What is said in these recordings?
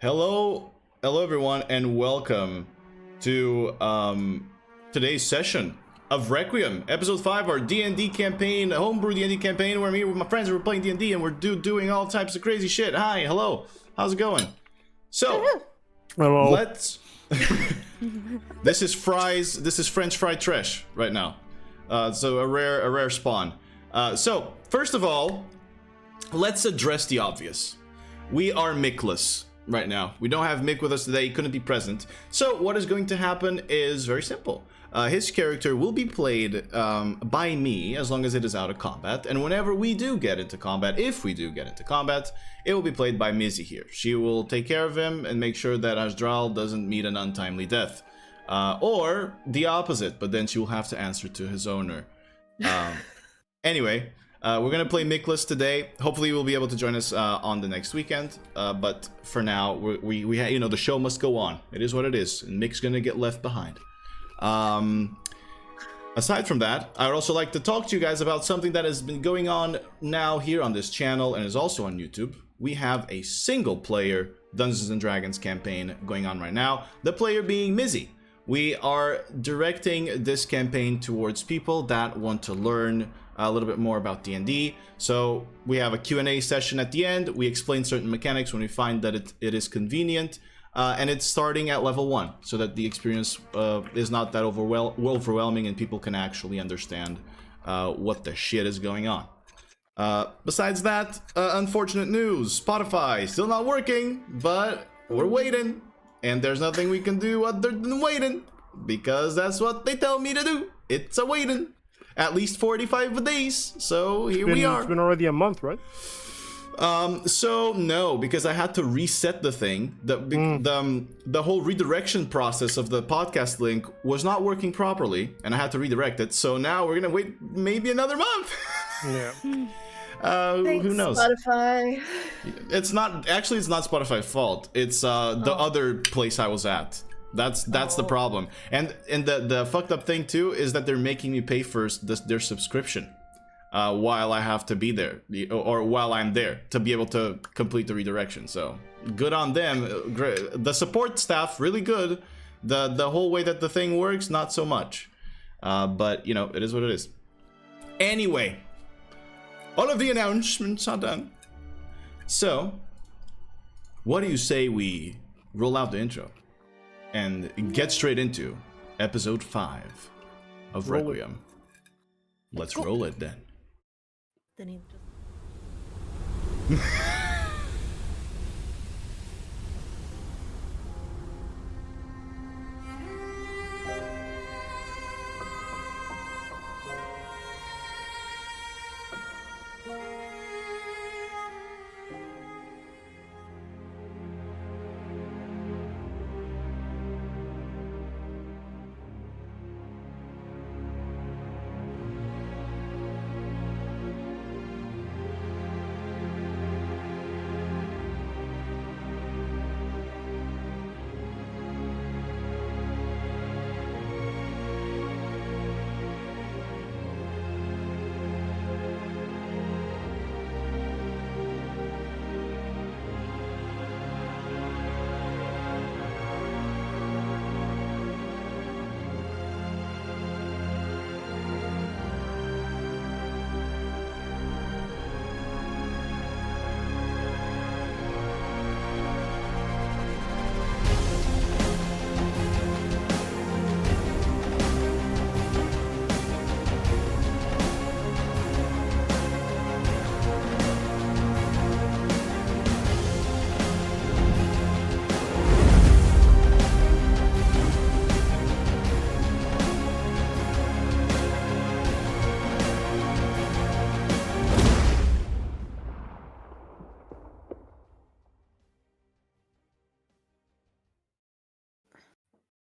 Hello everyone, and welcome to today's session of Requiem, episode 5, our D&D campaign, homebrew D&D campaign, where I'm here with my friends, we're playing D&D, and we're doing all types of crazy shit. Hi, hello, how's it going? So, hello. Let's... This is French fried trash right now. So a rare spawn. So, first of all, let's address the obvious. We are Mickless right now. We don't have Mick with us today, he couldn't be present. So what is going to happen is very simple. His character will be played by me as long as it is out of combat, and whenever we do get into combat, if we do get into combat, it will be played by Mizzy here. She will take care of him and make sure that Asdral doesn't meet an untimely death. Or the opposite, but then she will have to answer to his owner. Anyway, we're gonna play Mickless today. Hopefully we'll be able to join us on the next weekend. But for now, we you know, the show must go on. It is what it is, and Mick's gonna get left behind. Aside from that, I'd also like to talk to you guys about something that has been going on now here on this channel and is also on YouTube. We have a single player Dungeons and Dragons campaign going on right now, the player being Mizzy. We are directing this campaign towards people that want to learn a little bit more about D&D. So we have a Q&A session at the end. We explain certain mechanics when we find that it is convenient. And it's starting at level 1, so that the experience is not that overwhelming and people can actually understand what the shit is going on. Besides that, unfortunate news. Spotify, still not working, but we're waiting. And there's nothing we can do other than waiting, because that's what they tell me to do. It's a waiting. At least 45 days, so here we are. It's been already a month, right? So no, because I had to reset the thing. The whole redirection process of the podcast link was not working properly, and I had to redirect it. So now we're gonna wait maybe another month. Yeah. Thanks, who knows? Spotify. It's not Spotify's fault. It's the other place I was at. That's the problem. And the fucked up thing too is that they're making me pay for their subscription while I have to be there, or while I'm there to be able to complete the redirection. So good on them. The support staff really good. The whole way that the thing works, not so much. But you know, it is what it is. Anyway, all of the announcements are done. So what do you say we roll out the intro and get straight into episode 5 of Requiem? Let's roll it then.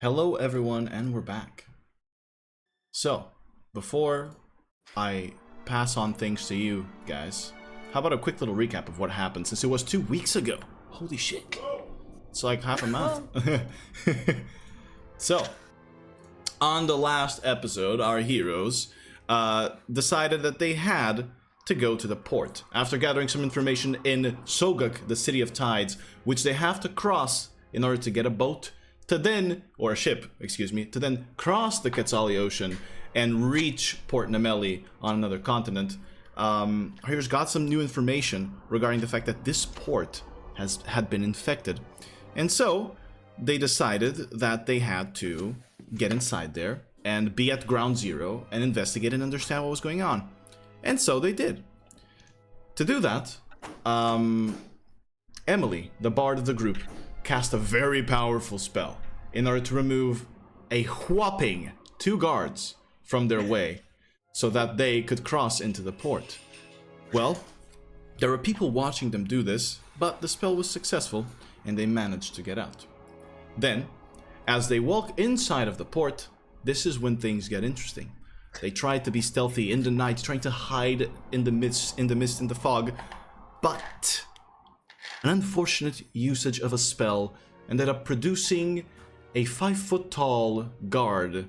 Hello everyone, and we're back. So, before I pass on things to you guys, how about a quick little recap of what happened since it was 2 weeks ago? Holy shit. It's like half a month. So, on the last episode, our heroes decided that they had to go to the port. After gathering some information in Soguk, the City of Tides, which they have to cross in order to get a boat to then, or a ship, excuse me, to then cross the Quetzali Ocean and reach Port Nemeli on another continent. Here's got some new information regarding the fact that this port had been infected. And so they decided that they had to get inside there and be at ground zero and investigate and understand what was going on. And so they did. To do that, Emily, the bard of the group, cast a very powerful spell in order to remove a whopping 2 guards from their way so that they could cross into the port. Well, there were people watching them do this, but the spell was successful and they managed to get out. Then, as they walk inside of the port, this is when things get interesting. They tried to be stealthy in the night, trying to hide in the mist, in the fog, but an unfortunate usage of a spell ended up producing a 5-foot-tall guard,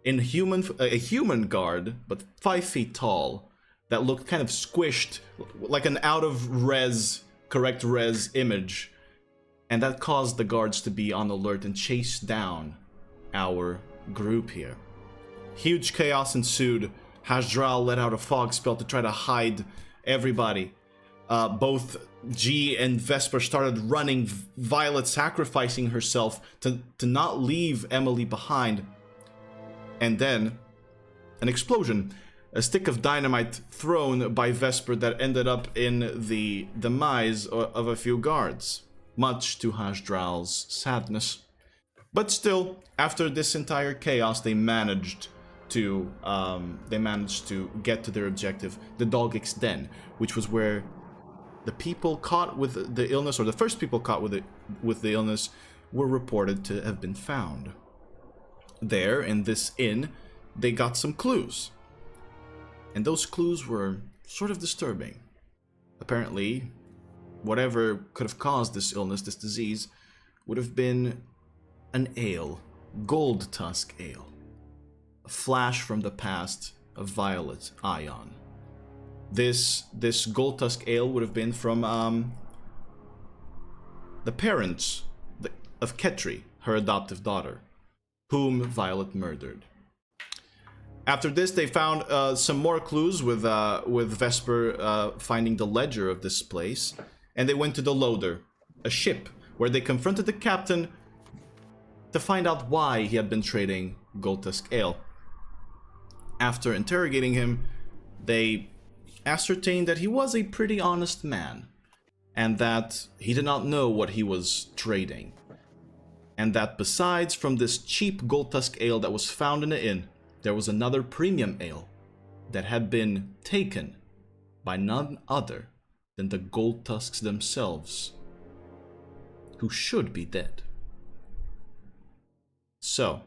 a human guard, but 5 feet tall, that looked kind of squished, like an correct res image, and that caused the guards to be on alert and chase down our group here. Huge chaos ensued. Hasdral let out a fog spell to try to hide everybody. Both G and Vesper started running, Violet sacrificing herself to not leave Emily behind. And then, an explosion. A stick of dynamite thrown by Vesper that ended up in the demise of a few guards, much to Hasdral's sadness. But still, after this entire chaos, they managed to get to their objective, the Dalgic's Den, which was where the people caught with the illness, or the first people caught with the illness, were reported to have been found. There, in this inn, they got some clues. And those clues were sort of disturbing. Apparently, whatever could have caused this illness, this disease, would have been an ale, Goldtusk ale. A flash from the past of Violet Ion. This Goldtusk ale would have been from the parents of Ketri, her adoptive daughter, whom Violet murdered. After this, they found some more clues with Vesper finding the ledger of this place, and they went to the Loader, a ship, where they confronted the captain to find out why he had been trading Goldtusk ale. After interrogating him, they ascertained that he was a pretty honest man, and that he did not know what he was trading. And that besides from this cheap Goldtusk ale that was found in the inn, there was another premium ale that had been taken by none other than the Goldtusks themselves, who should be dead. So,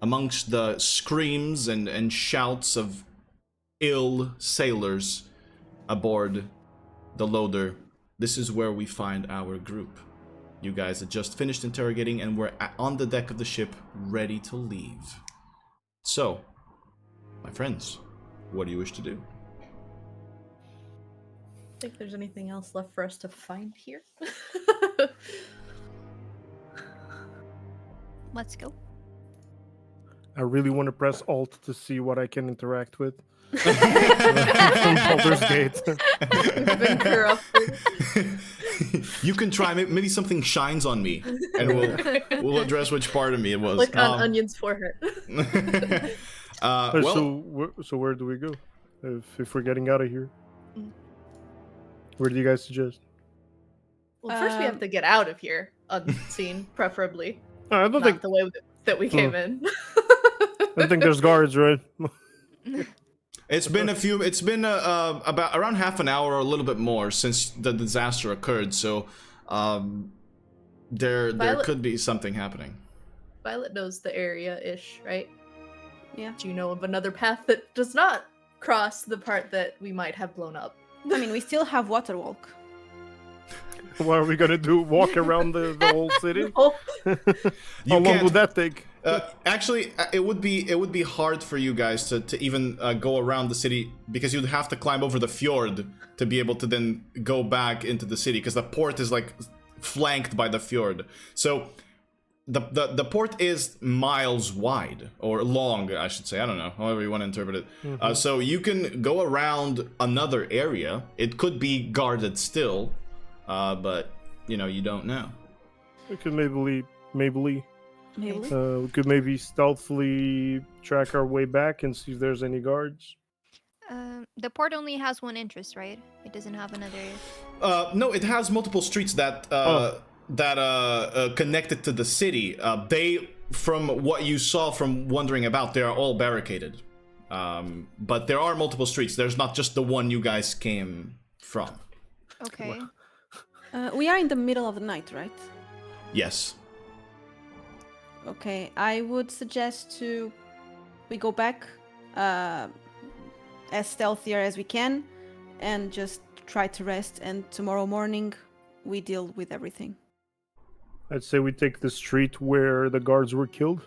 amongst the screams and shouts of ill sailors aboard the Loader, this is where we find our group. You guys had just finished interrogating and were on the deck of the ship, ready to leave. So, my friends, what do you wish to do? Think there's anything else left for us to find here? Let's go. I really want to press Alt to see what I can interact with. From Baldur's Gate. Been corrupted. You can try. Maybe something shines on me, and we'll address which part of me it was. Like on Onion's forehead. Well, so where do we go? If we're getting out of here, where do you guys suggest? Well, first we have to get out of here, unseen, preferably. I don't Not think the way that we came in. I think there's guards, right? It's been about around half an hour or a little bit more since the disaster occurred, so there could be something happening. Violet knows the area-ish, right? Yeah. Do you know of another path that does not cross the part that we might have blown up? I mean, we still have water walk. What are we gonna do? Walk around the whole city? Oh, How long would that take? Actually, it would be hard for you guys to even go around the city because you'd have to climb over the fjord to be able to then go back into the city because the port is like flanked by the fjord. So the port is miles wide or long, I should say. I don't know, however you want to interpret it. So you can go around another area. It could be guarded still, but you know, you don't know. We could maybe we could maybe stealthily track our way back and see if there's any guards. The port only has one entrance, right? It doesn't have another. No, it has multiple streets that connected to the city. They, from what you saw from wandering about, they are all barricaded. But there are multiple streets. There's not just the one you guys came from. Okay. We are in the middle of the night, right? Yes. Okay, I would suggest we go back as stealthier as we can and just try to rest, and tomorrow morning we deal with everything. I'd say we take the street where the guards were killed.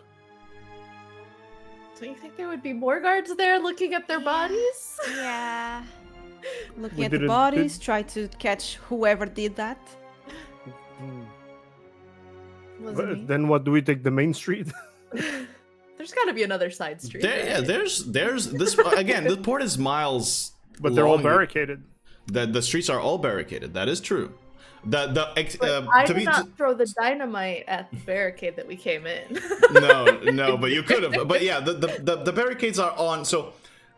So you think there would be more guards there looking at their bodies? Yeah. Looking at the bodies, try to catch whoever did that. Wasn't me. Then what do we take, the main street? There's got to be another side street. There's this again. The port is miles, But they're all long. barricaded. The streets are all barricaded. That is true. But I did not throw the dynamite at the barricade that we came in. No, but you could have. But yeah, the barricades are on. So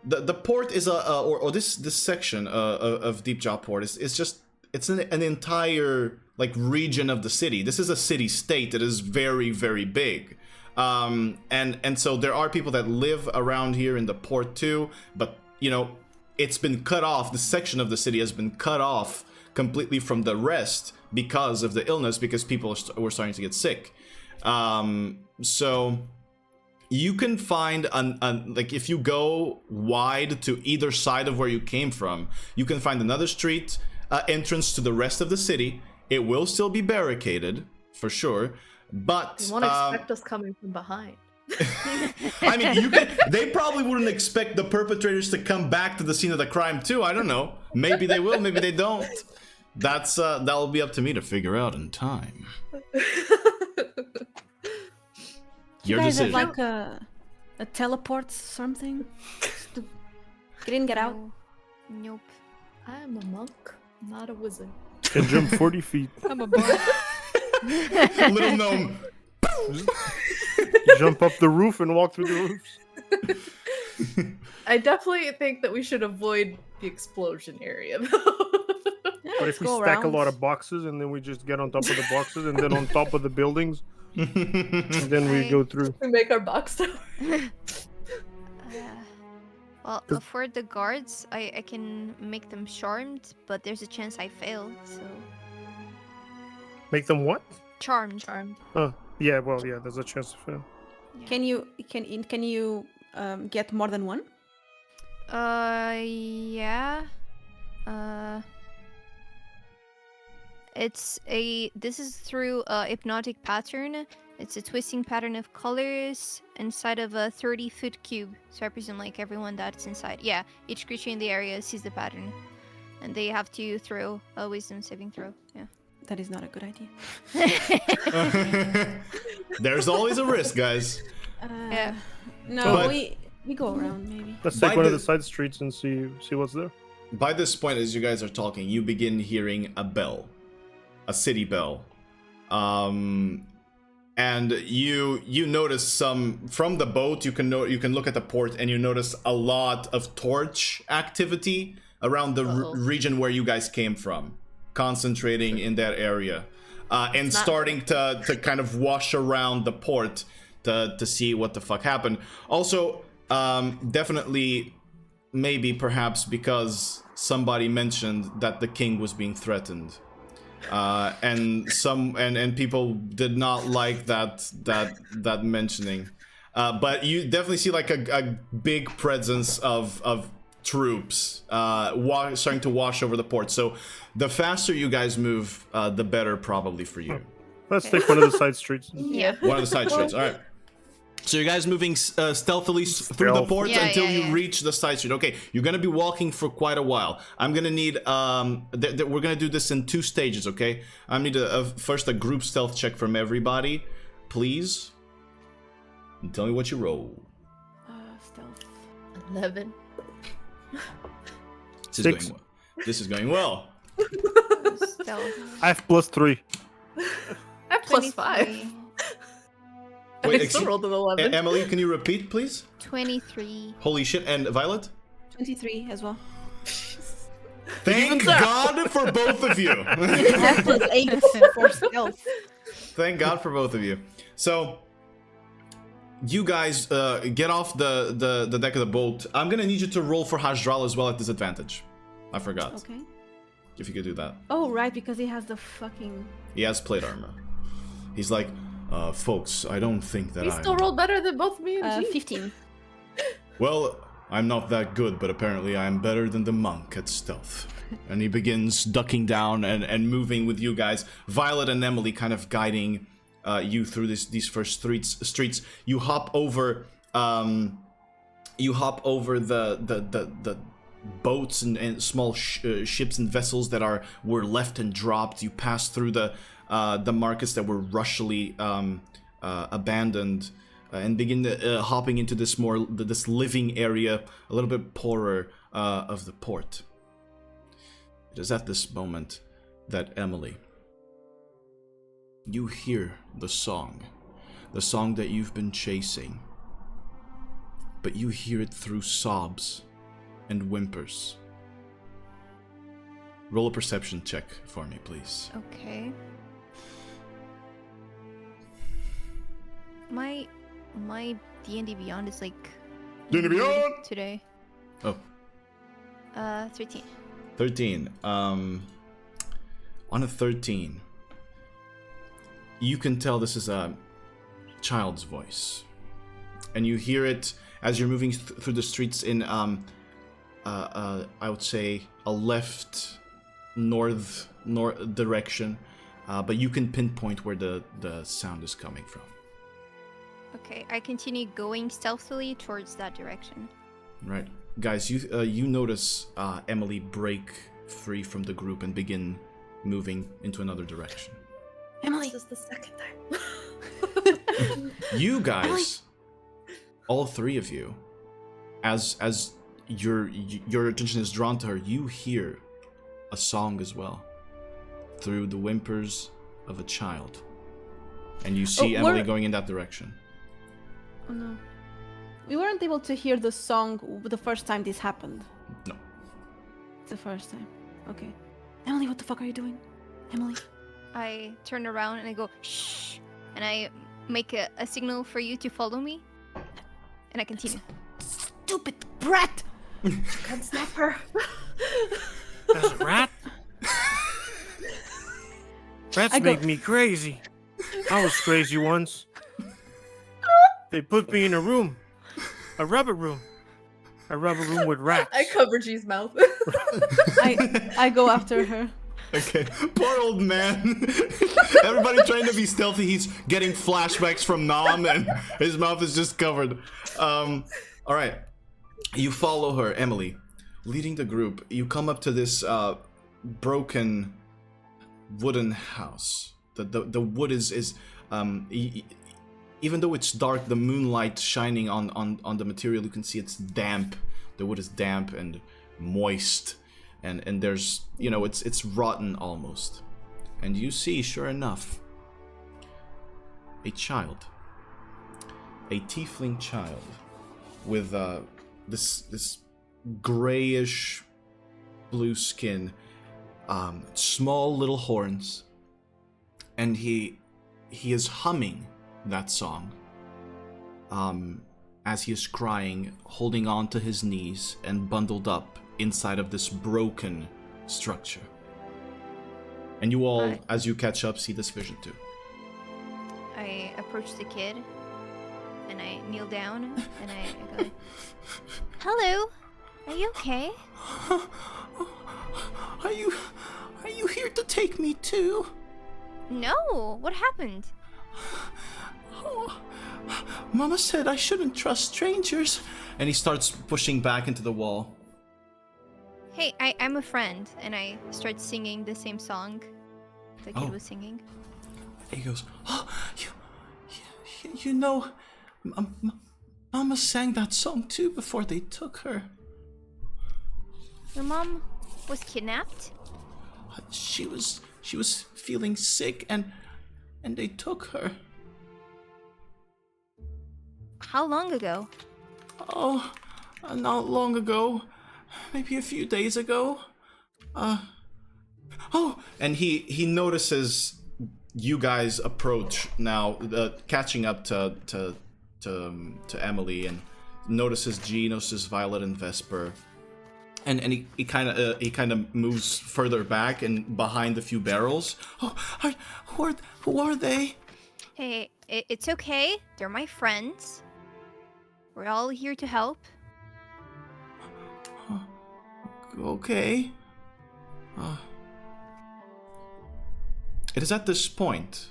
the port is or this section of Deep Jaw Port is just it's an entire like region of the city. This is a city state that is very, very big. And so there are people that live around here in the port too, but you know, it's been cut off. This section of the city has been cut off completely from the rest because of the illness, because people were starting to get sick. So you can find like if you go wide to either side of where you came from, you can find another street entrance to the rest of the city. It will still be barricaded for sure, but You won't expect us coming from behind. I mean, they probably wouldn't expect the perpetrators to come back to the scene of the crime too. I don't know. Maybe they will, maybe they don't. That'll be up to me to figure out in time. You Your guys decision. have like a teleport something? Get in, get out. Nope. I am a monk, not a wizard. Can jump 40 feet. I'm a boy. Little gnome. Jump up the roof and walk through the roofs. I definitely think that we should avoid the explosion area, though. But if we stack a lot of boxes and then we just get on top of the boxes and then on top of the buildings, and then we go through. We make our box tower. Well, for the guards, I can make them charmed, but there's a chance I fail, so... Make them what? Charmed. Oh, yeah, well, yeah, there's a chance to fail. Yeah. Can you get more than one? Yeah. This is through a hypnotic pattern. It's a twisting pattern of colors inside of a 30-foot cube. So I presume like everyone that's inside. Yeah, each creature in the area sees the pattern. And they have to throw a wisdom saving throw. Yeah. That is not a good idea. There's always a risk, guys. Yeah. No, But- we go around maybe. Let's By take one of the- the side streets and see what's there. By this point, as you guys are talking, you begin hearing a bell. A city bell. And you notice some from the boat. You can look at the port and you notice a lot of torch activity around the region where you guys came from, concentrating in that area, and starting to kind of wash around the port to see what the fuck happened. Also, definitely, maybe perhaps because somebody mentioned that the king was being threatened. And people did not like that mentioning, but you definitely see like a big presence of troops starting to wash over the port. So the faster you guys move, the better probably for you. Let's take one of the side streets. Yeah. One of the side streets. All right. So you guys moving stealthily through the port until you reach the side street. Okay, you're gonna be walking for quite a while. I'm gonna need we're gonna do this in 2 stages. Okay, I need first a group stealth check from everybody, please. And tell me what you roll. Stealth. 11. This is going well. Stealth. I have +3. I have +5. Wait, I still rolled an 11. Emily, can you repeat, please? 23. Holy shit! And Violet? 23 as well. Thank God for both of you. That was 8 for stealth. Thank God for both of you. So, you guys get off the deck of the boat. I'm gonna need you to roll for Hajral as well at disadvantage. I forgot. Okay. If you could do that. Oh, right, because he has the fucking... He has plate armor. He's like, folks, I don't think that He still rolled better than both me and G. 15. Well, I'm not that good, but apparently I am better than the monk at stealth. And he begins ducking down and moving with you guys. Violet and Emily kind of guiding you through these first streets. You hop over the boats and small ships and vessels that were left and dropped. You pass through the markets that were rushily abandoned. And begin hopping into this living area, a little bit poorer of the port. It is at this moment that Emily, you hear the song that you've been chasing, but you hear it through sobs and whimpers. Roll a perception check for me, please. Okay. My D&D Beyond is like D&D Beyond today. Oh. 13. 13. On a 13, you can tell this is a child's voice, and you hear it as you're moving through the streets in I would say a left north direction, but you can pinpoint where the sound is coming from. Okay, I continue going stealthily towards that direction. Right, guys, you notice Emily break free from the group and begin moving into another direction. Emily! This is the second time. You guys, all 3 of you, as your attention is drawn to her, you hear a song as well, through the whimpers of a child, and you see Emily going in that direction. Oh no. We weren't able to hear the song the first time this happened. No. It's the first time. Okay. Emily, what the fuck are you doing? Emily? I turn around and I go, shh! And I make a signal for you to follow me. And I continue. Stupid brat! You can't snap her. That's a rat? Rats make me crazy. I was crazy once. They put me in a room. A rubber room with rats. I cover G's mouth. I go after her. Okay, poor old man. Everybody trying to be stealthy. He's getting flashbacks from Nam, and his mouth is just covered. All right, you follow her, Emily, leading the group. You come up to this broken wooden house. The wood is even though it's dark, the moonlight shining on the material, you can see it's damp. The wood is damp and moist, and there's, you know, it's rotten almost. And you see, sure enough, a child, a tiefling child, with this grayish blue skin, small little horns, and he is humming that song as he is crying, holding on to his knees and bundled up inside of this broken structure. And you all, as you catch up, see this vision too. I approach the kid and I kneel down and I go, hello, are you okay? Are you here to take me too? No, what happened? Oh, Mama said I shouldn't trust strangers. And he starts pushing back into the wall. Hey, I'm a friend, and I start singing the same song the kid was singing. He goes, oh, you know, Mama sang that song too before they took her. Your mom was kidnapped? She was feeling sick, and they took her. How long ago? Oh, not long ago. Maybe a few days ago. And he notices you guys approach now, catching up to Emily, and notices G, notices Violet and Vesper, and he kind of moves further back and behind a few barrels. Oh, who are they? Hey, it's okay. They're my friends. We're all here to help. Okay. It is at this point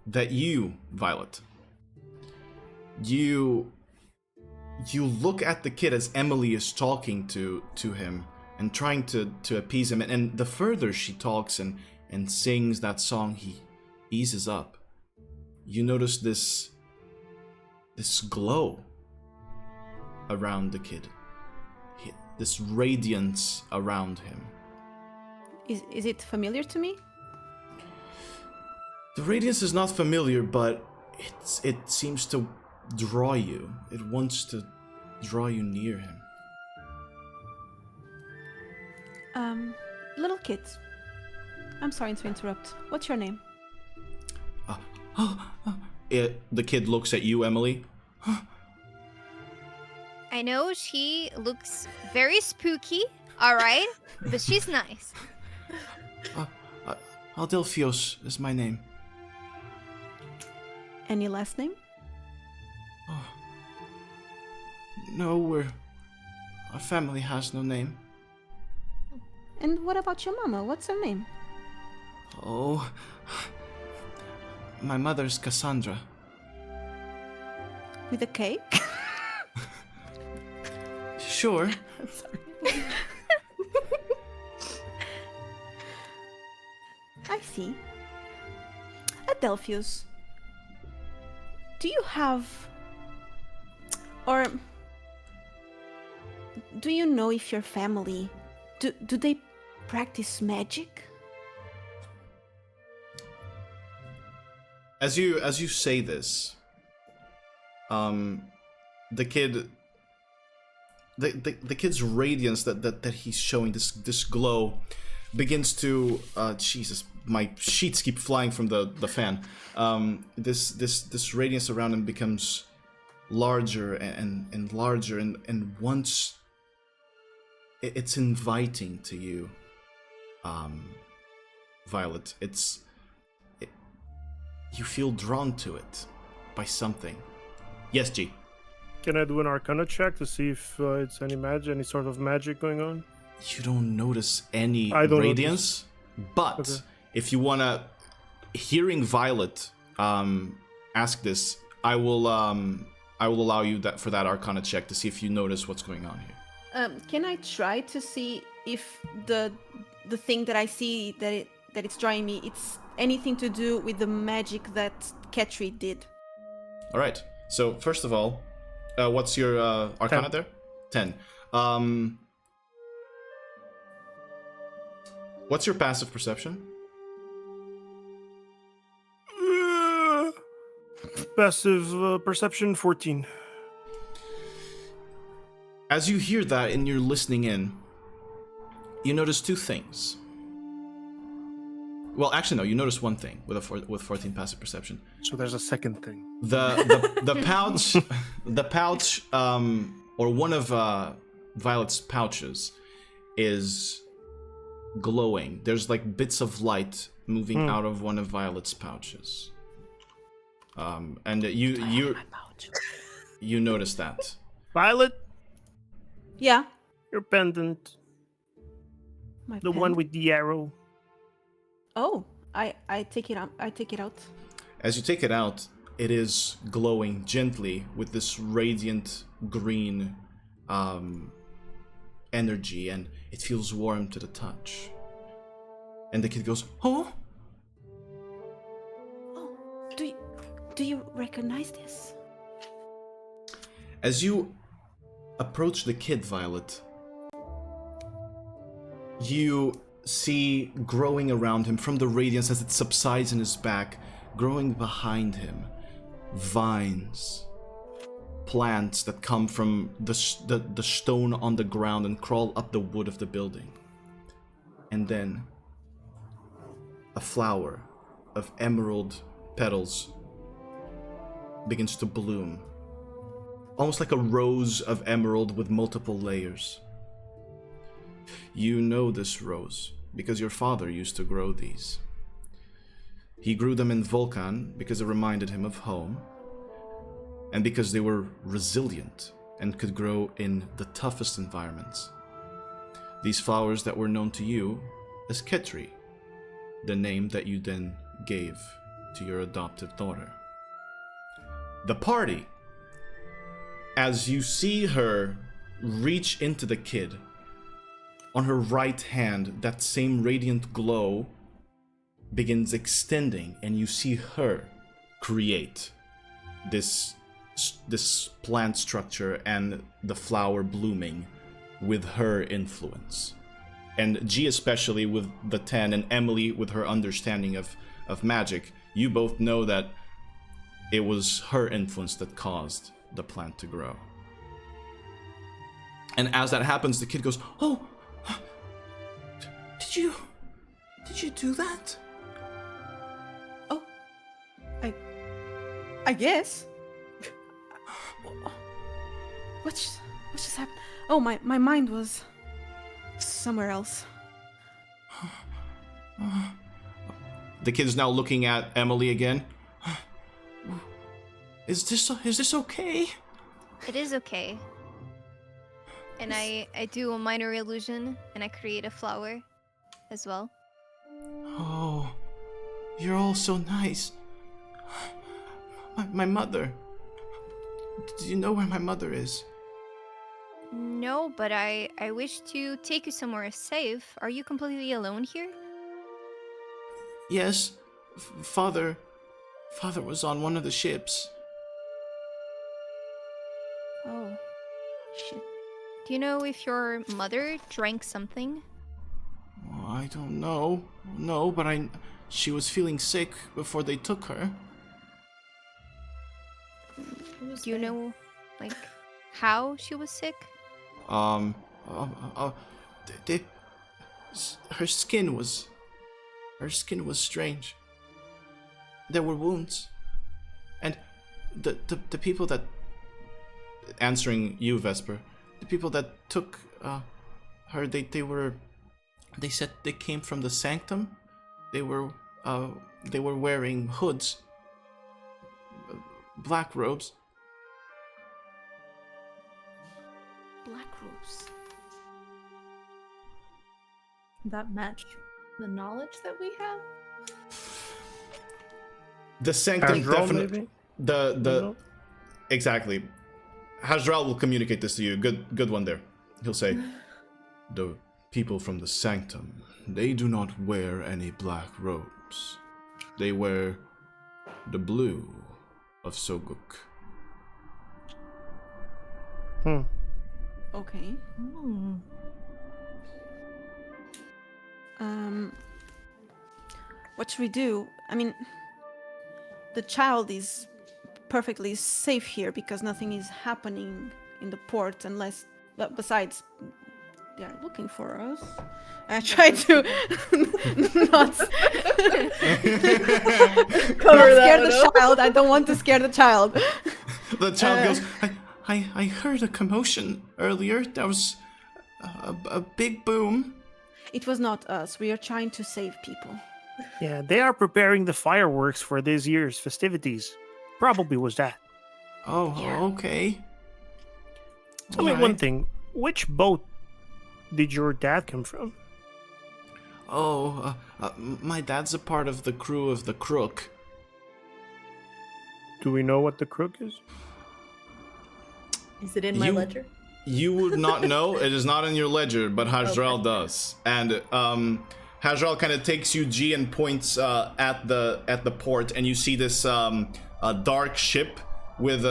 that you, Violet, you look at the kid as Emily is talking to him and trying to appease him, and the further she talks and sings that song, he eases up. You notice this glow around the kid. This radiance around him. Is it familiar to me? The radiance is not familiar, but it seems to draw you. It wants to draw you near him. Little kid. I'm sorry to interrupt. What's your name? The kid looks at you, Emily. I know she looks very spooky, alright? But she's nice. Adelphios is my name. Any last name? No, our family has no name. And what about your mama? What's her name? Oh, my mother's Cassandra. With a K? Sure. I'm sorry. I see. Adelphios, do you have... or... do you know if your family... do they practice magic? As you say this, the kid... The kid's radiance that he's showing, this glow, begins to Jesus, my sheets keep flying from the fan. This radiance around him becomes larger and larger, and once it's inviting to you, Violet. You feel drawn to it by something. Yes, G. Can I do an Arcana check to see if it's any sort of magic going on? You don't notice any radiance, but okay. If you wanna, hearing Violet ask this, I will allow you for that Arcana check to see if you notice what's going on here. Can I try to see if the thing that I see that it's drawing me, it's anything to do with the magic that Ketri did? All right. So first of all, what's your Arcana 10. there? 10. What's your passive perception? Passive perception 14. As you hear that and you're listening in, you notice two things. Well, actually, no. You notice one thing with 14 passive perception. So there's a second thing. The pouch, or one of Violet's pouches is glowing. There's like bits of light moving out of one of Violet's pouches. And you notice that. Violet, Yeah. your pendant, My the pen. one with the arrow. Oh, I take it out. I take it out. As you take it out, it is glowing gently with this radiant green energy, and it feels warm to the touch. And the kid goes, "Oh, do you recognize this?" As you approach the kid, Violet, you see growing around him from the radiance as it subsides in his back, growing behind him, vines, plants that come from the stone on the ground and crawl up the wood of the building. And then a flower of emerald petals begins to bloom, almost like a rose of emerald with multiple layers. You know this rose because your father used to grow these. He grew them in Vulcan because it reminded him of home, and because they were resilient and could grow in the toughest environments. These flowers that were known to you as Ketri, the name that you then gave to your adoptive daughter. The party, as you see her reach into the kid, on her right hand, that same radiant glow begins extending, and you see her create this plant structure and the flower blooming with her influence. And G especially with the 10, and Emily with her understanding of magic, you both know that it was her influence that caused the plant to grow. And as that happens, the kid goes, "Oh, did you do that?" Oh, I guess. What just happened? Oh, my mind was somewhere else. The kid's now looking at Emily again. Is this okay? It is okay. And I do a minor illusion, and I create a flower as well. Oh, you're all so nice. My mother. Do you know where my mother is? No, but I wish to take you somewhere safe. Are you completely alone here? Yes. Father was on one of the ships. Oh, shit. Do you know if your mother drank something? Oh, I don't know. No, but she was feeling sick before they took her. Do you know, like, how she was sick? Her skin was strange. There were wounds, and the people that, answering you, Vesper, the people that took her, they said they came from the sanctum. They were wearing hoods, black robes. Black robes. That match the knowledge that we have? The sanctum definitely. The exactly. Hajral will communicate this to you. Good one there. He'll say, the people from the sanctum, they do not wear any black robes. They wear the blue of Soguk. Okay. What should we do? I mean, the child is perfectly safe here because nothing is happening in the port unless, but besides, they are looking for us. I try to not scare the child. I don't want to scare the child. The child goes, I heard a commotion earlier. There was a big boom. It was not us. We are trying to save people. Yeah, they are preparing the fireworks for this year's festivities. Probably was that. Oh, yeah. Okay. Tell me one thing. Which boat did your dad come from? Oh, my dad's a part of the crew of the Crook. Do we know what the crook is? Is it in my ledger? You would not know. It is not in your ledger, but Hajral does. And Hajral kind of takes you, G, and points at the port, and you see this a dark ship with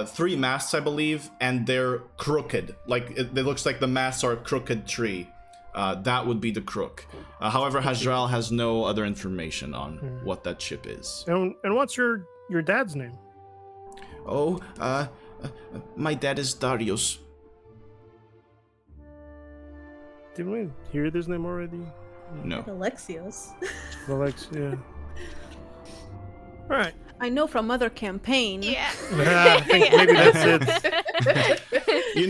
3 masts, I believe, and they're crooked. Like it looks like the masts are a crooked tree. That would be the crook. However, Hajral has no other information on what that ship is. And what's your dad's name? Oh, my dad is Darius. Didn't we hear this name already? No. Alexios. Alex, yeah. All right. I know from other campaign. Yeah. I think maybe that's it. You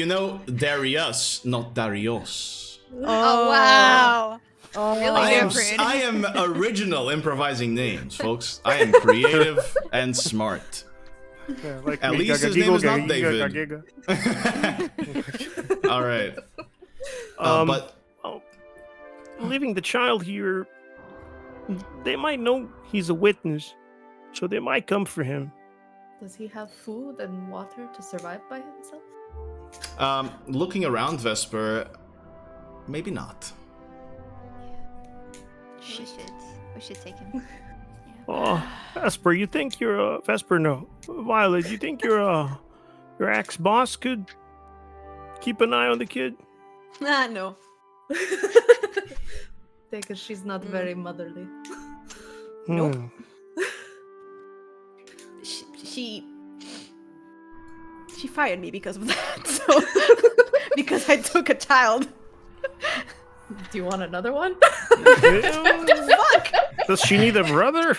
know Darius, not Darius. Oh wow. Really different. I am original improvising names, folks. I am creative and smart. Yeah, like At me, least his name is not David. Giga. All right. But leaving the child here, they might know he's a witness, so they might come for him. Does he have food and water to survive by himself? Looking around, Vesper, maybe not. We should take him. Oh, Vesper, you think you're Vesper? No, Violet, you think your ex-boss could keep an eye on the kid? No. Because she's not very motherly. Nope. She fired me because of that. So because I took a child. Do you want another one? Fuck. Does she need a brother?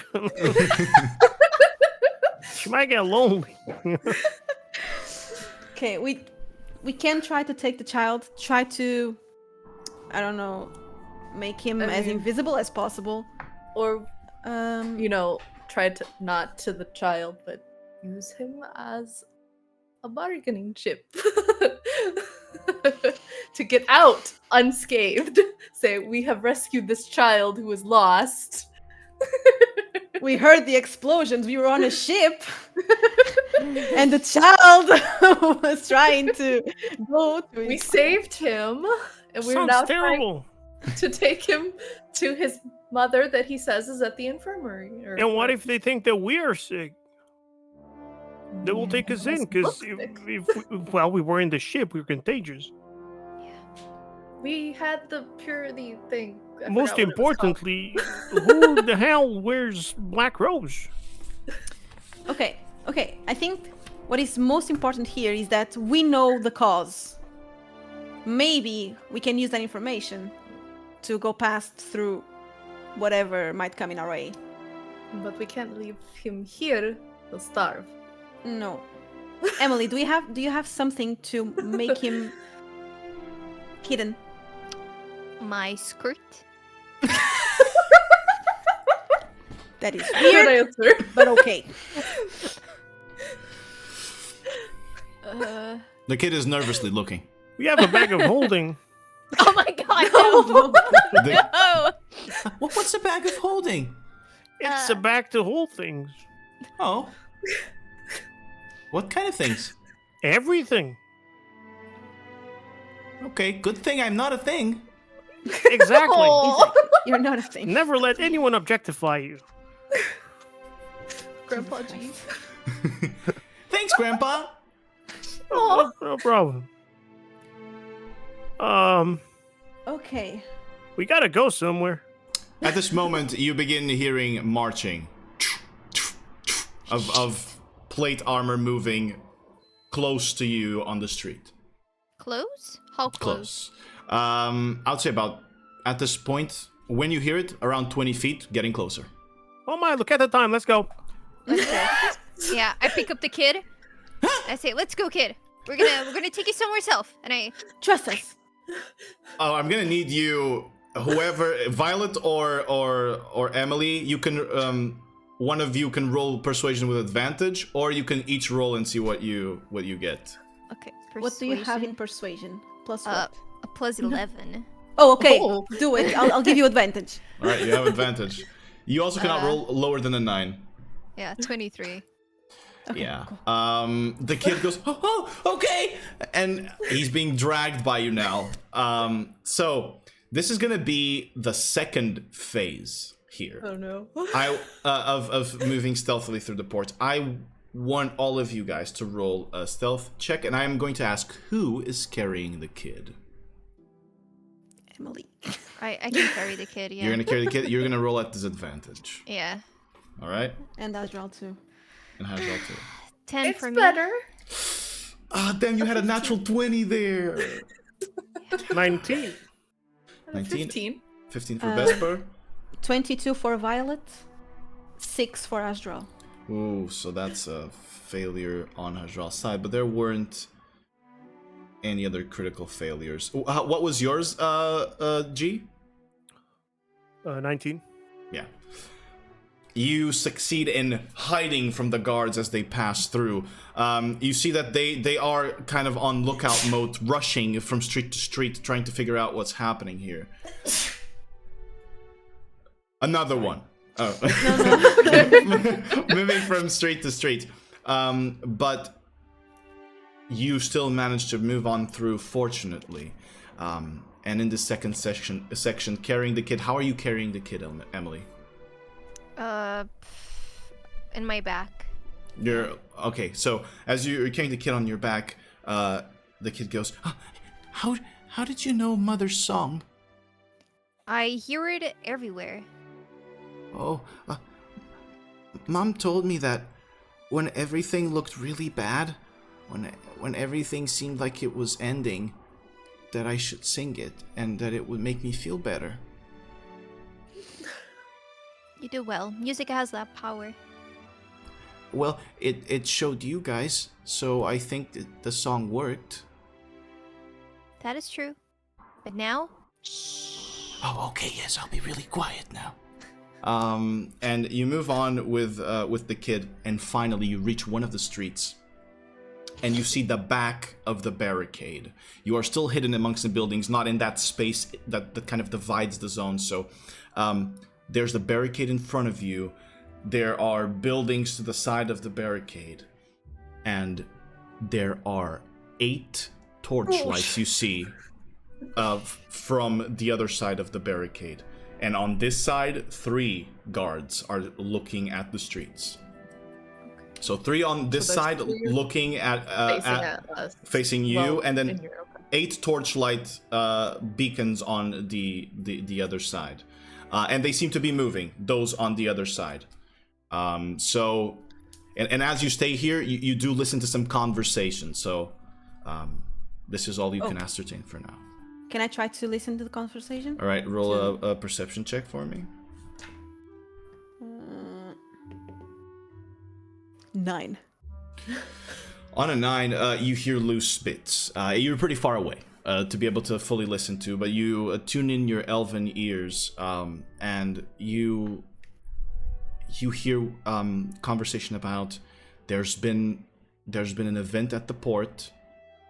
She might get lonely. Okay, we can try to take the child. Try to, I don't know, make him as invisible as possible. Or, try to not to the child, but use him as a bargaining chip. To get out unscathed. Say, we have rescued this child who was lost. We heard the explosions. We were on a ship. And the child was trying to go to We saved him. And we're Sounds now terrible. trying to take him to his mother that he says is at the infirmary. And what if they think that we are sick? They will take us in, because if we were in the ship, we were contagious. We had the purity thing. Most importantly, who the hell wears black robes? Okay. I think what is most important here is that we know the cause. Maybe we can use that information to go past through whatever might come in our way. But we can't leave him here. He'll starve. No. Emily, do you have something to make him hidden? My skirt. That is Good weird, answer. but okay. The kid is nervously looking. We have a bag of holding. Oh my god, no! No! What's a bag of holding? It's a bag to hold things. Oh. What kind of things? Everything. Okay, good thing I'm not a thing. Exactly. Aw. You're not a thing. Never let anyone objectify you. Grandpa G. Thanks, Grandpa. No problem. Okay. We gotta go somewhere. At this moment, you begin hearing marching of plate armor moving close to you on the street. Close? How close? I'd say about, at this point, when you hear it, around 20 feet, getting closer. Oh my, look at the time. Let's go. Let's go. Yeah, I pick up the kid. I say, "Let's go, kid. We're gonna take you somewhere else." And I Trust us. Oh, I'm gonna need you, whoever, Violet or Emily, you can, one of you can roll persuasion with advantage, or you can each roll and see what you get. okay. What do you have in persuasion? Plus what? A plus 11. Oh, okay. Oh. Do it. I'll give you advantage. All right, you have advantage. You also cannot roll lower than a 9. Yeah, 23. Okay, Yeah. cool. The kid goes, oh, okay, and he's being dragged by you now. So this is gonna be the second phase here. Oh no. Of moving stealthily through the ports. I want all of you guys to roll a stealth check, and I am going to ask who is carrying the kid. Emily. I can carry the kid, yeah. You're gonna carry the kid. You're gonna roll at disadvantage. Yeah. All right. And Azrael too. And how's that too? 10 It's for me. better. Ah, damn! You had a natural 20 there. 19. 19. 15. 15 for Vesper. 22 for Violet. 6 for Azrael. Ooh, so that's a failure on Hajral's side, but there weren't any other critical failures. Ooh, what was yours, G? 19. Yeah. You succeed in hiding from the guards as they pass through. You see that they are kind of on lookout mode, rushing from street to street, trying to figure out what's happening here. Another one. Oh. Moving from street to street. But you still manage to move on through, fortunately. And in the second section, carrying the kid. How are you carrying the kid, Emily? In my back. You're okay. So as you're carrying the kid on your back, the kid goes, "How did you know Mother's song?" I hear it everywhere. Oh, Mom told me that when everything looked really bad, when everything seemed like it was ending, that I should sing it and that it would make me feel better. You do well. Music has that power. Well, it showed you guys, so I think that the song worked. That is true. But now, shh. Oh, okay, yes, I'll be really quiet now. And you move on with the kid, and finally you reach one of the streets, and you see the back of the barricade. You are still hidden amongst the buildings, not in that space that kind of divides the zone. So, there's the barricade in front of you. There are buildings to the side of the barricade, and there are 8 torchlights you see from the other side of the barricade. And on this side, 3 guards are looking at the streets. So 3 on this side, looking at us. facing you, Well, and then in here, okay. 8 torchlight beacons on the other side, and they seem to be moving. Those on the other side. So, and as you stay here, you do listen to some conversation. So, this is all you can ascertain for now. Can I try to listen to the conversation? All right, roll a perception check for me. 9. On a 9, you hear loose bits. You're pretty far away to be able to fully listen to, but you tune in your elven ears, and you hear conversation about there's been an event at the port,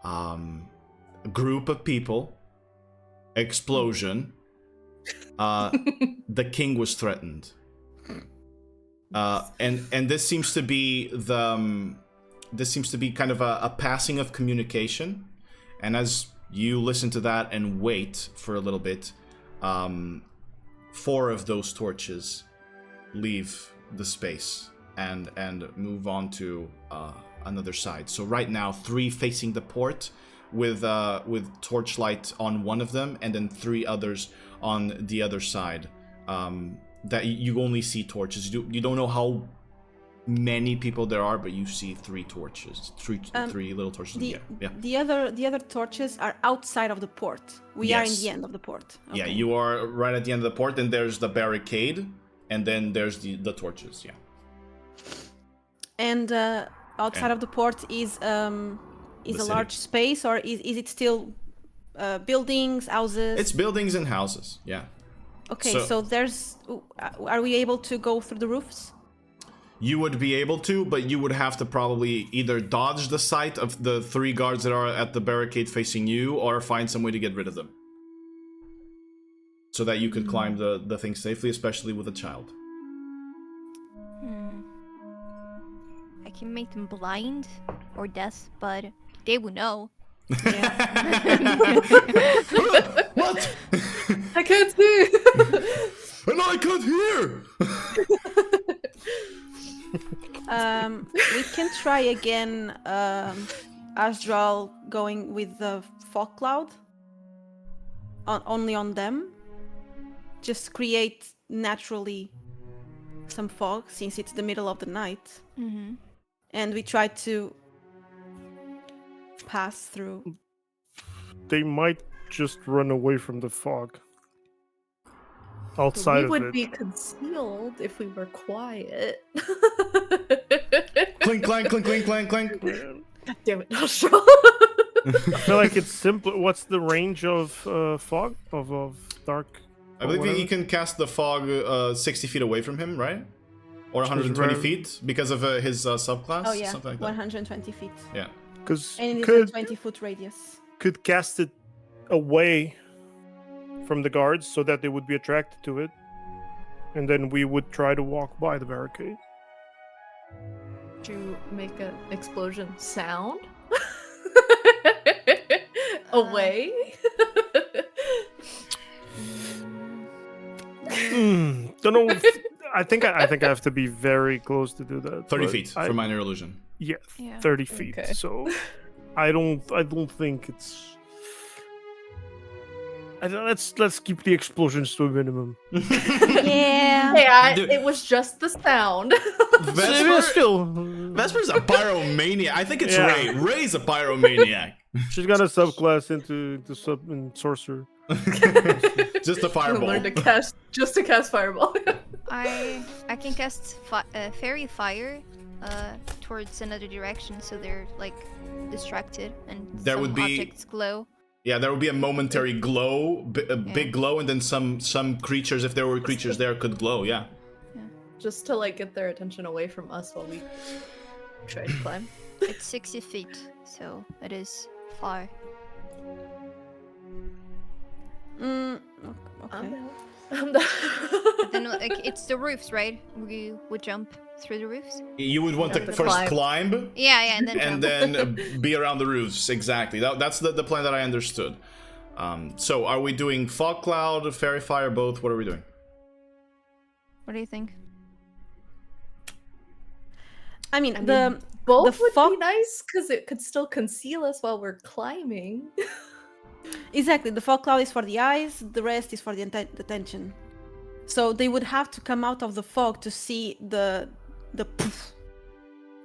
a group of people, explosion, the king was threatened. And this seems to be kind of a passing of communication. And as you listen to that and wait for a little bit, 4 of those torches leave the space and move on to another side. So right now, 3 facing the port with torchlight on one of them, and then 3 others on the other side. That you only see torches. You don't know how many people there are, but you see 3 torches, three little torches in the air. Yeah. The other torches are outside of the port. We are in Yes. the end of the port. Okay. Yeah, you are right at the end of the port, and there's the barricade, and then there's the torches. Yeah. And outside of the port is a city. large space, or is it still buildings, houses? It's buildings and houses. Yeah. Okay, so- so there's. Are we able to go through the roofs? You would be able to, but you would have to probably either dodge the sight of the 3 guards that are at the barricade facing you, or find some way to get rid of them. So that you could climb the thing safely, especially with a child. I can make them blind or deaf, but they will know. What? I can't see. And I can't hear. We can try again, Asdral going with the fog cloud. Only on them. Just create naturally some fog, since it's the middle of the night. Mm-hmm. And we try to pass through. They might just run away from the fog. Outside We of would it. be concealed if we were quiet. Clink, clank, clink, clink, clank, clank. God damn it, Nostril. I feel like it's simpler. What's the range of fog? Of dark? I believe he can cast the fog 60 feet away from him, right? Or 120 feet because of his subclass? Oh yeah, Something like that. 120 feet. Yeah. Because And it is a 20-foot radius. could cast it away from the guards so that they would be attracted to it, and then we would try to walk by the barricade. To make an explosion sound away. Don't know. I think I have to be very close to do that. 30 but feet for minor illusion. Yeah, Yeah. 30 feet. Okay. So I don't think it's. Let's keep the explosions to a minimum. Yeah. Hey, Dude. it was just the sound. Vesper, Still, Vesper's a pyromaniac. I think it's Yeah. Ray. Ray's a pyromaniac. she's got a subclass into sub and sorcerer. Just a fireball. Learn to cast just to cast fireball. I can cast fairy fire towards another direction, so they're like distracted and There some would be- objects glow. Yeah, there would be a momentary glow, big glow, and then some creatures, if there were creatures there, could glow. Yeah. Just to like get their attention away from us while we try to climb. It's 60 feet, so it is far. Okay. I'm down. But then like, it's the roofs, right? We would jump through the roofs. You would want You to have to first climb, Yeah, and then and jump. then be around the roofs. Exactly. That's the plan that I understood. So are we doing fog cloud, fairy fire, both? What are we doing? What do you think? I mean, I mean, the Both would fog- be nice because it could still conceal us while we're climbing. exactly, the fog cloud is for the eyes, the rest is for the attention. So they would have to come out of the fog to see the poof.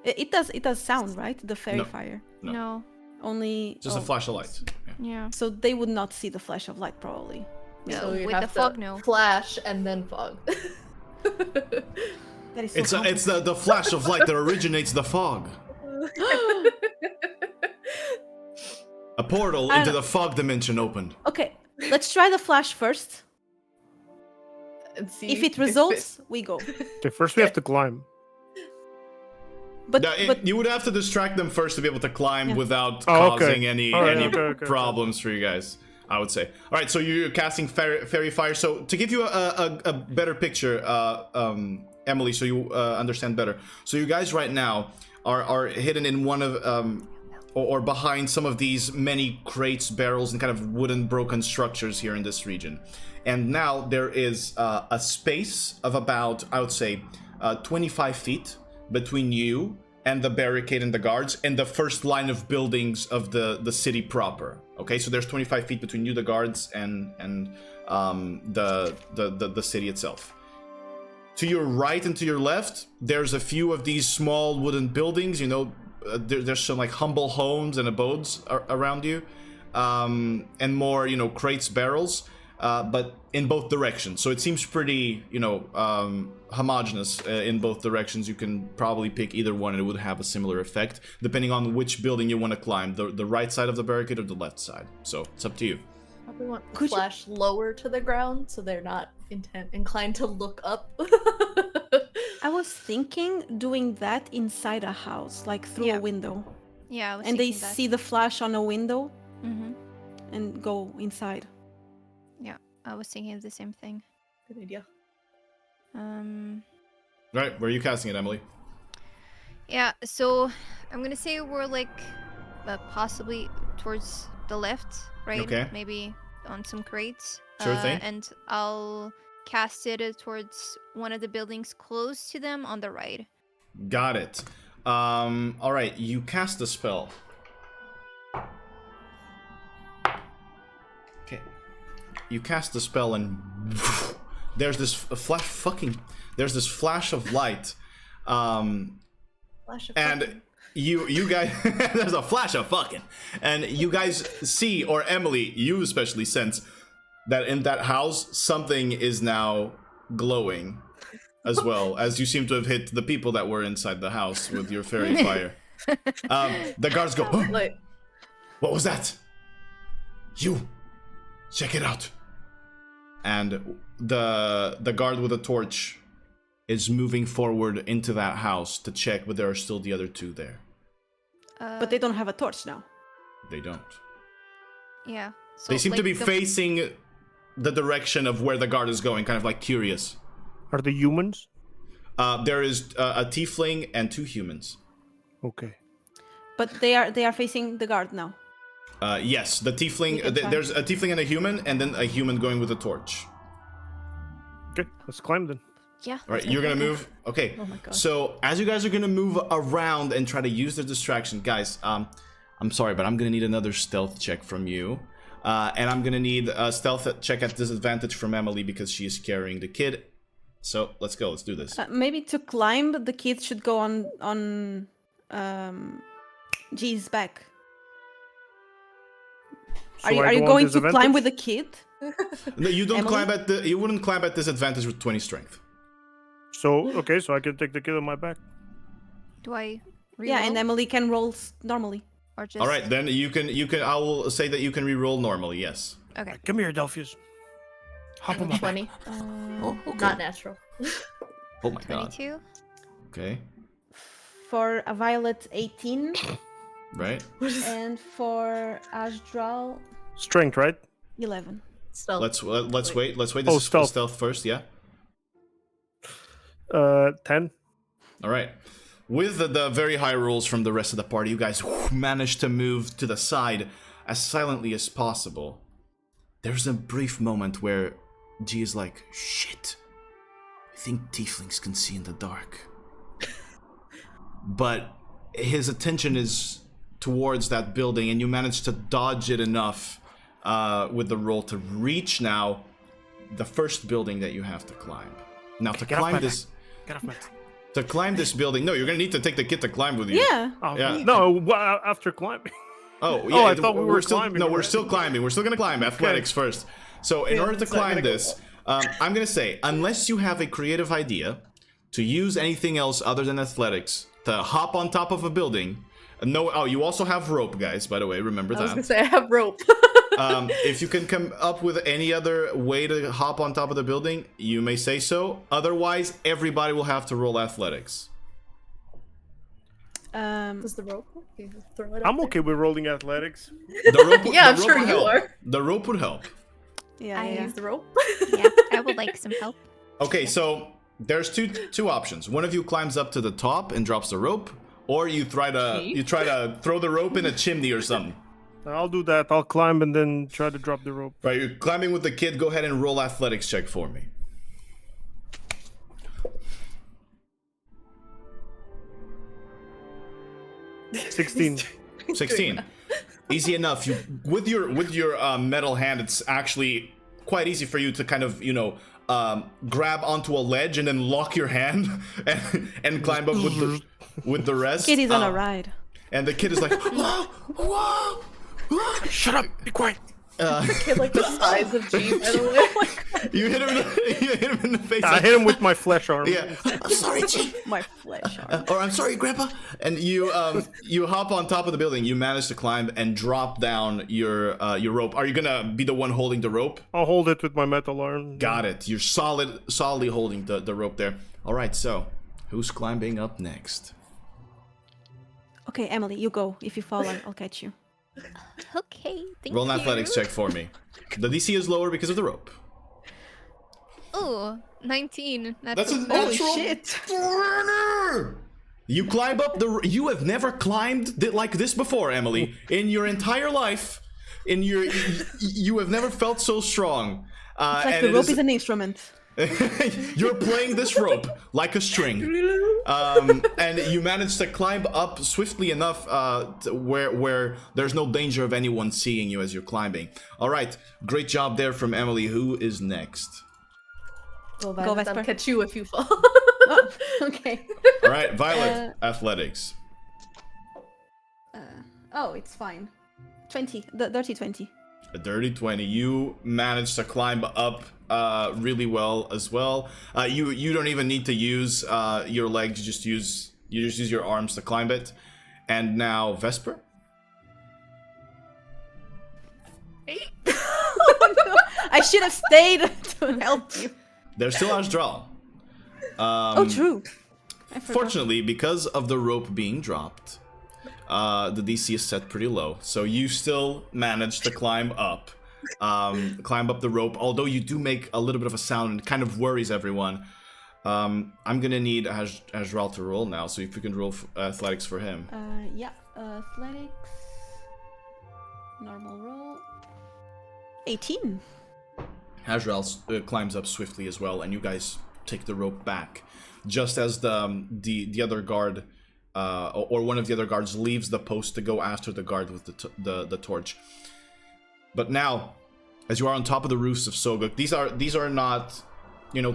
It does sound, right? The fairy No. fire. No. No. Only Just a flash of light. Yeah. Yeah. So they would not see the flash of light, probably. No, So we'd with have the fog, to no. flash and then fog. That is so It's the flash of light that originates the fog. A portal into the fog dimension opened. Okay, let's try the flash first. And see If it results, we go. Okay, first we have to climb. But No, but you would have to distract them first to be able to climb Yeah. without Oh, okay. causing any All right, okay. problems for you guys, I would say. All right, so you're casting fairy fire. So to give you a better picture, Emily, so you understand better. So you guys right now are hidden in one of or behind some of these many crates, barrels, and kind of wooden broken structures here in this region. And now there is a space of about, I would say, 25 feet between you and the barricade and the guards and the first line of buildings of the city proper. Okay, so there's 25 feet between you, the guards, and the city itself. To your right and to your left, there's a few of these small wooden buildings. You know, there's some like humble homes and abodes around you, and more, you know, crates, barrels, but in both directions. So it seems pretty, you know, homogeneous in both directions. You can probably pick either one and it would have a similar effect, depending on which building you want to climb, the right side of the barricade or the left side. So it's up to you. Probably want the Could you- flash lower to the ground so they're not inclined to look up. I was thinking doing that inside a house, like through Yeah. a window, Yeah, I was and they thinking that. see the flash on a window Mm-hmm. and go inside. Yeah, I was thinking of the same thing. Good idea. Right, where are you casting it, Emily? Yeah, so I'm gonna say we're like possibly towards the left, right? Okay. Maybe on some crates. Sure thing. And I'll cast it towards one of the buildings close to them on the right. Got it. All right, you cast a spell. Okay. You cast the spell and there's this there's this flash of light. Flash of And fucking. you guys there's a flash of fucking. And you guys see, or Emily, you especially sense that in that house something is now glowing as well, as you seem to have hit the people that were inside the house with your fairy fire. The guards go, "Oh, Like, what was that? You, check it out." And the guard with a torch is moving forward into that house to check, but there are still the other two there. But they don't have a torch now. They don't. Yeah. So, They seem to like, be facing the direction of where the guard is going, kind of like curious. Are they humans? There is a tiefling and 2 humans. Okay. But they are facing the guard now. Yes, the tiefling. We can try. There's a tiefling and a human, and then a human going with a torch. Okay, let's climb then. Yeah. All right, you're gonna move. Okay. Oh my God. So as you guys are gonna move around and try to use the distraction, guys. I'm sorry, but I'm gonna need another stealth check from you, and I'm gonna need a stealth check at disadvantage from Emily because she is carrying the kid. So let's go. Let's do this. Maybe to climb, the kid should go on G's back. So Are you, I are you go on going to climb disadvantage? with the kid? No, you don't Emily? climb at the. You wouldn't climb at disadvantage with 20 strength. So, okay, so I can take the kid on my back. Do I? Yeah, and reroll, Emily can roll normally. or just. All right, then you can. I will say that you can re-roll normally. Yes. Okay. Come here, Delphius. Hop on my back. 20. Okay. Not natural. Oh my god. 22. Okay. For a Violet, 18. Right. And for Asdral, Strength, right? 11. Stealth. Let's wait. Let's wait. Oh, This is stealth. stealth first. Yeah. 10. All right. With the very high rolls from the rest of the party, you guys manage to move to the side as silently as possible. There's a brief moment where G is like, "Shit, I think tieflings can see in the dark." But his attention is towards that building, and you manage to dodge it enough with the roll to reach now the first building that you have to climb. Now to Get off my climb back. this. Get off my back. To climb this building, no, you're gonna need to take the kid to climb with you. Yeah. Oh, Yeah. No, after climbing. Oh, yeah. Oh, I thought we were still, climbing No, we're already. still climbing. We're still gonna climb athletics first. So in order to it's not climb gonna go this, I'm gonna say, unless you have a creative idea to use anything else other than athletics to hop on top of a building. No, oh, you also have rope, guys. By the way, remember I was gonna that. say I have rope. If you can come up with any other way to hop on top of the building, you may say so. Otherwise, everybody will have to roll athletics. Does the rope work? You just throw it up I'm there? okay with rolling athletics. The rope, Yeah, the I'm rope sure would you help. are. The rope would help. Yeah, I yeah. Use the rope. Yeah, I would like some help. Okay, so there's two options. One of you climbs up to the top and drops the rope, or you try to throw the rope in a chimney or something. I'll do that. I'll climb and then try to drop the rope. Right, you're climbing with the kid. Go ahead and roll athletics check for me. 16. 16. Easy enough. You with your metal hand, it's actually quite easy for you to kind of grab onto a ledge and then lock your hand and climb up with the rest. Kid is on a ride. And the kid is like, whoa, whoa, whoa. Shut up! Be quiet! Kid like the size of G, by the way. You hit him in the face. I hit him with my flesh arm. Yeah. I'm sorry, G. My flesh arm. Or I'm sorry, Grandpa. And you hop on top of the building. You manage to climb and drop down your rope. Are you gonna be the one holding the rope? I'll hold it with my metal arm. Got it. You're solidly holding the rope there. All right. So, who's climbing up next? Okay, Emily, you go. If you fall, I'll catch you. Okay, thank Roll you. an athletics check for me. The DC is lower because of the rope. Ooh, 19. That's a Holy natural shit. 20! You climb up the. You have never climbed like this before, Emily, in your entire life. You have never felt so strong. It's like the rope is an instrument. You're playing this rope like a string, and you manage to climb up swiftly enough where there's no danger of anyone seeing you as you're climbing. All right, great job there from Emily. Who is next? Go Vesper. I'll catch you if you fall. Oh, okay. All right, Violet, athletics. Oh, it's fine. 20, the dirty 20. A dirty 20. You managed to climb up really well as well. You don't even need to use your legs. You just use your arms to climb it. And now Vesper. Oh, no. I should have stayed to help you. There's still Asdral. Oh, true. Fortunately, because of the rope being dropped, the DC is set pretty low, so you still manage to climb up the rope. Although you do make a little bit of a sound and it kind of worries everyone. I'm gonna need Asdral to roll now, so if you can roll athletics for him. Yeah, athletics. Normal roll. 18. Asdral climbs up swiftly as well, and you guys take the rope back, just as the other guard. Or one of the other guards leaves the post to go after the guard with the torch. But now, as you are on top of the roofs of Sogok, these are not,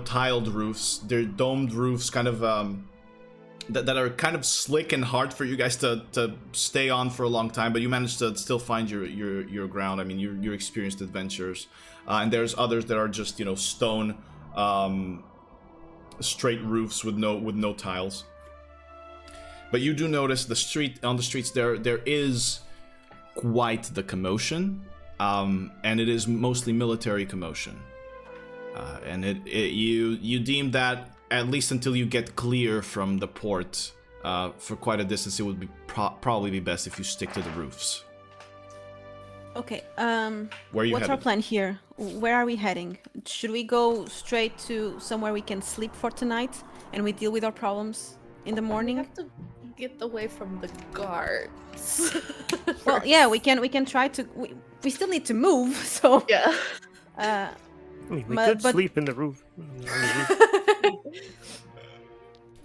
tiled roofs. They're domed roofs, kind of that are kind of slick and hard for you guys to stay on for a long time. But you managed to still find your ground. I mean, you're experienced adventurers, and there's others that are just stone, straight roofs with no tiles. But you do notice on the streets there is quite the commotion, and it is mostly military commotion. And you deem that at least until you get clear from the port for quite a distance, it would be probably be best if you stick to the roofs. Okay. Where are you what's our headed? plan here? Where are we heading? Should we go straight to somewhere we can sleep for tonight, and we deal with our problems in the morning? We have to get away from the guards. Well, yeah, we can try to. We still need to move, so Yeah. I mean, we but- could sleep in the roof.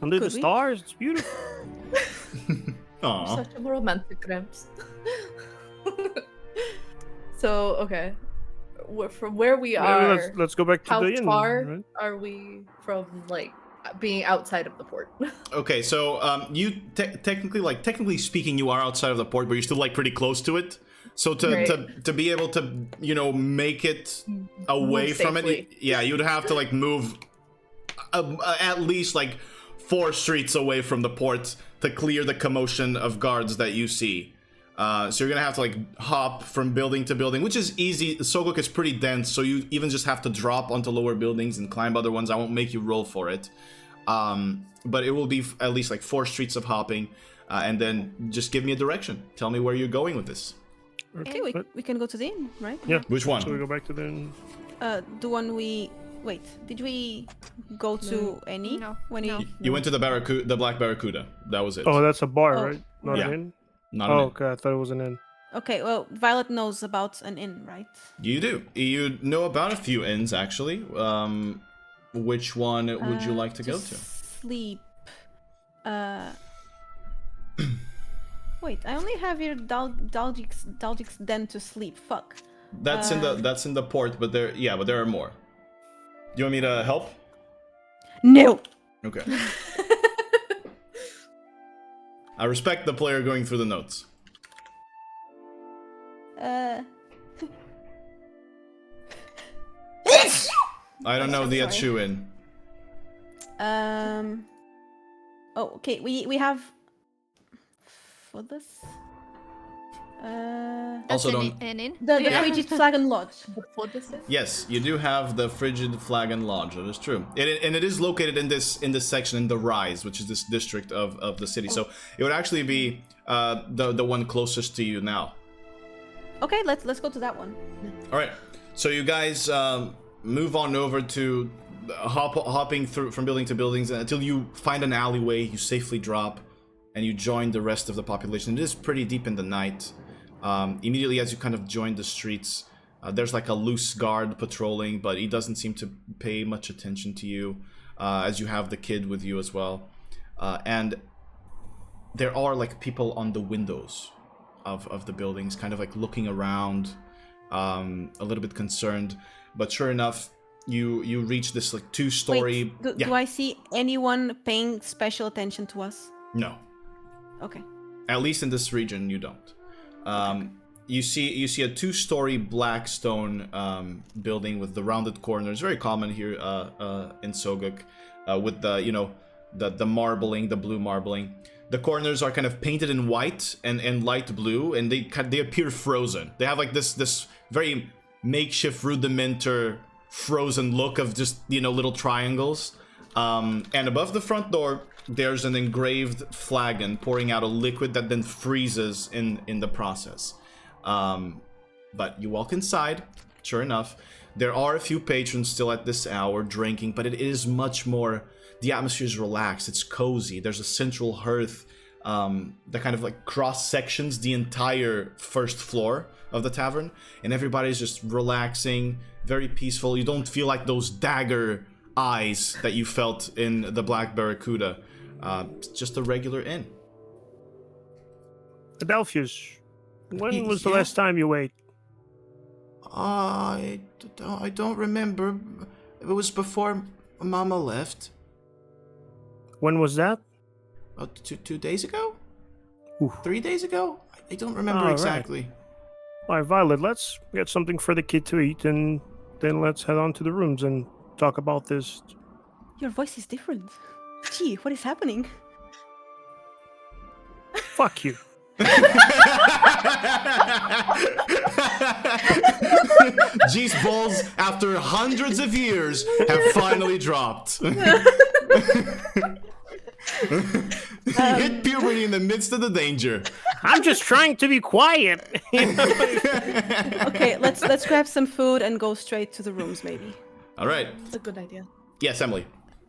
Under the Could we? stars, it's beautiful. Aw. Such a romantic, Gramps. So, okay. From where we are, Let's go back to how the inn. far Right? are we from, being outside of the port? Okay, so you technically speaking, you are outside of the port, but you're still pretty close to it. So to be able to make it away Move from safely. it, yeah, you'd have to move at least 4 streets away from the port to clear the commotion of guards that you see. So you're gonna have to hop from building to building, which is easy. Sogok is pretty dense, so you even just have to drop onto lower buildings and climb other ones. I won't make you roll for it, but it will be at least 4 streets of hopping, and then just give me a direction. Tell me where you're going with this. okay, we can go to the inn, right? Yeah. Which one? So we go back to the inn. The one we wait. Did we go to any? No, When no. You went to the Black Barracuda. That was it. Oh, that's a bar, Oh. right? Not Yeah. an inn? Not Oh, an inn. okay. I thought it was an inn. Okay, well, Violet knows about an inn, right? You do. You know about a few inns actually. Which one would you like to go to? Sleep. Wait, I only have here Dalgic's den to sleep. Fuck. That's in the port, but there are more. Do you want me to help? No. Okay. I respect the player going through the notes. I don't know the sorry. Achu Inn. Oh, okay. We have for this. That's Also an don't. inn. The Yeah. Frigid Flagon Lodge. What is it? Yes, you do have the Frigid Flagon Lodge. That is true, and it is located in this section in the Rise, which is this district of the city. So it would actually be the one closest to you now. Okay, let's go to that one. All right. So you guys move on over to hopping through from building to buildings until you find an alleyway. You safely drop and you join the rest of the population. It is pretty deep in the night. Immediately as you kind of join the streets, there's like a loose guard patrolling, but he doesn't seem to pay much attention to you, as you have the kid with you as well. And there are like people on the windows of the buildings, kind of like looking around, a little bit concerned. But sure enough, you reach this like 2-story. Wait, do I see anyone paying special attention to us? No. Okay. At least in this region, you don't. You see a 2-story black stone building with the rounded corners, very common here in Soguk, with the marbling, the blue marbling. The corners are kind of painted in white and light blue, and they appear frozen. They have like this very makeshift rudimentary frozen look of just little triangles. And above the front door, there's an engraved flagon pouring out a liquid that then freezes in the process. But you walk inside, sure enough, there are a few patrons still at this hour drinking, but it is much more, the atmosphere is relaxed, it's cozy, there's a central hearth that kind of like cross sections the entire first floor of the tavern, and everybody's just relaxing, very peaceful. You don't feel like those dagger eyes that you felt in the Black Barracuda. It's just a regular inn. Adelphius, when was the last time you ate? I don't remember. It was before Mama left. When was that? About 2 days ago? Oof. 3 days ago? I don't remember exactly. Right. All right, Violet, let's get something for the kid to eat, and then let's head on to the rooms and talk about this. Your voice is different. Gee, what is happening? Fuck you. G's balls, after hundreds of years, have finally dropped. Hit puberty in the midst of the danger. I'm just trying to be quiet. Okay, let's grab some food and go straight to the rooms, maybe. All right. That's a good idea. Yes, Emily.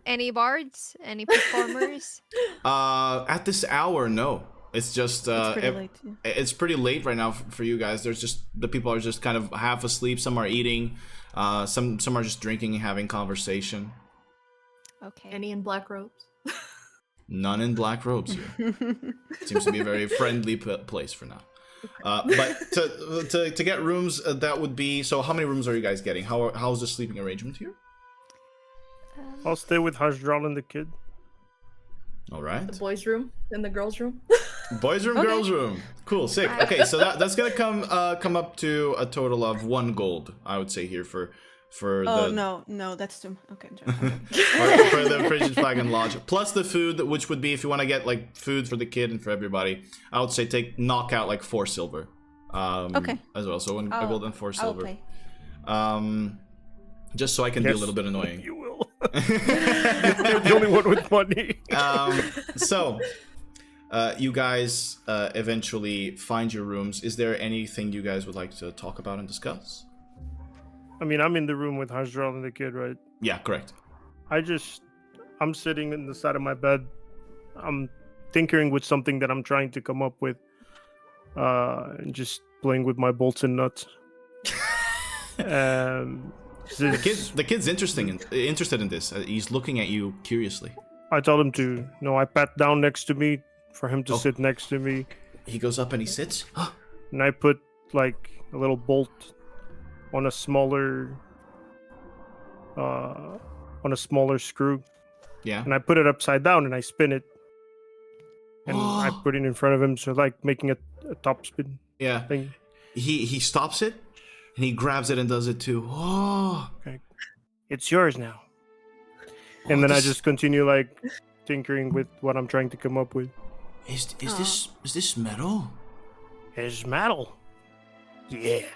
Any bards? Any performers? At this hour, no. It's just It's pretty late. Yeah. it's pretty late right now for you guys. There's just the people are just kind of half asleep. Some are eating. Some are just drinking and having conversation. Okay. Any in black robes? None in black robes here. Seems to be a very friendly place for now. But to get rooms, that would be. So how many rooms are you guys getting? How's the sleeping arrangement here? I'll stay with Hasdral and the kid. All right. The boys' room and the girls' room? Boys' room, Okay. girls' room. Cool, sick. Okay, so that's gonna come up to a total of 1 gold, I would say here for Oh the no, that's too. Okay, I'm joking. for the Frisian Flagon Lodge, plus the food, which would be if you want to get like food for the kid and for everybody. I would say knock out like 4 silver. Okay. As well, so 1 gold and 4 I'll silver. pay. Just so I can be a little bit annoying. You will. You're the only one with money. So, you guys eventually find your rooms. Is there anything you guys would like to talk about and discuss? I mean, I'm in the room with Hasdral and the kid, right? Yeah, correct. I'm sitting in the side of my bed. I'm tinkering with something that I'm trying to come up with. And just playing with my bolts and nuts. The kid's interested in this. He's looking at you curiously. I told him to. I pat down next to me for him to sit next to me. He goes up and he sits. And I put like a little bolt on a smaller screw. Yeah. And I put it upside down and I spin it. And I put it in front of him, so like making a top spin Yeah. thing. He stops it and he grabs it and does it too. Oh. Okay. It's yours now. And then I just continue like tinkering with what I'm trying to come up with. Is this metal? It's metal. Yeah.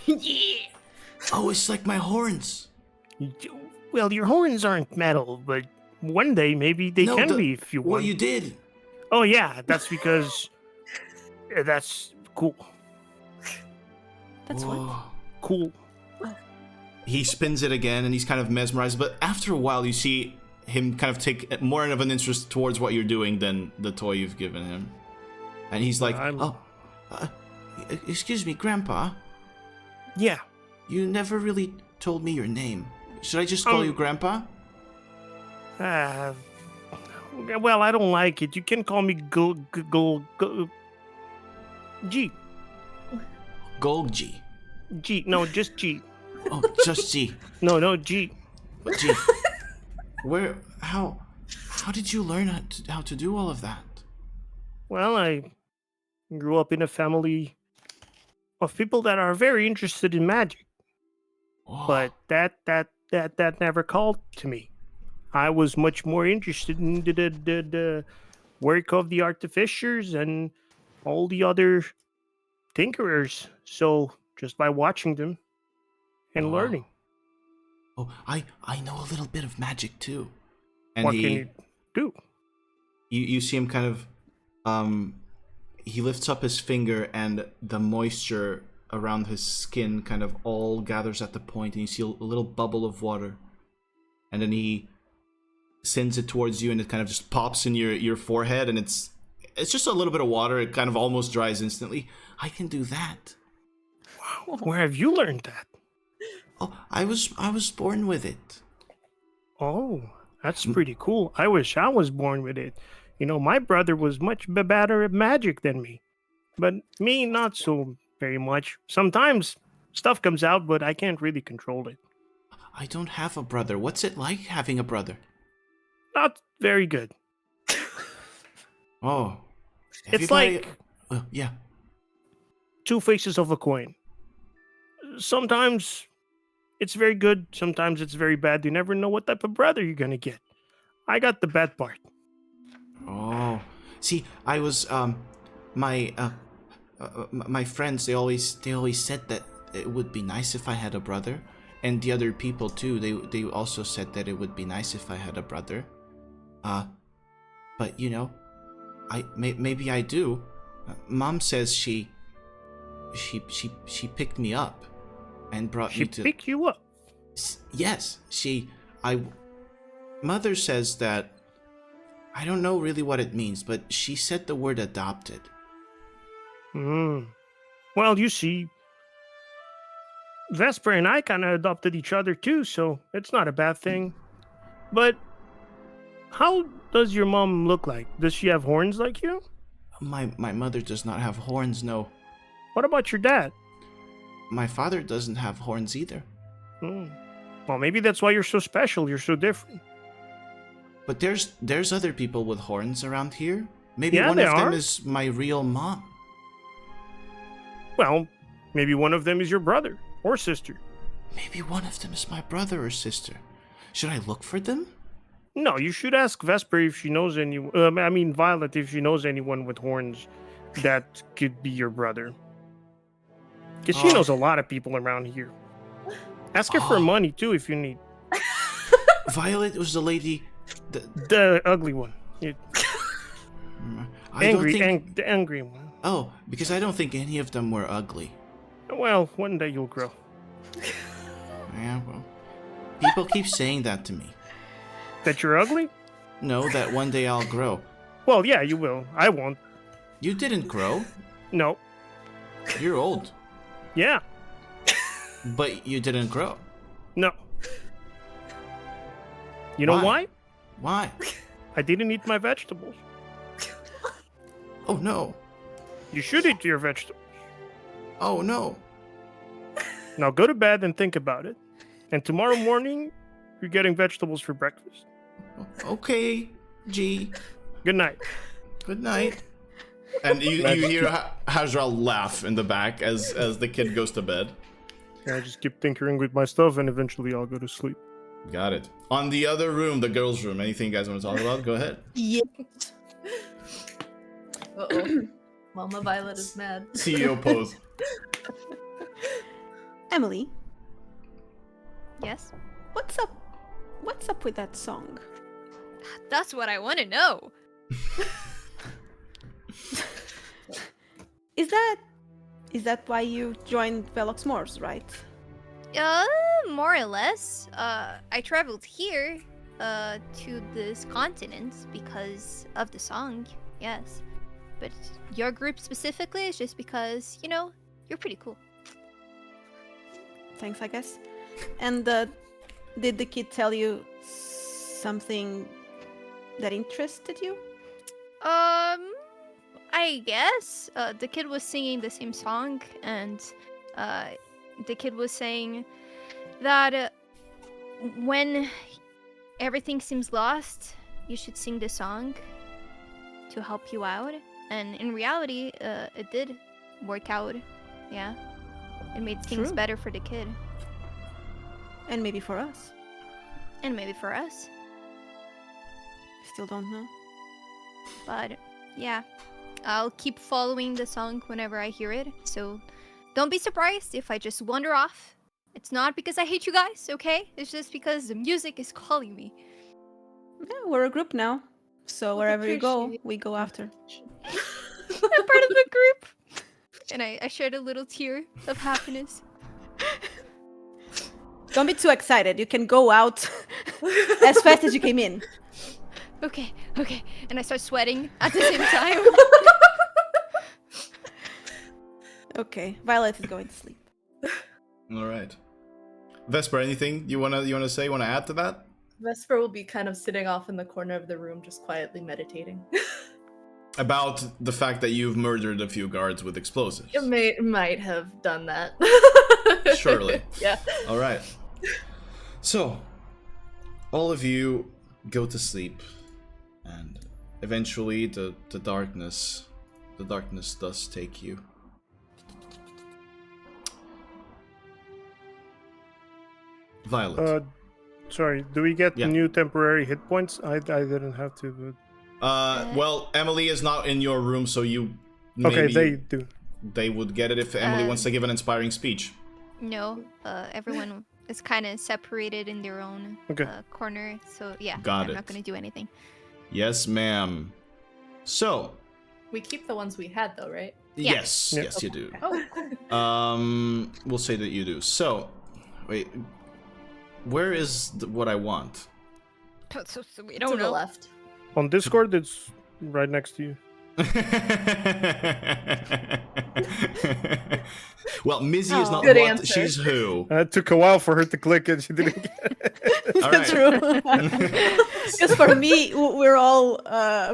Yeah. Oh, it's like my horns. Well, your horns aren't metal, but one day maybe they can be if you want. What you did. Oh yeah, that's because that's cool. That's what? Cool. He spins it again and he's kind of mesmerized, but after a while you see him kind of take more of an interest towards what you're doing than the toy you've given him. And he's like, excuse me, Grandpa. Yeah. You never really told me your name. Should I just call you Grandpa? Well, I don't like it. You can call me G. Gold G. G. No, just G. Oh, just G. No, G. What G? How did you learn how to do all of that? Well, I grew up in a family of people that are very interested in magic. Oh. But that never called to me. I was much more interested in the work of the artificers and all the other tinkerers. So just by watching them and learning. Oh, I know a little bit of magic too. And what can you do? You see him kind of he lifts up his finger and the moisture around his skin kind of all gathers at the point, and you see a little bubble of water. And then he sends it towards you, and it kind of just pops in your forehead, and it's just a little bit of water. It kind of almost dries instantly. I can do that. Wow. Where have you learned that? Oh, I was born with it. Oh, that's pretty cool. I wish I was born with it. You know, my brother was much better at magic than me. But me, not so very much. Sometimes stuff comes out, but I can't really control it. I don't have a brother. What's it like having a brother? Not very good. Oh. It's like... yeah. two faces of a coin. Sometimes it's very good, sometimes it's very bad. You never know what type of brother you're gonna get. I got the bad part. Oh. See, I was, my friends, they always said that it would be nice if I had a brother. And the other people too, they also said that it would be nice if I had a brother. But you know, maybe I do. Mom says she picked me up and brought me to... She picked you up? Yes, Mother says that... I don't know really what it means, but she said the word adopted. Well, you see, Vesper and I kind of adopted each other too, so it's not a bad thing. But how does your mom look like? Does she have horns like you? My mother does not have horns, no. What about your dad? My father doesn't have horns either. Well, maybe that's why you're so special. You're so different. But there's other people with horns around here. Maybe Yeah, one there of them are. is my real mom. Well, maybe one of them is your brother or sister. Maybe one of them is my brother or sister. Should I look for them? No, you should ask Vesper if she knows anyone. Violet, if she knows anyone with horns that could be your brother. Because she knows a lot of people around here. Ask her for money too if you need. Violet was the lady. The ugly one. I don't think... The angry one. Oh, because I don't think any of them were ugly. Well, one day you'll grow. Yeah, well, people keep saying that to me. That you're ugly? No, that one day I'll grow. Well, yeah, you will. I won't. You didn't grow. No. You're old. Yeah. But you didn't grow. No. You know why? Why? I didn't eat my vegetables. Oh no. You should eat your vegetables. Oh no. Now go to bed and think about it. And tomorrow morning, you're getting vegetables for breakfast. Okay, G. Good night. Good night. And you hear Hazral laugh in the back as the kid goes to bed. I just keep tinkering with my stuff and eventually I'll go to sleep. Got it. On the other room, the girls' room, anything you guys want to talk about? Go ahead. Yeah. Uh-oh. Mama Violet is mad. CEO pose. Emily, Yes? what's up? What's up with that song? That's what I want to know. Is that why you joined Velox Mors, right? More or less. I traveled here to this continent because of the song, yes. But your group specifically is just because, you know, you're pretty cool. Thanks, I guess. And did the kid tell you something that interested you? I guess. The kid was singing the same song, and the kid was saying that when everything seems lost, you should sing the song to help you out. And in reality, it did work out. Yeah. It made things True. better for the kid. And maybe for us. And maybe for us. Still don't know. But yeah, I'll keep following the song whenever I hear it. So don't be surprised if I just wander off. It's not because I hate you guys, okay? It's just because the music is calling me. Yeah, we're a group now. So Well, wherever you go, appreciate- we go after. I'm part of the group. And I shed a little tear of happiness. Don't be too excited. You can go out as fast as you came in. Okay. And I start sweating at the same time. Okay, Violet is going to sleep. All right. Vesper, anything you wanna say? Wanna add to that? Vesper will be kind of sitting off in the corner of the room, just quietly meditating. About the fact that you've murdered a few guards with explosives. You might have done that. Surely. Yeah. All right. So, all of you go to sleep, and eventually the darkness does take you. Violet. Sorry, do we get Yeah. new temporary hit points? I didn't have to, but... Well, Emily is not in your room, so you. Okay, maybe they do. They would get it if Emily wants to give an inspiring speech. No, everyone is kind of separated in their own Okay. corner. So yeah, Got I'm it. not going to do anything. Yes, ma'am. So, We keep the ones we had, though, right? Yeah. yes, Yeah. yes, you do. Oh. We'll say that you do. So, wait, where is what I want? We To the left. On Discord, it's right next to you. Well, Mizzy is Oh. not Good what, answer. she's who. It took a while for her to click it. She didn't get it. All right. True. Because for me, we're all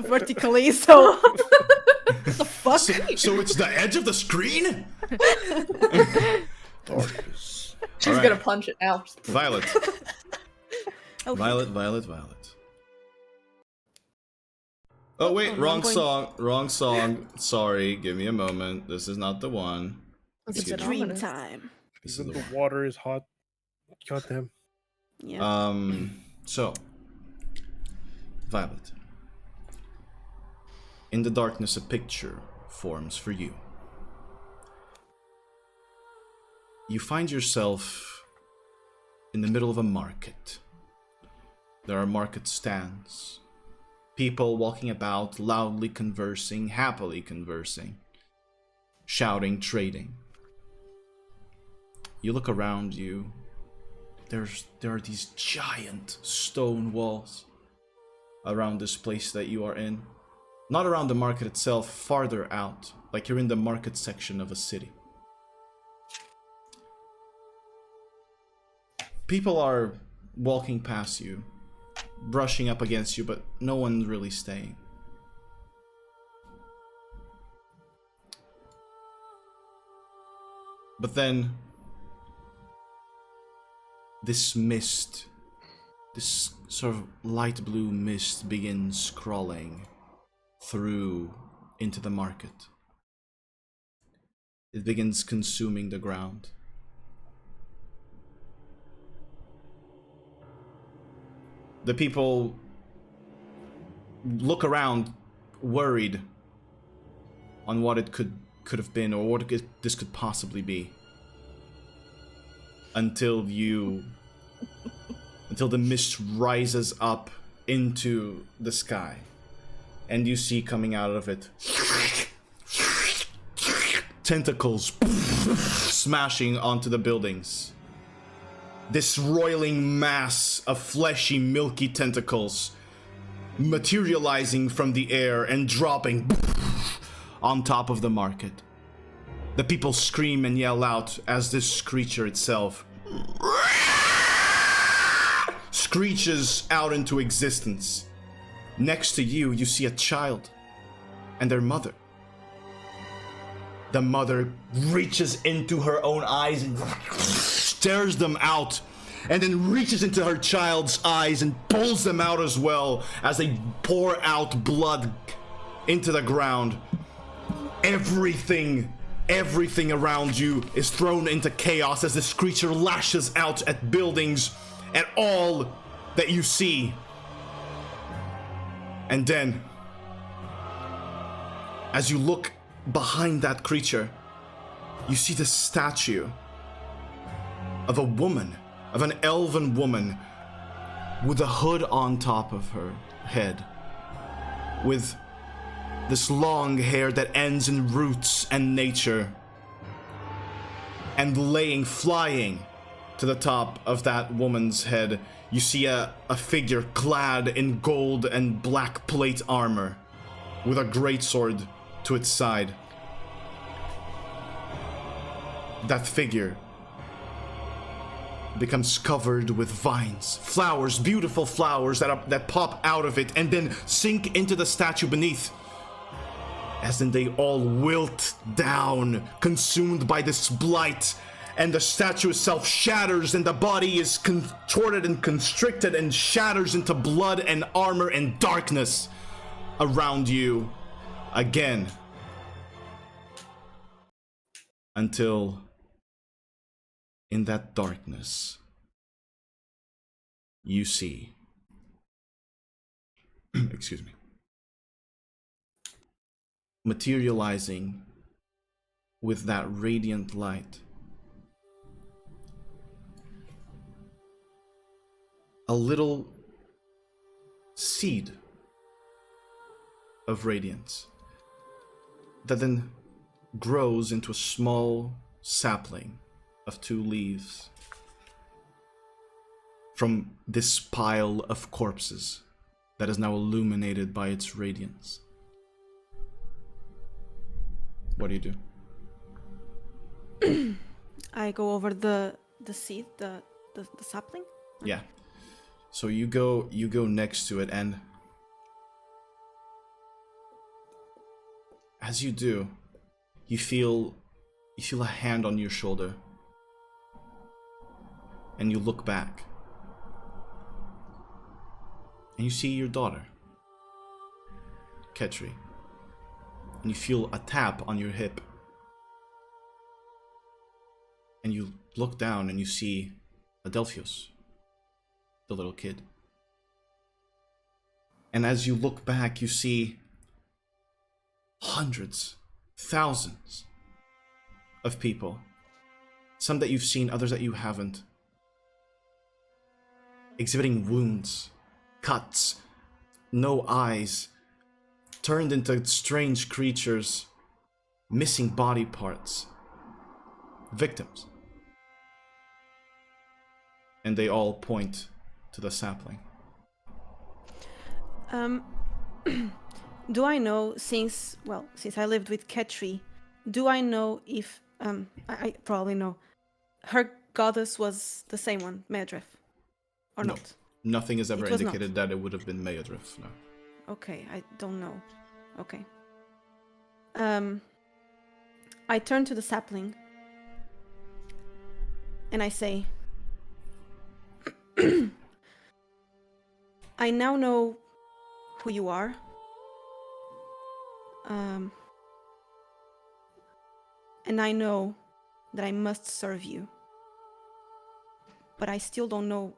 vertically, so... What the fuck? So it's the edge of the screen? Darkness. She's Alright. gonna punch it now. Violet. Okay. Violet. Oh wait, I'm wrong going- song. Sorry, give me a moment. This is not the one. It's It's Excuse me. dream ominous. time. This is Even the the one. water is hot. Goddamn. Yeah. So, Violet. In the darkness, a picture forms for you. You find yourself in the middle of a market. There are market stands. People walking about, loudly conversing, happily conversing, shouting, trading. You look around you. There are these giant stone walls around this place that you are in. Not around the market itself, farther out, like you're in the market section of a city. People are walking past you, brushing up against you, but no one's really staying. But then, this mist, this sort of light blue mist begins crawling through into the market. It begins consuming the ground. The people look around, worried on what it could have been, or what this could possibly be. Until the mist rises up into the sky, and you see coming out of it tentacles smashing onto the buildings. this roiling mass of fleshy, milky tentacles materializing from the air and dropping on top of the market. The people scream and yell out as this creature itself screeches out into existence. Next to you, you see a child and their mother. The mother reaches into her own eyes and stares them out, and then reaches into her child's eyes and pulls them out as well as they pour out blood into the ground. Everything around you is thrown into chaos as this creature lashes out at buildings, at all that you see. And then, as you look behind that creature, you see the statue of a woman, of an elven woman, with a hood on top of her head, with this long hair that ends in roots and nature, and flying to the top of that woman's head, you see a figure clad in gold and black plate armor, with a greatsword to its side. That figure becomes covered with vines, flowers, beautiful flowers that pop out of it and then sink into the statue beneath. As then they all wilt down, consumed by this blight, and the statue itself shatters, and the body is contorted and constricted and shatters into blood and armor and darkness around you again. Until in that darkness, you see, excuse me, materializing with that radiant light, a little seed of radiance that then grows into a small sapling of 2 leaves from this pile of corpses that is now illuminated by its radiance. What do you do? I go over the seed, the sapling. Yeah. So you go next to it, and as you do, you feel a hand on your shoulder. And you look back. And you see your daughter, Ketri. And you feel a tap on your hip. And you look down and you see Adelphios, the little kid. And as you look back, you see hundreds, thousands of people. Some that you've seen, others that you haven't. Exhibiting wounds, cuts, no eyes, turned into strange creatures, missing body parts, victims. And they all point to the sapling. Do I know, since I lived with Ketri, do I know if, I probably know, her goddess was the same one, Medref? Or no, not? Nothing has ever It was indicated that it would have been Meadrif, no. Okay, I don't know. Okay. I turn to the sapling and I say, I now know who you are. And I know that I must serve you. But I still don't know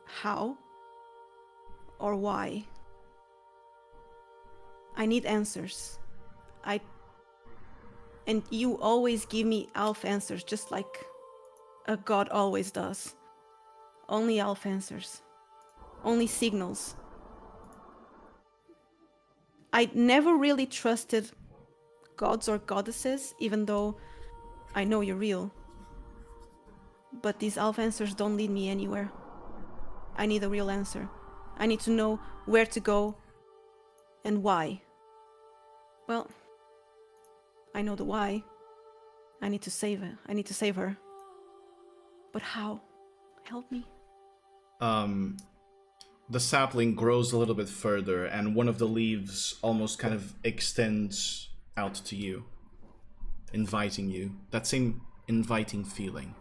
how or why. I need answers. And you always give me elf answers, just like a god always does. Only elf answers. Only signals. I never really trusted gods or goddesses, even though I know you're real. but these elf answers don't lead me anywhere. I need a real answer. I need to know where to go and why. Well, I know the why. I need to save her. I need to save her. But how? Help me. The sapling grows a little bit further, and one of the leaves almost kind of extends out to you, inviting you. That same inviting feeling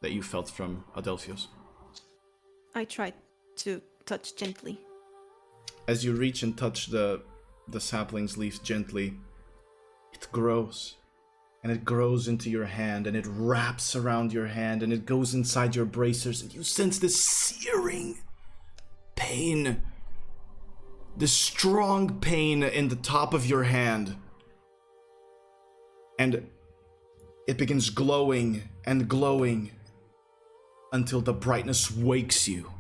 that you felt from Adelphios. I tried to touch gently. As you reach and touch the sapling's leaf gently, it grows. And it grows into your hand, and it wraps around your hand, and it goes inside your bracers, and you sense this searing pain. This strong pain in the top of your hand. And it begins glowing and glowing until the brightness wakes you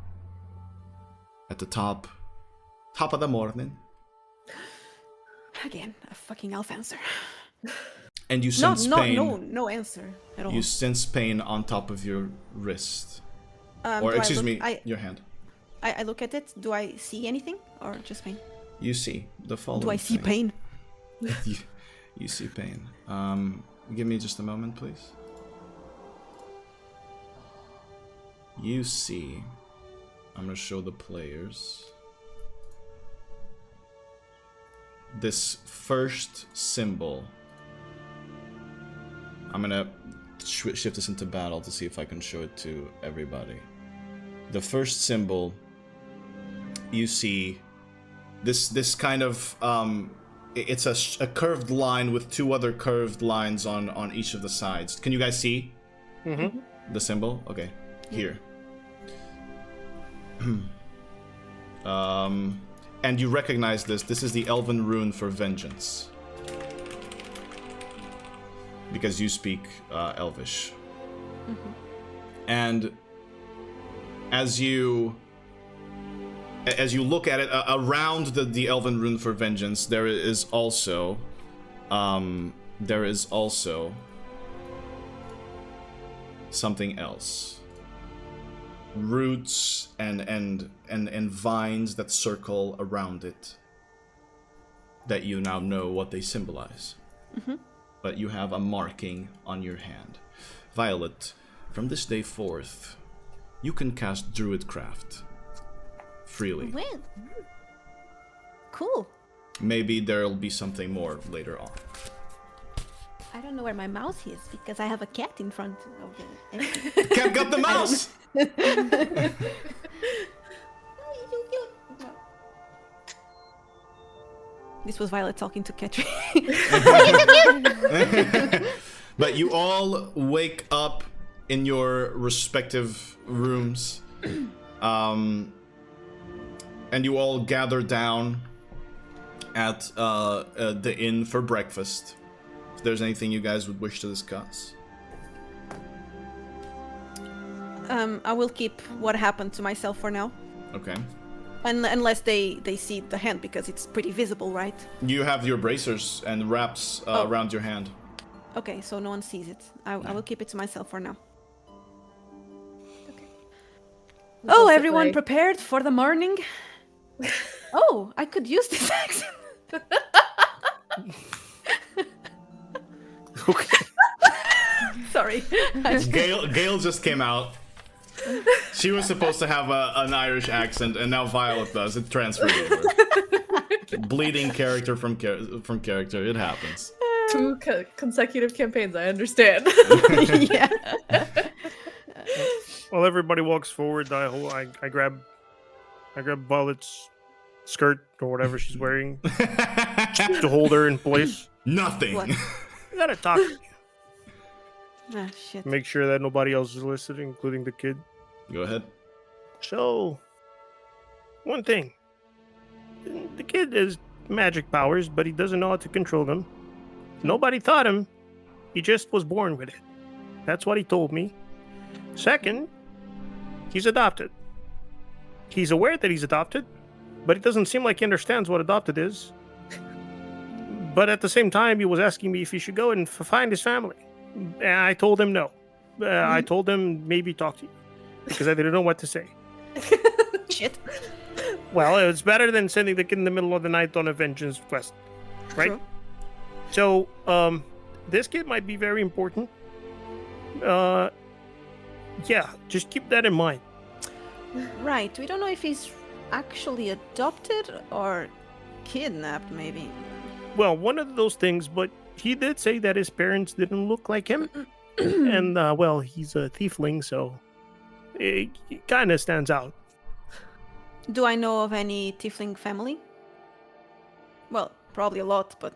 at the top of the morning. Again, a fucking elf answer. And you sense pain. No answer at all. You sense pain on top of your wrist. Or, your hand. I look at it. Do I see anything? Or just pain? You see the following. Do I see pain? You see pain. Give me just a moment, please. You see... I'm gonna show the players. This first symbol... I'm gonna shift this into battle to see if I can show it to everybody. The first symbol, you see this kind of it's a curved line with two other curved lines on each of the sides. Can you guys see the symbol? Okay, here. And you recognize this. This is the Elven rune for vengeance. Because you speak Elvish. And as you look at it, around the Elven rune for vengeance, there is also something else. Roots and vines that circle around it, that you now know what they symbolize. But you have a marking on your hand. Violet, from this day forth, you can cast Druidcraft freely. Well, cool. Maybe there'll be something more later on. I don't know where my mouse is because I have a cat in front of the... Cat got the mouse! This was Violet talking to Ketri. But you all wake up in your respective rooms. And you all gather down at the inn for breakfast. If there's anything you guys would wish to discuss. I will keep what happened to myself for now. Okay. Unless they see the hand, because it's pretty visible, right? You have your bracers and wraps around your hand. Okay, so no one sees it. I will keep it to myself for now. Okay. Oh, everyone prepared for the morning? Oh, I could use this accent. Okay. Sorry. Gail just came out. She was supposed to have an Irish accent, and now Violet does. It transferred over. Bleeding character from character. It happens. 2 consecutive campaigns, I understand. Yeah. While everybody walks forward, I grab Violet's skirt or whatever she's wearing to hold her in place. Nothing. What? I gotta talk to you. Ah, shit. Make sure that nobody else is listening, including the kid. Go ahead. So, one thing. The kid has magic powers, but he doesn't know how to control them. Nobody taught him. He just was born with it. That's what he told me. Second, he's adopted. He's aware that he's adopted, but it doesn't seem like he understands what adopted is. But at the same time, he was asking me if he should go and find his family. And I told him no. I told him maybe talk to you because I didn't know what to say. Shit. Well, it's better than sending the kid in the middle of the night on a vengeance quest, right? True. So, this kid might be very important. Yeah, just keep that in mind. Right. We don't know if he's actually adopted or kidnapped, maybe. Well, one of those things, but he did say that his parents didn't look like him. And, well, he's a tiefling, so it kind of stands out. Do I know of any tiefling family? Well, probably a lot, but...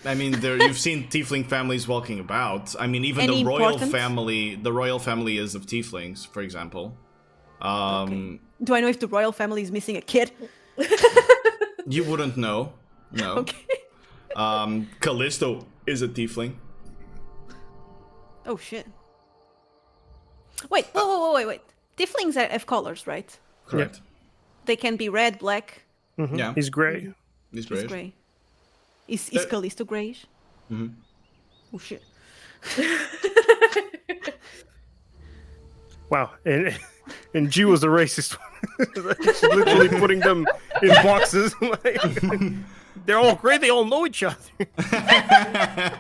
I mean, you've seen tiefling families walking about. I mean, even Any the royal important? family is of tieflings, for example. Okay. Do I know if the royal family is missing a kid? You wouldn't know. No. Okay. Callisto is a tiefling. Oh, shit. Wait, wait. Tieflings have colors, right? Correct. They can be red, black. Mhm. Yeah. He's gray. He's He's great. grey. Is There- Callisto greyish? Mhm. Oh, shit. Wow, and G was a racist one. She's literally putting them in boxes. Like, they're all great. They all know each other. I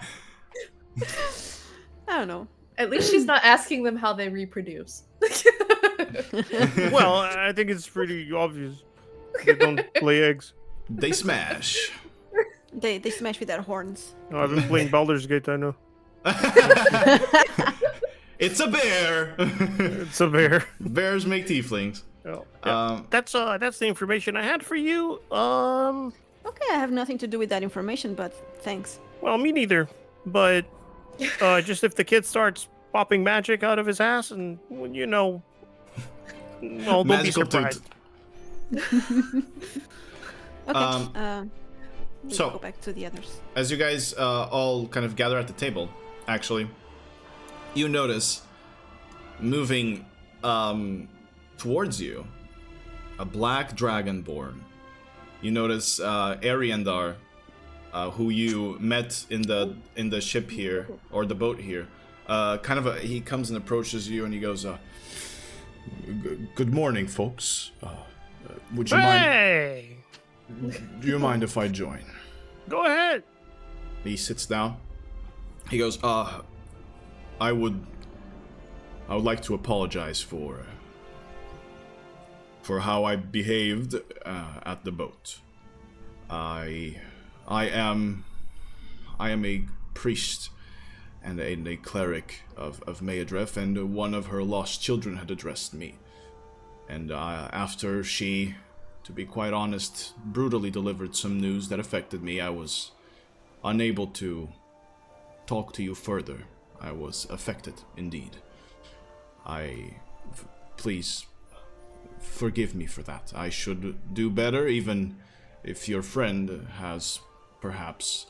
don't know. At least she's not asking them how they reproduce. Well, I think it's pretty obvious. They don't lay eggs. They smash. They smash with their horns. No, I've been playing Baldur's Gate. I know. It's a bear. It's a bear. Bears make tieflings. Oh, yeah. That's the information I had for you. Okay, I have nothing to do with that information, but thanks. Well, me neither. But just if the kid starts popping magic out of his ass, and you know, well, don't be Magical surprised. Okay. We'll so- go back to the others. As you guys all kind of gather at the table, actually, you notice moving towards you a black dragonborn. You notice Ariandar, who you met in the ship here, or the boat here. He comes and approaches you and he goes, "Good morning, folks. Would you mind? Hey, Do you mind if I join?" go ahead. He sits down. He goes, I would like to apologize for how I behaved at the boat. I am a priest and a cleric of Maedref, and one of her lost children had addressed me. And after she, to be quite honest, brutally delivered some news that affected me, I was unable to talk to you further. I was affected, indeed. Please, forgive me for that. I should do better, even if your friend has, perhaps,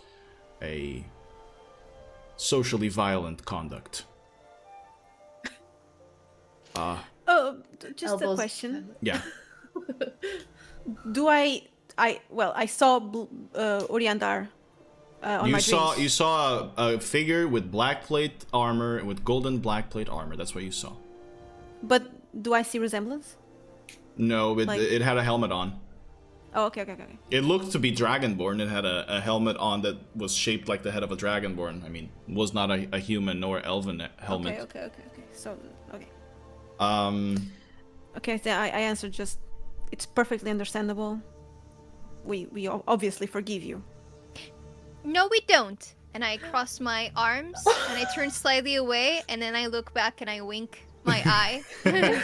a socially violent conduct. Oh, just a Elbows. question. Yeah. Do I saw Oriandar on my dreams. You saw a figure with black plate armor, with golden black plate armor. That's what you saw. But do I see resemblance? No, it had a helmet on. Oh, okay. It looked to be Dragonborn. It had a helmet on that was shaped like the head of a Dragonborn. I mean, was not a human nor elven helmet. Okay. So, okay. Um, Okay, so I answered just, it's perfectly understandable. We obviously forgive you. No, we don't. And I cross my arms and I turn slightly away, and then I look back and I wink my eye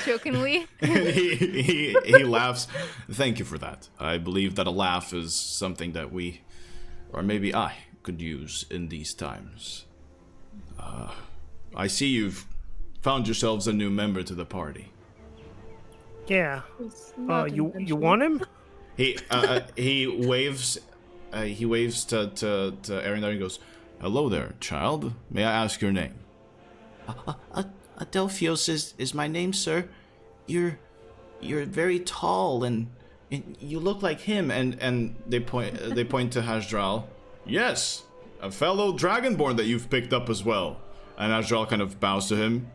jokingly. he laughs. Thank you for that. I believe that a laugh is something that we, or maybe I, could use in these times. I see you've found yourselves a new member to the party. Yeah. It's not You intentional. want him? He waves. He waves to Arendar and goes, "Hello there, child. May I ask your name?" Adelphios is my name, sir. You're very tall and You look like him. And they point to Hasdral. Yes, a fellow Dragonborn that you've picked up as well. And Hasdral kind of bows to him.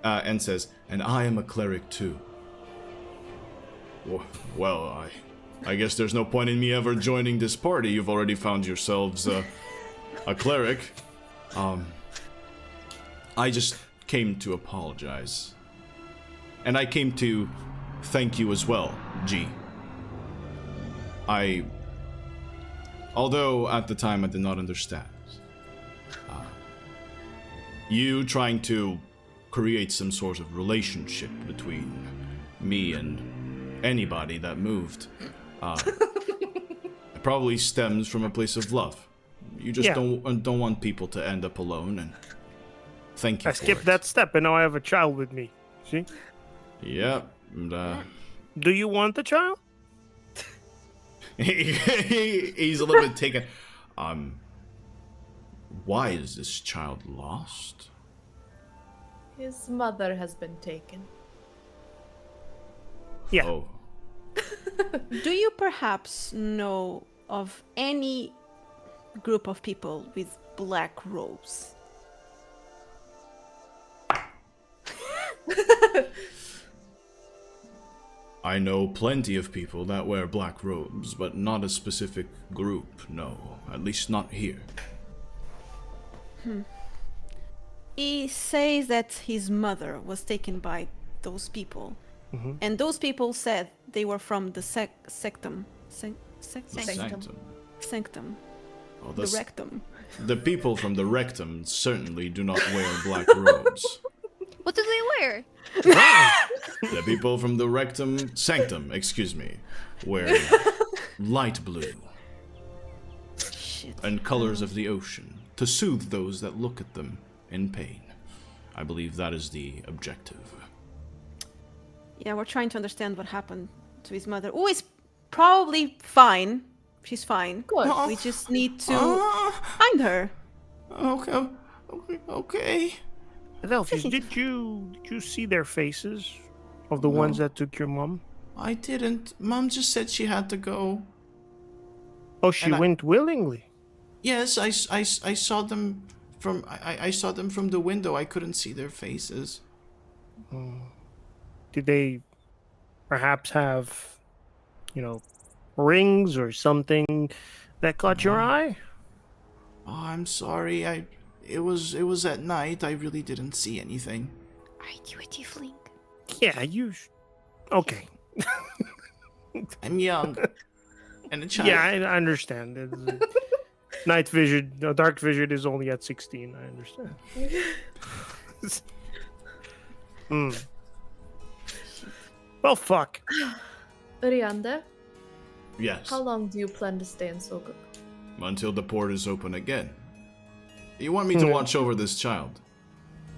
and says, "And I am a cleric too." Well, I guess there's no point in me ever joining this party. You've already found yourselves a cleric. I just came to apologize. And I came to thank you as well, G. Although at the time I did not understand. You trying to create some sort of relationship between me and anybody that moved. It probably stems from a place of love. You just don't want people to end up alone, and thank you I skipped that step, and now I have a child with me. See? Yeah. Do you want the child? He's a little bit taken. Why is this child lost? His mother has been taken. Yeah. Oh. Do you perhaps know of any group of people with black robes? I know plenty of people that wear black robes, but not a specific group, no. At least not here. He says that his mother was taken by those people. Mm-hmm. And those people said they were from the sectum. The Sanctum. Oh, The rectum. The people from the rectum certainly do not wear black robes. What do they wear? The people from the rectum, sanctum, excuse me, wear light blue Shit. and colors of the ocean to soothe those that look at them in pain. I believe that is the objective. Yeah, we're trying to understand what happened to his mother. Oh, is probably fine. She's fine. Good. We just need to find her. Okay. Adelphus, did you see their faces of the ones that took your mom? I didn't. Mom just said she had to go. Oh, she went willingly. Yes, I saw them from I saw them from the window. I couldn't see their faces. Did they perhaps have, rings or something that caught your eye? Oh, I'm sorry. It was at night. I really didn't see anything. Aren't you a tiefling? Yeah, okay. I'm young. And a child. Yeah, I understand. Night vision, dark vision is only at 16. I understand. Well, fuck. Uriander, Yes, how long do you plan to stay in Soguk? until the port is open again. You want me to watch over this child?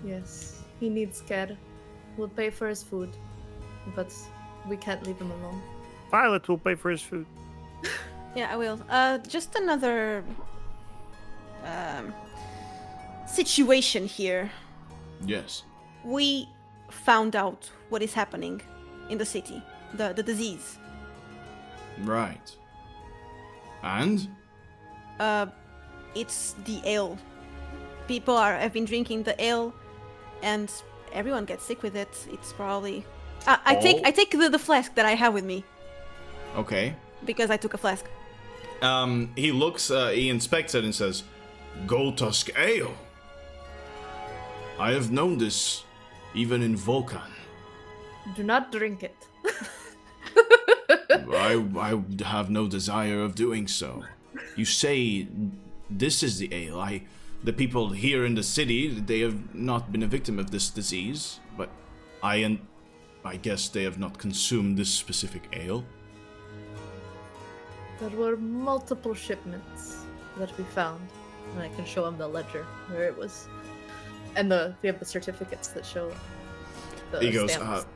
Yes, he needs care. We'll pay for his food, but we can't leave him alone. Violet will pay for his food. Yeah, I will. Just another situation here. Yes. We found out what is happening in the city, the disease. Right. And? It's the ale. People have been drinking the ale, and everyone gets sick with it. It's probably. I take the flask that I have with me Okay. because I took a flask. He looks, he inspects it and says, Goldtusk Ale. I have known this even in Vulcan. Do not drink it. I have no desire of doing so. You say this is the ale. The people here in the city, they have not been a victim of this disease, but I guess they have not consumed this specific ale. There were multiple shipments that we found, and I can show him the ledger where it was, and we have the certificates that show the He goes, stamps.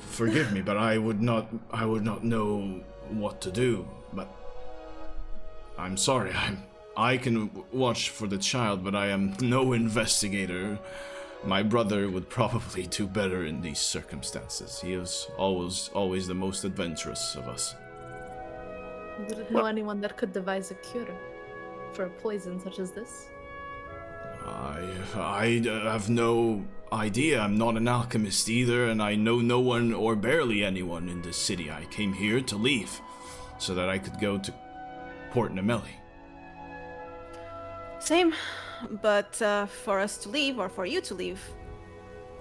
forgive me, but I would not know what to do, but I'm sorry, I can watch for the child, but I am no investigator. My brother would probably do better in these circumstances. He is always the most adventurous of us. You didn't know anyone that could devise a cure for a poison such as this? I have no idea. I'm not an alchemist either, and I know no one or barely anyone in this city. I came here to leave so that I could go to Port Nemeli. Same, but for us to leave, or for you to leave,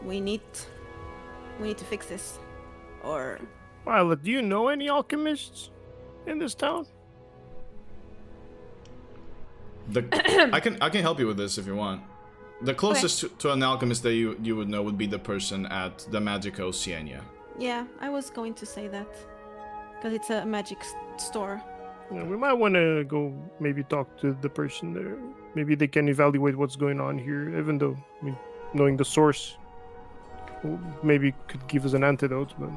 we need to fix this. Or Violet, do you know any alchemists in this town? I can help you with this if you want. The closest to an alchemist that you would know would be the person at the Magicka Oceania. yeah, I was going to say that because it's a magic store. Yeah, we might want to go maybe talk to the person there. Maybe they can evaluate what's going on here, even though, I mean, knowing the source maybe could give us an antidote, but...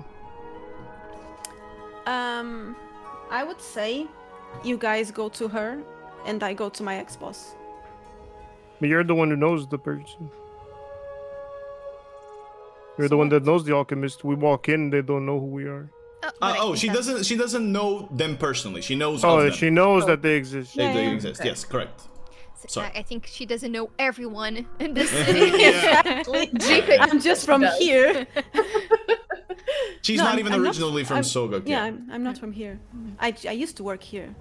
I would say you guys go to her and I go to my ex-boss. But you're the one who knows the person. You're the So one what? that knows the alchemist. We walk in, they don't know who we are. But I Oh, think she that's- doesn't know them personally. She knows of Oh, them. she knows that they exist. They, Yeah, they yeah. exist. Okay. Yes, correct. Sorry. I think she doesn't know everyone in the city. Exactly. I'm just from does. here. She's No, not I'm- even I'm not- originally from I'm- Sogok. Yeah, I'm not from here. I used to work here.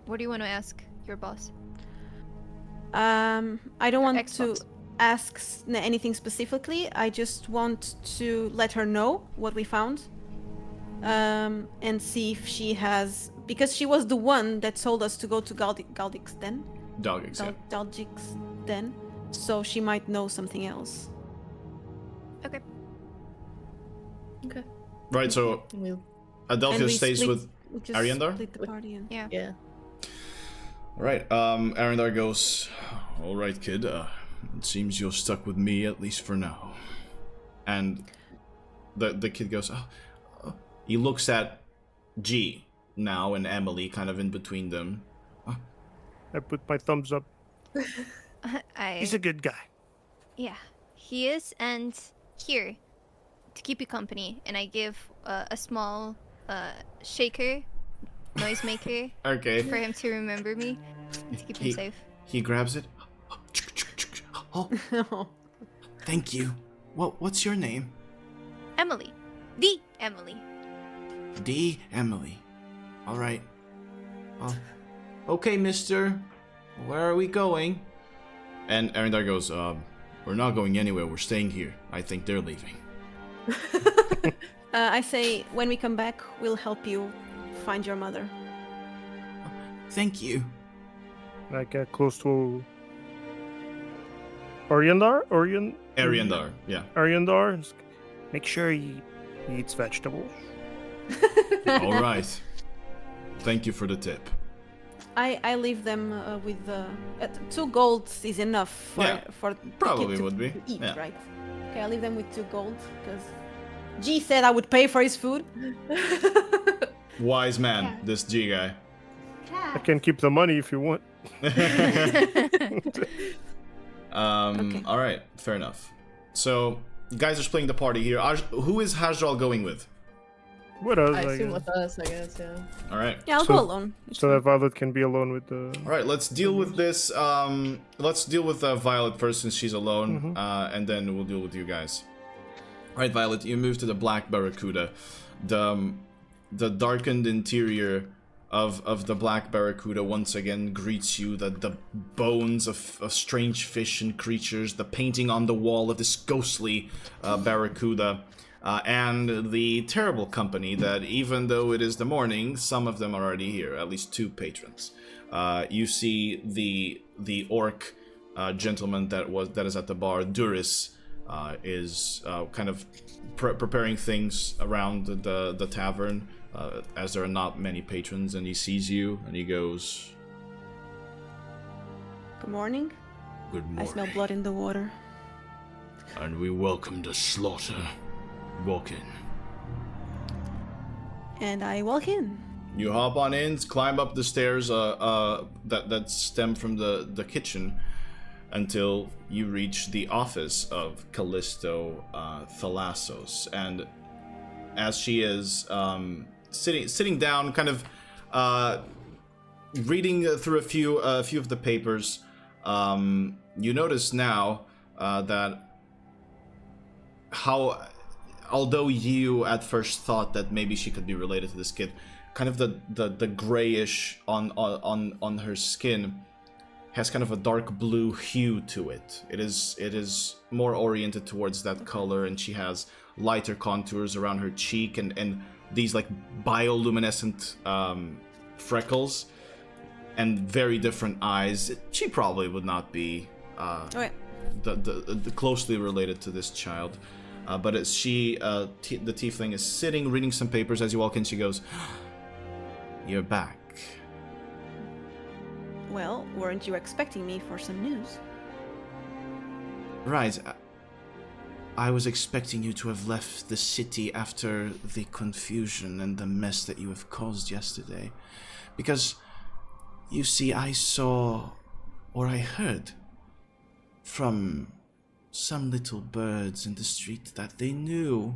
What do you want to ask your boss? I don't want to Xbox. ask anything specifically. I just want to let her know what we found, and see if she has, because she was the one that told us to go to Galdik's den. Dog exam. Galdik's den, so she might know something else. Okay. Okay. Right, so We'll, Adelphia And we stays split- with... we just Ariandar? split the party and... Yeah. yeah. Right, Arendar goes, alright kid, it seems you're stuck with me at least for now. And the kid goes, oh. He looks at G now and Emily kind of in between them. I put my thumbs up. I. He's a good guy. Yeah, he is, and here, to keep you company, and I give a small shaker, noisemaker, Okay. for him to remember me, to keep him safe. He grabs it. Oh, thank you. What's your name? Emily. The Emily. D. Emily. Alright. Oh. Okay, mister. Where are we going? And Arendar goes, we're not going anywhere. We're staying here. I think they're leaving. I say, when we come back, we'll help you find your mother. Thank you. I get close to Ariandar? Ariandar, yeah. Ariandar. Make sure he eats vegetables. Alright. Thank you for the tip. I leave them with 2 gold is enough for Yeah, for the probably kid to, would be, to eat, yeah. right? Okay, I leave them with 2 gold because G said I would pay for his food. Wise man, this G guy. I can keep the money if you want. Okay. Alright, fair enough. So, guys are splitting the party here. Who is Hajral going with? What else? I I assume guess. with us, I guess, yeah. Alright. Yeah, I'll So- go alone. It's So fine. that Violet can be alone with the. Alright, let's deal with this. Let's deal with Violet first since she's alone, and then we'll deal with you guys. Alright, Violet, you move to the Black Barracuda. The darkened interior of the Black Barracuda once again greets you. The bones of strange fish and creatures, the painting on the wall of this ghostly Barracuda, and the terrible company that, even though it is the morning, some of them are already here, at least 2 patrons. You see the orc gentleman that is at the bar, Duris, is kind of preparing things around the tavern, as there are not many patrons, and he sees you and he goes, Good morning. "Good morning, I smell blood in the water. and we welcome the slaughter. Walk in." And I walk in. You hop on in, climb up the stairs that stem from the kitchen until you reach the office of Callisto Thalassos. And as she is sitting down, kind of reading through a few of the papers, you notice now that how, although you at first thought that maybe she could be related to this kid, kind of the grayish on her skin has kind of a dark blue hue to it. It is more oriented towards that color, and she has lighter contours around her cheek and these like bioluminescent freckles and very different eyes. She probably would not be the closely related to this child, but as the tiefling is sitting reading some papers as you walk in, she goes, "You're back." Well, weren't you expecting me for some news? Right. I was expecting you to have left the city after the confusion and the mess that you have caused yesterday. Because, you see, I saw, or I heard, from some little birds in the street that they knew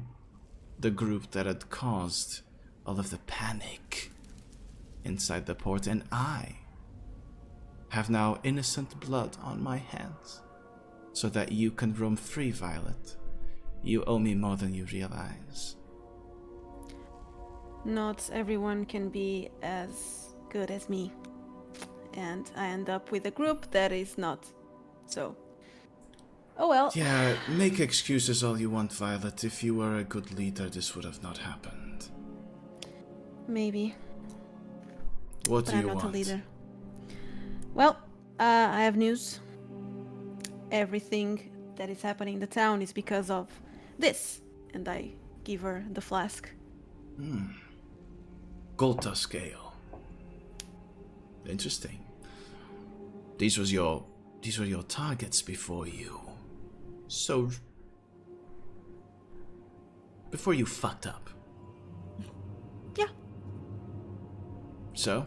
the group that had caused all of the panic inside the port, and I have now innocent blood on my hands, so that you can roam free, Violet. You owe me more than you realize. Not everyone can be as good as me, and I end up with a group that is not. So, oh well. Yeah, make excuses all you want, Violet. If you were a good leader, this would have not happened. Maybe. What do But you I'm not want? a leader. Well, I have news. Everything that is happening in the town is because of this. And I give her the flask. Goldtusk ale. Interesting. These were your targets before you. So before you fucked up. Yeah. So?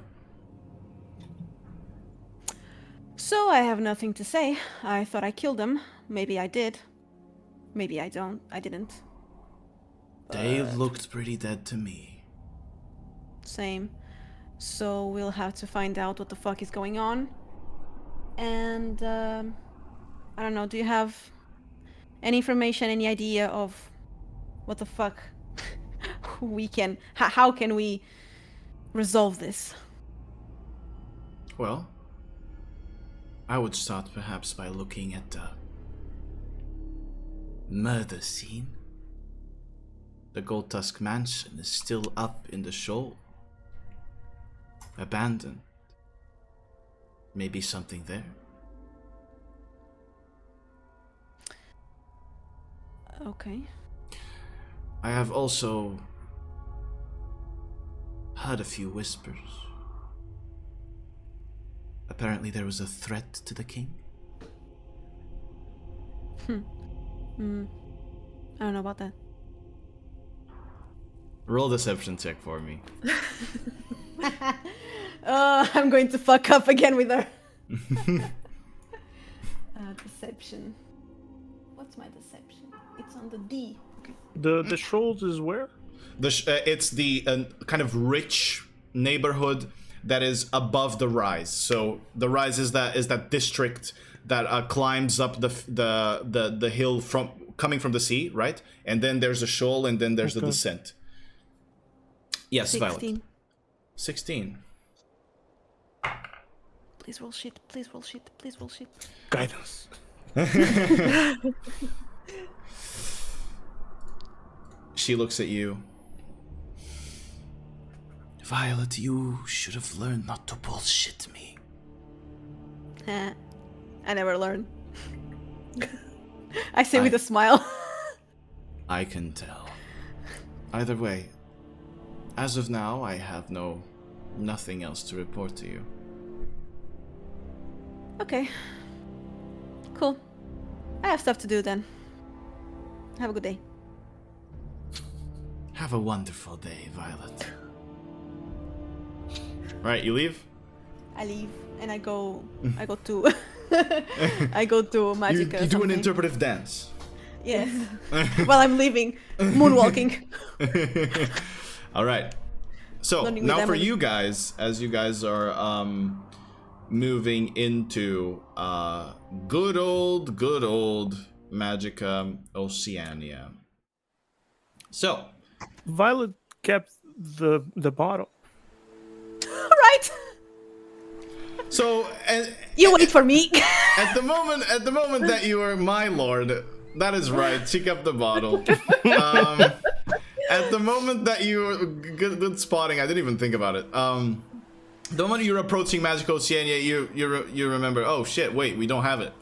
So I have nothing to say. I thought I killed them. Maybe I did. Maybe I didn't. They looked pretty dead to me. Same. So we'll have to find out what the fuck is going on. And I don't know, do you have any information, any idea of what the fuck we can, how can we resolve this? Well, I would start perhaps by looking at the murder scene. The Goldtusk Mansion is still up in the shoal. Abandoned. Maybe something there. Okay. I have also heard a few whispers. Apparently there was a threat to the king. I don't know about that. Roll deception check for me. I'm going to fuck up again with her. Deception. What's my deception? It's on the D. Okay. The shoals is where? It's the kind of rich neighborhood that is above the rise. So the rise is that district that climbs up the hill from coming from the sea, right? And then there's a shoal, and then there's the descent. Yes, 16. Violet. 16. Please roll shit. Please roll shit. Please roll shit. Guidance. She looks at you. Violet, you should have learned not to bullshit me. I never learn. I say with a smile. I can tell. Either way, as of now, I have nothing else to report to you. Okay. Cool. I have stuff to do then. Have a good day. Have a wonderful day, Violet. Right, you leave? I leave and I go to I go to Magicka. You do an interpretive dance. Yes. While I'm leaving, moonwalking. All right. So Learning with now for Emily. you guys, as you guys are moving into good old Magicka Oceania. So, Violet kept the bottle. Right. so You wait for me. at the moment that you are my lord, that is right. She kept the bottle. At the moment that you good spotting, I didn't even think about it. The moment you're approaching Magicka Oceania, you remember, oh shit, wait, we don't have it.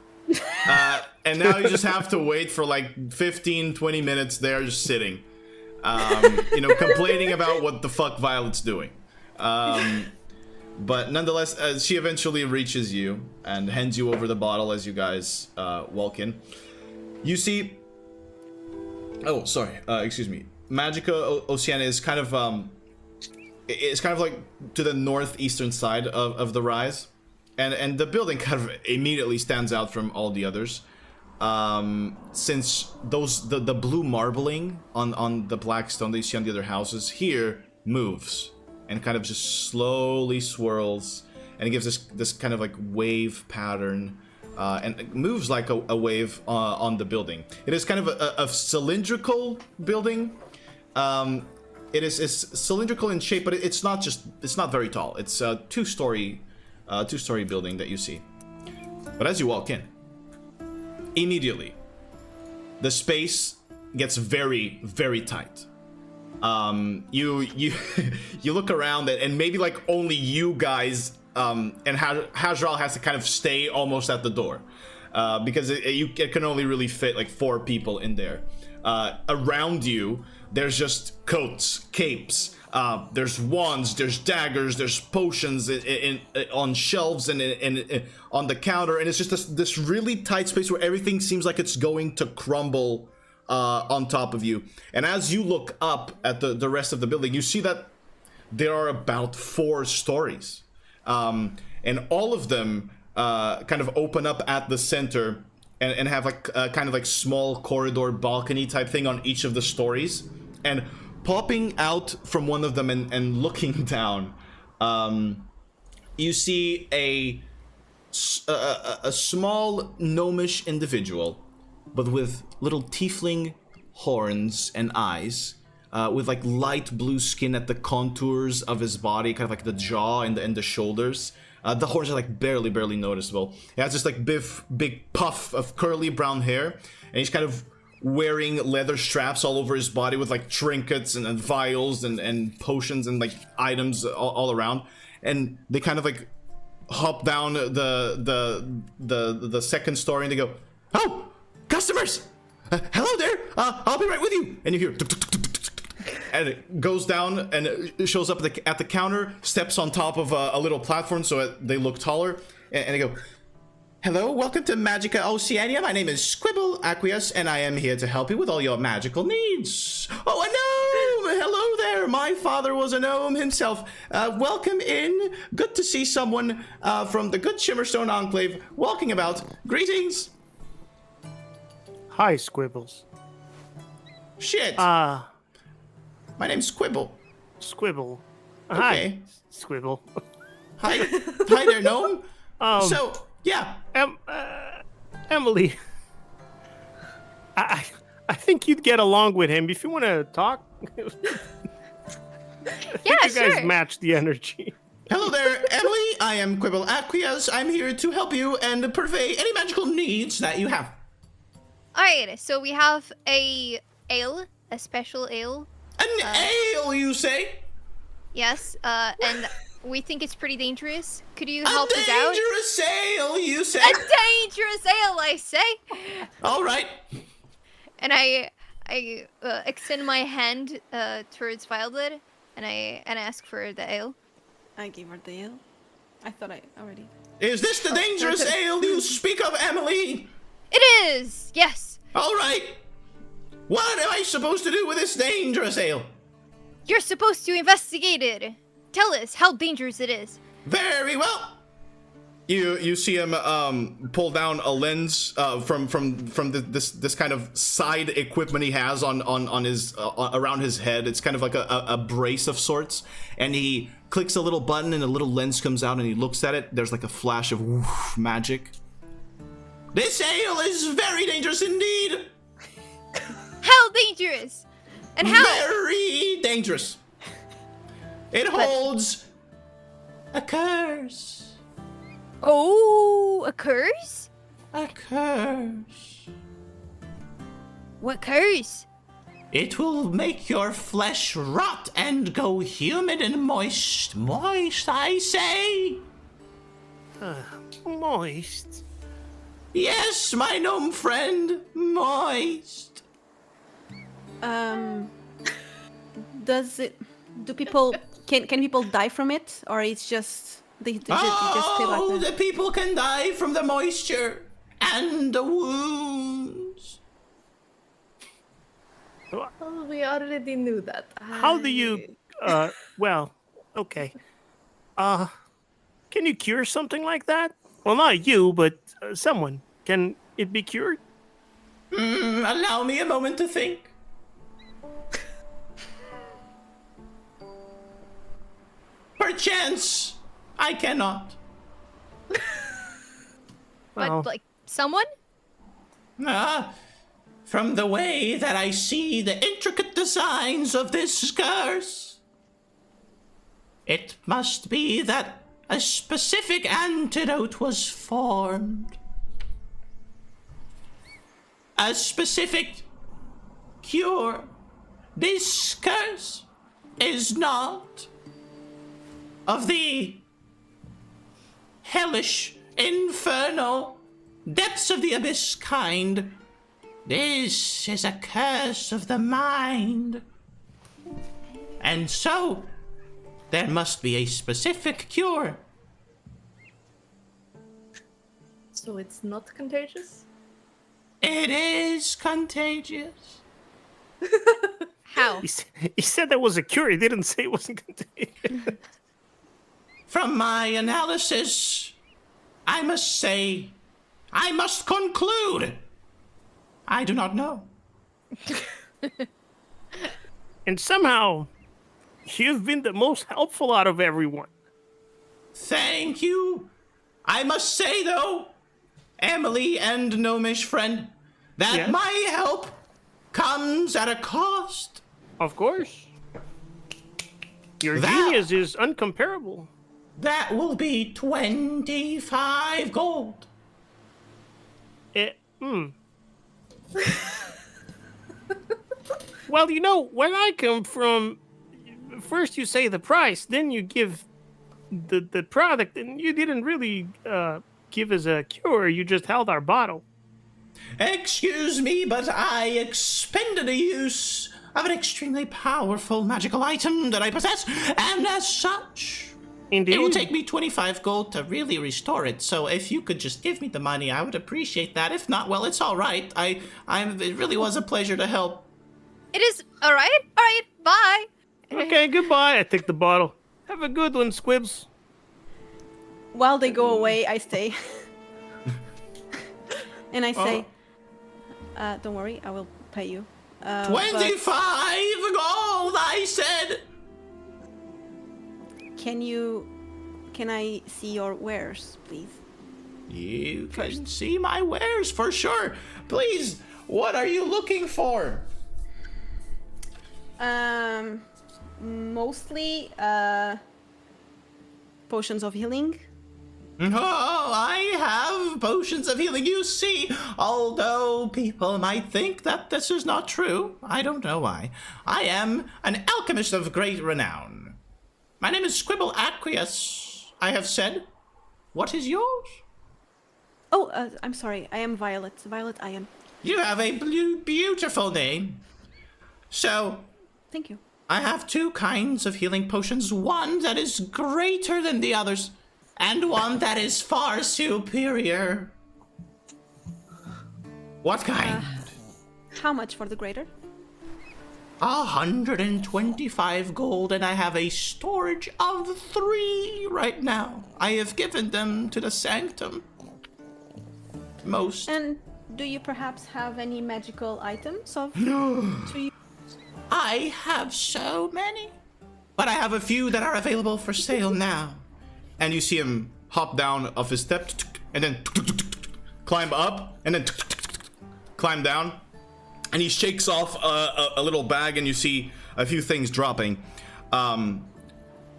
And now you just have to wait for like 15-20 minutes there just sitting. Complaining about what the fuck Violet's doing. But nonetheless, she eventually reaches you and hands you over the bottle as you guys walk in. You see... Oh, sorry. Excuse me. Magicka Oceania is kind of like to the northeastern side of the rise, and the building kind of immediately stands out from all the others, since the blue marbling on the black stone that you see on the other houses here moves and kind of just slowly swirls, and it gives this kind of like wave pattern. And it moves like a wave on the building. It is kind of a cylindrical building. It's cylindrical in shape, but it's not very tall. It's a two-story building that you see. But as you walk in, immediately, the space gets very, very tight. You you look around and maybe like only you guys and Hazral has to kind of stay almost at the door, because it can only really fit like 4 people in there. Around you, there's just coats, capes, there's wands, there's daggers, there's potions on shelves and on the counter, and it's just this really tight space where everything seems like it's going to crumble on top of you. And as you look up at the rest of the building, you see that there are about 4 stories. And all of them kind of open up at the center and have like kind of like small corridor balcony type thing on each of the stories. And popping out from one of them and looking down, you see a small gnomish individual, but with little tiefling horns and eyes. With like light blue skin at the contours of his body, kind of like the jaw and the shoulders. The horns are like barely noticeable. He has this like big puff of curly brown hair, and he's kind of wearing leather straps all over his body with like trinkets and vials and potions and like items all around. And they kind of like hop down the second story and they go, "Oh, customers! Hello there! I'll be right with you." And you hear. And it goes down and it shows up at the counter, steps on top of a little platform so they look taller, and they go, "Hello, welcome to Magicka Oceania. My name is Squibble Aqueous, and I am here to help you with all your magical needs." "Oh, a gnome! Hello there. My father was a gnome himself. Welcome in. Good to see someone from the good Shimmerstone Enclave walking about. Greetings." Hi, Squibbles. "Shit. My name's Squibble." Squibble. Okay. Hi, Squibble. Hi there, gnome. So, yeah. Emily, I think you'd get along with him if you want to talk. Yeah, you guys sure. match the energy. Hello there, Emily. I am Quibble Aqueous. I'm here to help you and purvey any magical needs that you have. All right, so we have a special ale. An ale, you say? Yes, and we think it's pretty dangerous. Could you A help us out? dangerous ale, you say? A dangerous ale, I say. All right. And I extend my hand towards Violet, and I ask for the ale. I gave her the ale. I thought I already. Is this the dangerous ale you speak of, Emily? It is. Yes. All right. What am I supposed to do with this dangerous ale? You're supposed to investigate it. Tell us how dangerous it is. Very well. You see him pull down a lens from this kind of side equipment he has on his around his head. It's kind of like a brace of sorts, and he clicks a little button and a little lens comes out and he looks at it. There's like a flash of woof, magic. This ale is very dangerous indeed. How dangerous? And how? Very dangerous. It holds a curse. Oh, a curse? A curse. What curse? It will make your flesh rot and go humid and moist. Moist, I say. Moist. Yes, my gnome friend, moist. Do people can people die from it, or it's just they just stay like that? The people can die from the moisture and the wounds. Oh, we already knew that. How do you? Well, okay. Can you cure something like that? Well, not you, but someone. Can it be cured? Allow me a moment to think. Perchance, I cannot. Well, But, like, someone? From the way that I see the intricate designs of this curse, it must be that a specific antidote was formed. A specific cure. This curse is not of the hellish, infernal, depths of the abyss kind. This is a curse of the mind. And so, there must be a specific cure. So it's not contagious? It is contagious. How? he said there was a cure. He didn't say it wasn't contagious. From my analysis, I must say, I must conclude, I do not know. And somehow, you've been the most helpful out of everyone. Thank you. I must say, though, Emily and gnomish friend, that Yes? my help comes at a cost. Of course. Your That- genius is uncomparable. That will be 25 gold. Well, you know, where I come from, first you say the price, then you give the product, and you didn't really give us a cure. You just held our bottle. Excuse me, but I expended a use of an extremely powerful magical item that I possess, and as such, Indeed. it will take me 25 gold to really restore it. So if you could just give me the money, I would appreciate that. If not, well, it's all right. It really was a pleasure to help. It is. All right. All right. Bye. Okay, goodbye. I take the bottle. Have a good one, Squibs. While they go away, I stay. And I say, don't worry, I will pay you. 25 gold, I said. Can I see your wares, please? You can see my wares for sure. Please, what are you looking for? Mostly potions of healing. Oh, I have potions of healing, you see. Although people might think that this is not true, I don't know why. I am an alchemist of great renown. My name is Squibble Aqueous, I have said. What is yours? Oh, I'm sorry. I am Violet. Violet, I am. You have a beautiful name. So, Thank you. I have two kinds of healing potions. One that is greater than the others, and one that is far superior. What kind? How much for the greater? 125 gold, and I have a storage of 3 right now. I have given them to the sanctum. Most. And do you perhaps have any magical items of to use? I have so many. But I have a few that are available for sale now. And you see him hop down off his step, and then climb up, and then climb down. And he shakes off a little bag, and you see a few things dropping.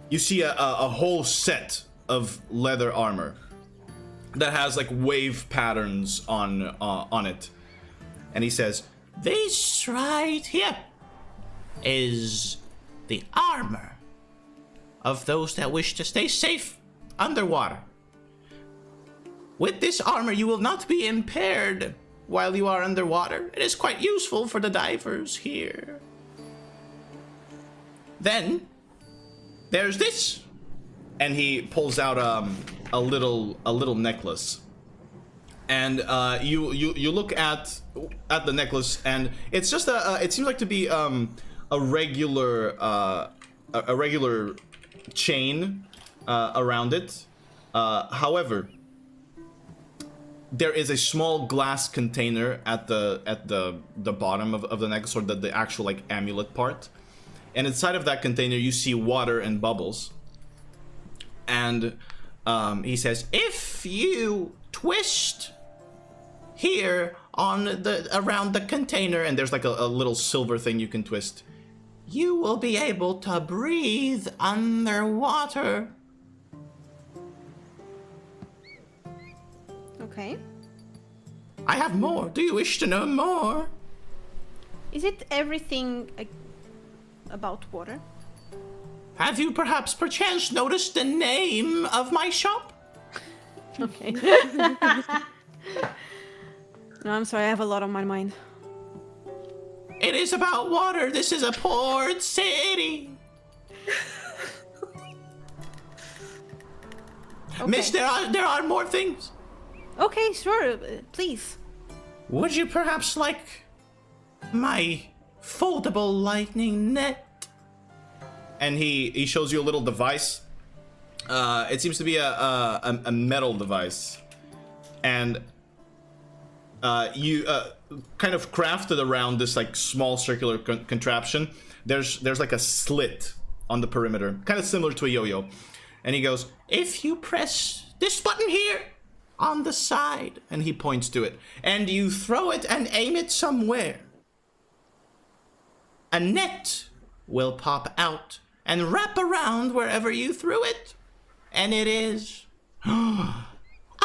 You see a whole set of leather armor that has like wave patterns on it. And he says, "This right here is the armor of those that wish to stay safe underwater. With this armor, you will not be impaired while you are underwater. It is quite useful for the divers here. Then there's this." And he pulls out a little necklace. And you look at the necklace, and it's just it seems like to be a regular chain around it. However, there is a small glass container at the bottom of the necklace, or the actual like amulet part. And inside of that container, you see water and bubbles. And he says, "If you twist here on around the container," and there's like a little silver thing you can twist, "you will be able to breathe underwater." Okay. I have more. Do you wish to know more? Is it everything about water? Have you perchance noticed the name of my shop? Okay. No, I'm sorry, I have a lot on my mind. It is about water. This is a port city. Okay. Miss, there are more things. Okay, sure, please. Would you perhaps like my foldable lightning net? And he shows you a little device. It seems to be a metal device, and you kind of crafted around this like small circular contraption. There's like a slit on the perimeter, kind of similar to a yo-yo. And he goes, "If you press this button here on the side," and he points to it, "and you throw it and aim it somewhere, a net will pop out and wrap around wherever you threw it. And it is a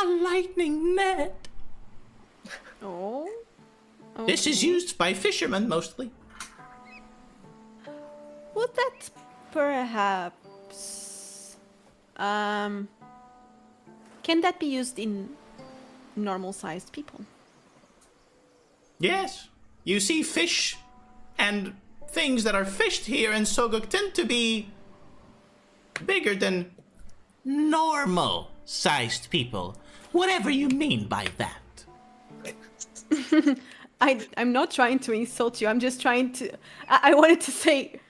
lightning net. Oh. This is used by fishermen mostly." Would that perhaps... can that be used in normal-sized people? Yes, you see, fish and things that are fished here in Sogok tend to be bigger than normal-sized people. Whatever you mean by that. I'm not trying to insult you. I'm just trying to... I wanted to say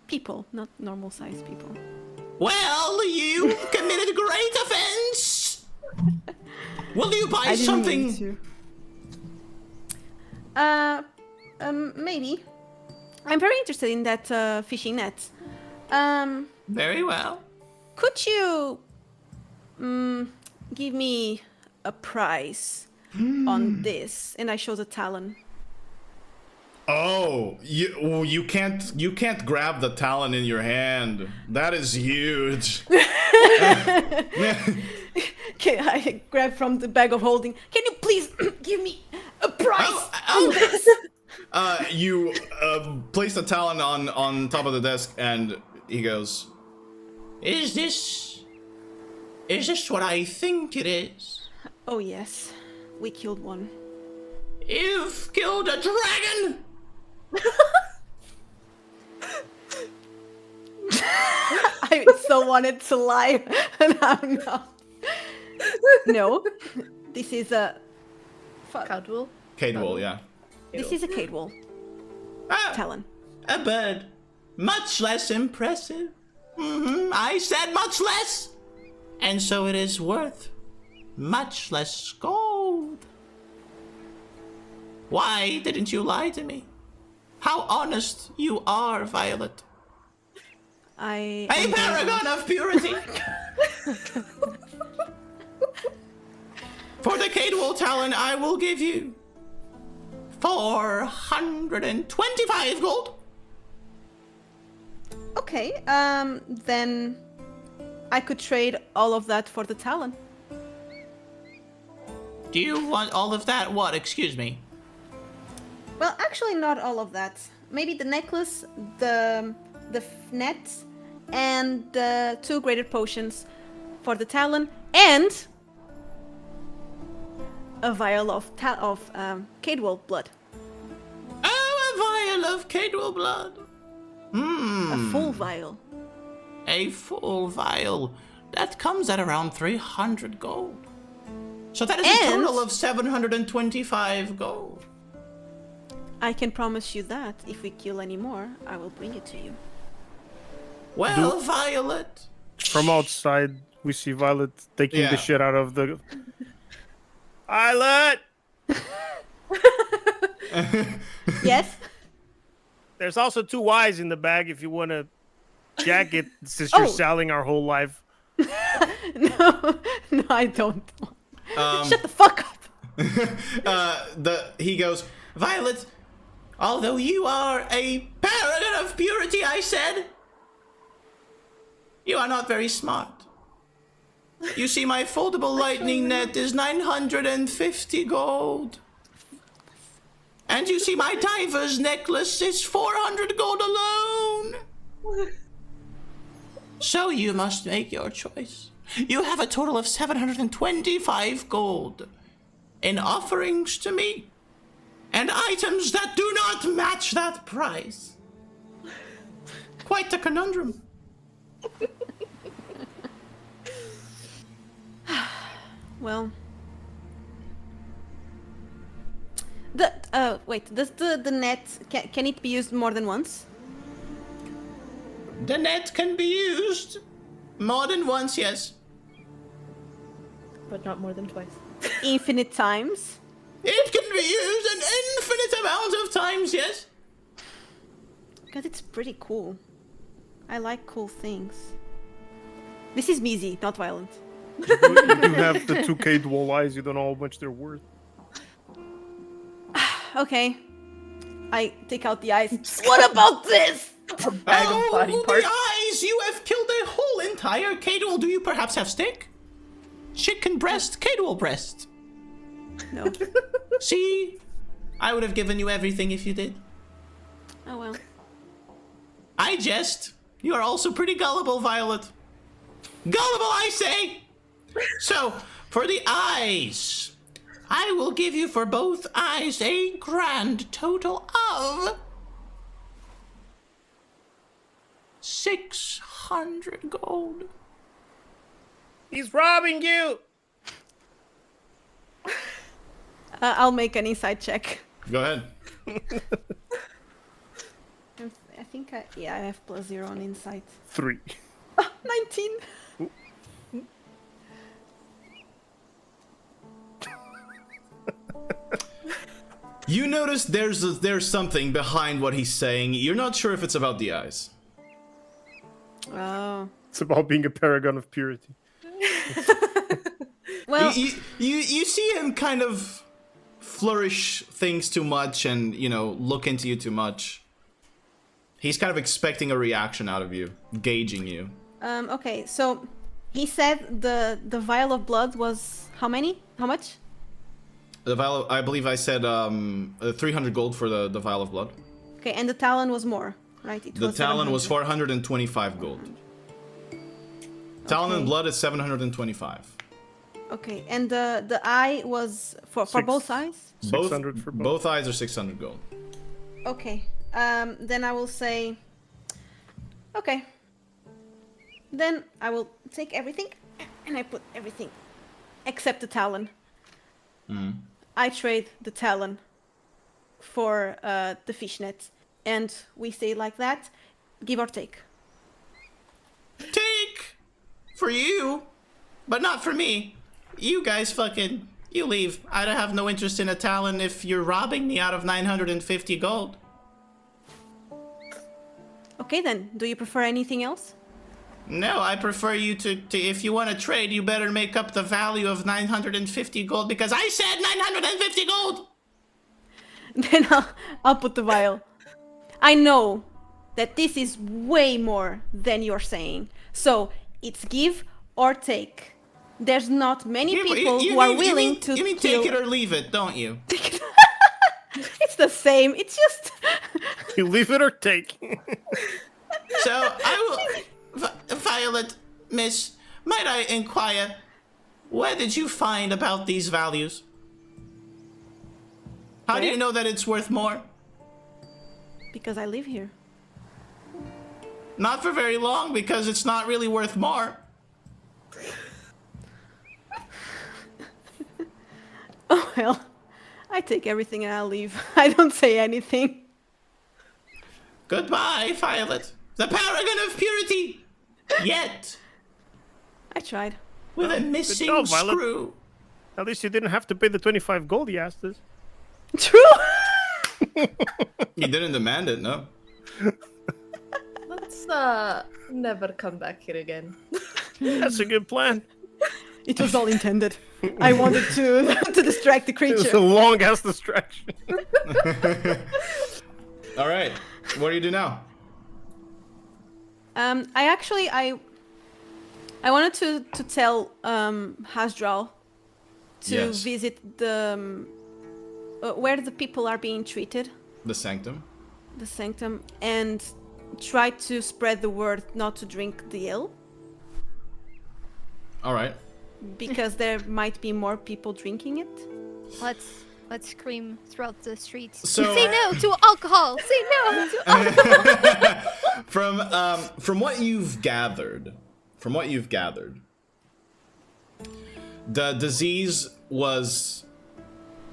people, not normal-sized people. Well, you committed a great offense. Will you buy I didn't something? mean to. Maybe. I'm very interested in that fishing net. Very well. Could you give me a price on this? And I show the talon. Oh, you can't grab the talon in your hand. That is huge. Okay, I grab from the bag of holding. Can you please give me a price on this? You place the talon on top of the desk, and he goes, Is this what I think it is? Oh yes, we killed one. You've killed a dragon! I so wanted to lie, and I'm not. No, this is a... Cadwell. Cadwell, yeah. This is a Cadwell. Ah, Talon. a bird much less impressive. I said much less. And so it is worth much less gold. Why didn't you lie to me? How honest you are, Violet. A paragon of purity. For the Cadewall talent, I will give you 425 gold. Okay, then I could trade all of that for the talon. Do you want all of that? What? Excuse me. Well, actually, not all of that. Maybe the necklace, the net, and the 2 graded potions for the talon, and a vial of Cadewall blood. Oh, a vial of Cadewall blood. A full vial. A full vial. That comes at around 300 gold. So that is a total of 725 gold. I can promise you that if we kill any more, I will bring it to you. Well, Violet. From outside, we see Violet taking the shit out of the... Violet! Yes? There's also 2 Ys in the bag if you want to jack it since you're selling our whole life. No, I don't. Shut the fuck up. He goes, Violet, although you are a paragon of purity, I said, you are not very smart. You see, my foldable lightning net is 950 gold. And you see, my diver's necklace is 400 gold alone. So you must make your choice. You have a total of 725 gold in offerings to me and items that do not match that price. Quite a conundrum. Well, wait. Does the net can it be used more than once? The net can be used more than once, yes. But not more than twice. Infinite times. It can be used an infinite amount of times, yes. Because it's pretty cool. I like cool things. This is Measy, not violent. You do have the 2 Cadewall eyes, you don't know how much they're worth. Okay. I take out the eyes. What about this? Bag of body parts. The eyes! You have killed a whole entire Cadewall. Do you perhaps have steak? Chicken breast, Cadewall breast. No. See? I would have given you everything if you did. Oh well. I jest. You are also pretty gullible, Violet. Gullible, I say! So, for the eyes, I will give you for both eyes a grand total of 600 gold. He's robbing you! I'll make an inside check. Go ahead. I think I have +0 on insight. 3. 19. You notice there's something behind what he's saying. You're not sure if it's about the eyes. Oh. It's about being a paragon of purity. Well, You see him kind of flourish things too much and, you know, look into you too much. He's kind of expecting a reaction out of you, gauging you. okay, so he said the vial of blood was how many? How much? The vial, I believe I said 300 gold for the vial of blood. Okay, and the talon was more, right? The talon was 425 gold. Talon and blood is 725. Okay, and the eye was for both eyes? 600 for both. Both eyes are 600 gold. Okay, then I will say... Okay. Then I will take everything, and I put everything except the talon. I trade the talon for the fishnet and we say like that, give or take. Take! For you, but not for me. You guys fucking... You leave. I don't have no interest in a talon if you're robbing me out of 950 gold. Okay then, do you prefer anything else? No, I prefer you to if you want to trade, you better make up the value of 950 gold, because I said 950 gold! Then I'll put the vial. I know that this is way more than you're saying. So it's give or take. There's not many people who are willing to You mean kill... take it or leave it, don't you? It's the same. It's just... You leave it or take. So, I will... Violet, miss, might I inquire, where did you find about these values? How do you know that it's worth more? Because I live here. Not for very long, because it's not really worth more. Oh well, I take everything and I leave. I don't say anything. Goodbye, Violet. The paragon of purity! Yet, I tried. with a missing job, Violet. screw. At least you didn't have to pay the 25 gold he asked us. True! He didn't demand it, no. Let's never come back here again. That's a good plan. It was all intended. I wanted to distract the It was a creature. long ass distraction. All right. What do you do now? I wanted to tell Hasdral to Yes. visit the where the people are being treated, The sanctum. the sanctum, and try to spread the word not to drink the ale, All right. because there might be more people drinking it. Let's scream throughout the streets. So- Say no to alcohol. Say no to alcohol. From what you've gathered, the disease was,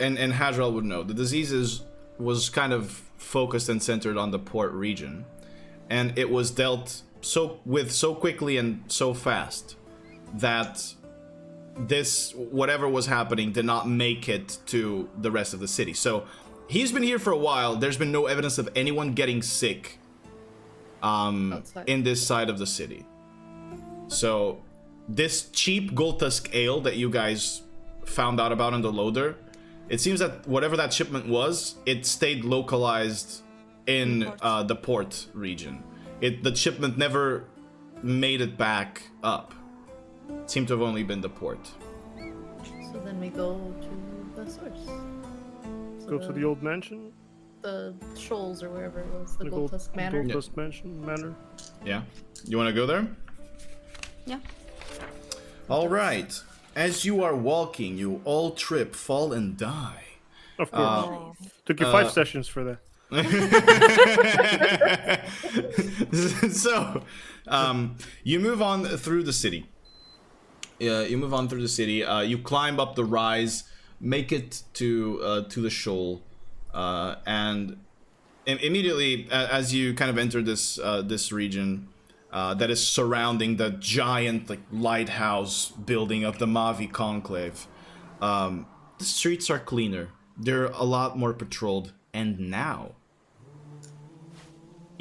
and Hadrel would know, the disease was kind of focused and centered on the port region, and it was dealt so quickly and so fast that this, whatever was happening, did not make it to the rest of the city. So he's been here for a while. There's been no evidence of anyone getting sick Outside. in this side of the city. So this cheap Goldtusk ale that you guys found out about in the loader, it seems that whatever that shipment was, it stayed localized in the port region. The shipment never made it back up. It seemed to have only been the port. So then we go to the source. So Go to the old mansion. the shoals or wherever it was, the Gold- Goldtusk Manor. Goldtusk Manor. Yeah? You want to go there? Yeah. All right. As you are walking, you all trip, fall, and die. Of course. Took you 5 sessions for that. So, you move on through the city. You climb up the rise, make it to the shoal, and immediately as you kind of enter this region that is surrounding the giant lighthouse building of the Mavi Conclave, the streets are cleaner. They're a lot more patrolled, and now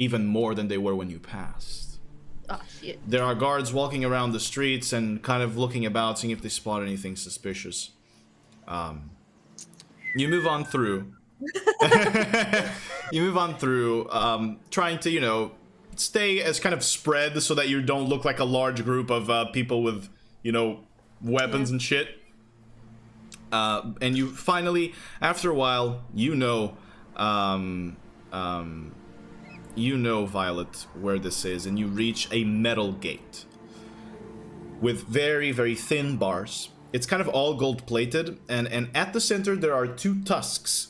even more than they were when you passed. Ah, shit. There are guards walking around the streets and kind of looking about, seeing if they spot anything suspicious. You move on through. Trying to, stay as kind of spread so that you don't look like a large group of people with, weapons and shit. And you finally, after a while, Violet, where this is, and you reach a metal gate with very, very thin bars. It's kind of all gold-plated, and at the center there are 2 tusks,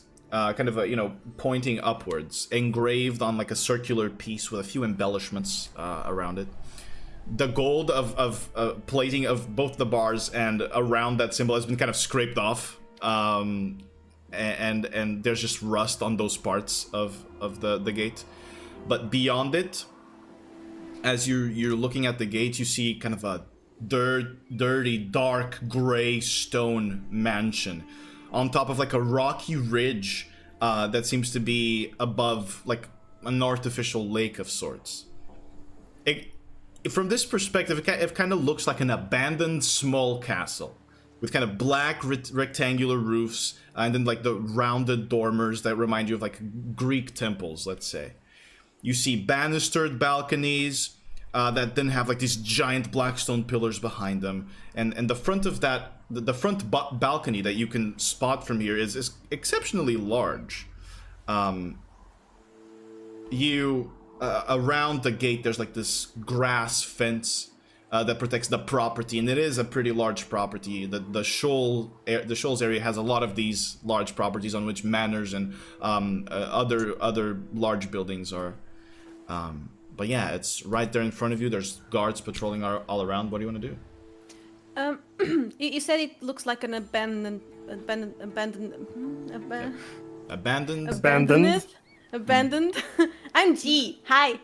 pointing upwards, engraved on like a circular piece with a few embellishments around it. The gold of plating of both the bars and around that symbol has been kind of scraped off. and there's just rust on those parts of the gate. But beyond it, as you're looking at the gate, you see kind of a dirty, dark, gray stone mansion on top of like a rocky ridge that seems to be above like an artificial lake of sorts. From this perspective, it kind of looks like an abandoned small castle with kind of black rectangular roofs and then like the rounded dormers that remind you of like Greek temples, let's say. You see banistered balconies that then have like these giant black stone pillars behind them, and the front of that, the front balcony that you can spot from here is exceptionally large. Around the gate, there's like this grass fence that protects the property, and it is a pretty large property. The Shoals area has a lot of these large properties on which manors and other large buildings are. But yeah, it's right there in front of you. There's guards patrolling all around. What do you want to do? You said it looks like an abandoned. I'm G. Hi.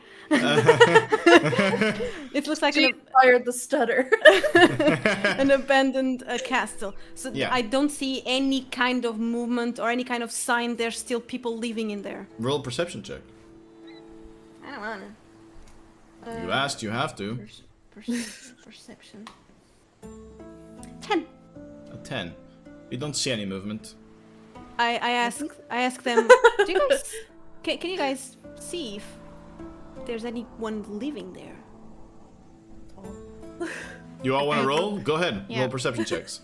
It looks like She fired the stutter. an abandoned castle. So Yeah. I don't see any kind of movement or any kind of sign there's still people living in there. Roll a perception check. I don't wanna. You asked, you have to. Perception. 10. A 10. You don't see any movement. I ask them. Do you guys? Can you guys see if there's anyone living there? You all want to roll? Go ahead. Yeah. Roll perception checks.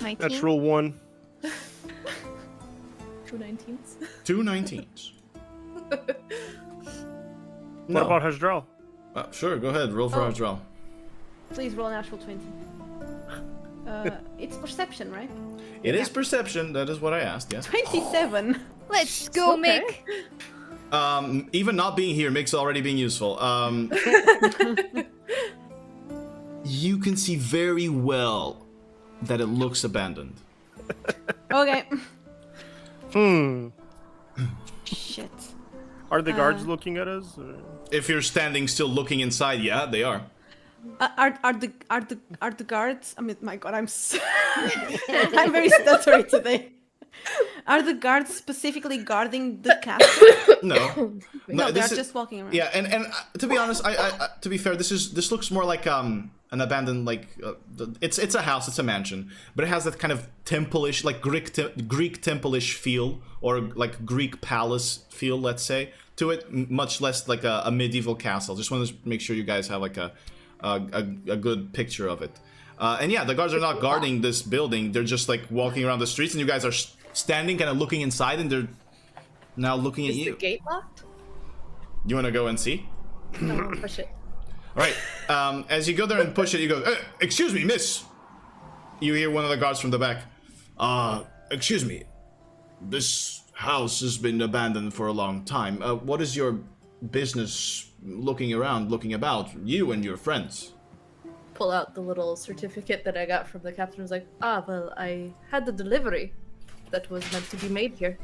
19. Natural 1. 2 19s. 2 19s. What about Hasdrel? Sure, go ahead. Roll for Oh. Hasdrel. Please roll a natural 20. It's perception, right? It is perception. That is what I asked, yes. 27. Let's go, Okay. Mick. Even not being here, Mick's already being useful. You can see very well that it looks abandoned. Okay. Shit. Are the guards looking at us? If you're standing still looking inside, yeah, they are. Are the guards? I mean, my God, I'm very stuttery today. Are the guards specifically guarding the castle? No. No, this they're is- just walking around. Yeah, and to be honest, I to be fair, this looks more like an abandoned it's a house, it's a mansion, but it has that kind of temple-ish, like Greek temple-ish feel, or like Greek palace feel, let's say, to it, much less like a medieval castle. Just wanted to make sure you guys have like a good picture of it. And yeah, the guards are not guarding this building; they're just like walking around the streets, and you guys are standing, kind of looking inside, and they're now looking at Is you. the gate locked? You want to go and see? I won't push it. All right. As you go there and push it, you go, excuse me, miss. You hear one of the guards from the back. Excuse me. This house has been abandoned for a long time. What is your business looking around, looking about, you and your friends? Pull out the little certificate that I got from the captain. I was like, well, I had the delivery that was meant to be made here.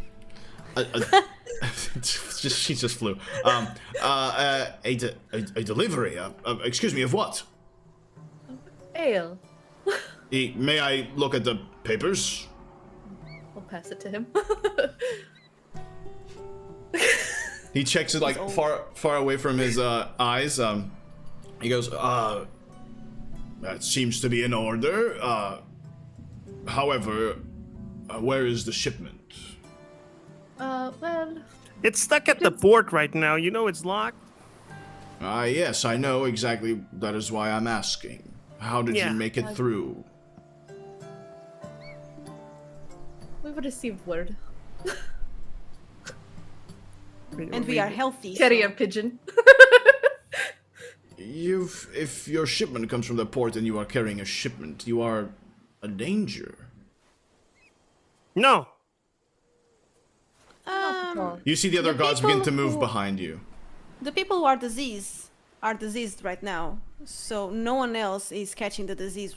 She just flew. A delivery. Excuse me, of what? Ale. May I look at the papers? I'll pass it to him. He checks it like far away from his eyes. He goes, that seems to be in order. However, where is the shipment? Well, It's stuck at the port right now. You know it's locked. Yes, I know exactly. That is why I'm asking. How did Yeah. you make it through? we've received word. And we are healthy. Carry so- a pigeon. If your shipment comes from the port and you are carrying a shipment, you are a danger. No. You see the other The guards begin to people move who- behind you. The people who are diseased right now, so no one else is catching the disease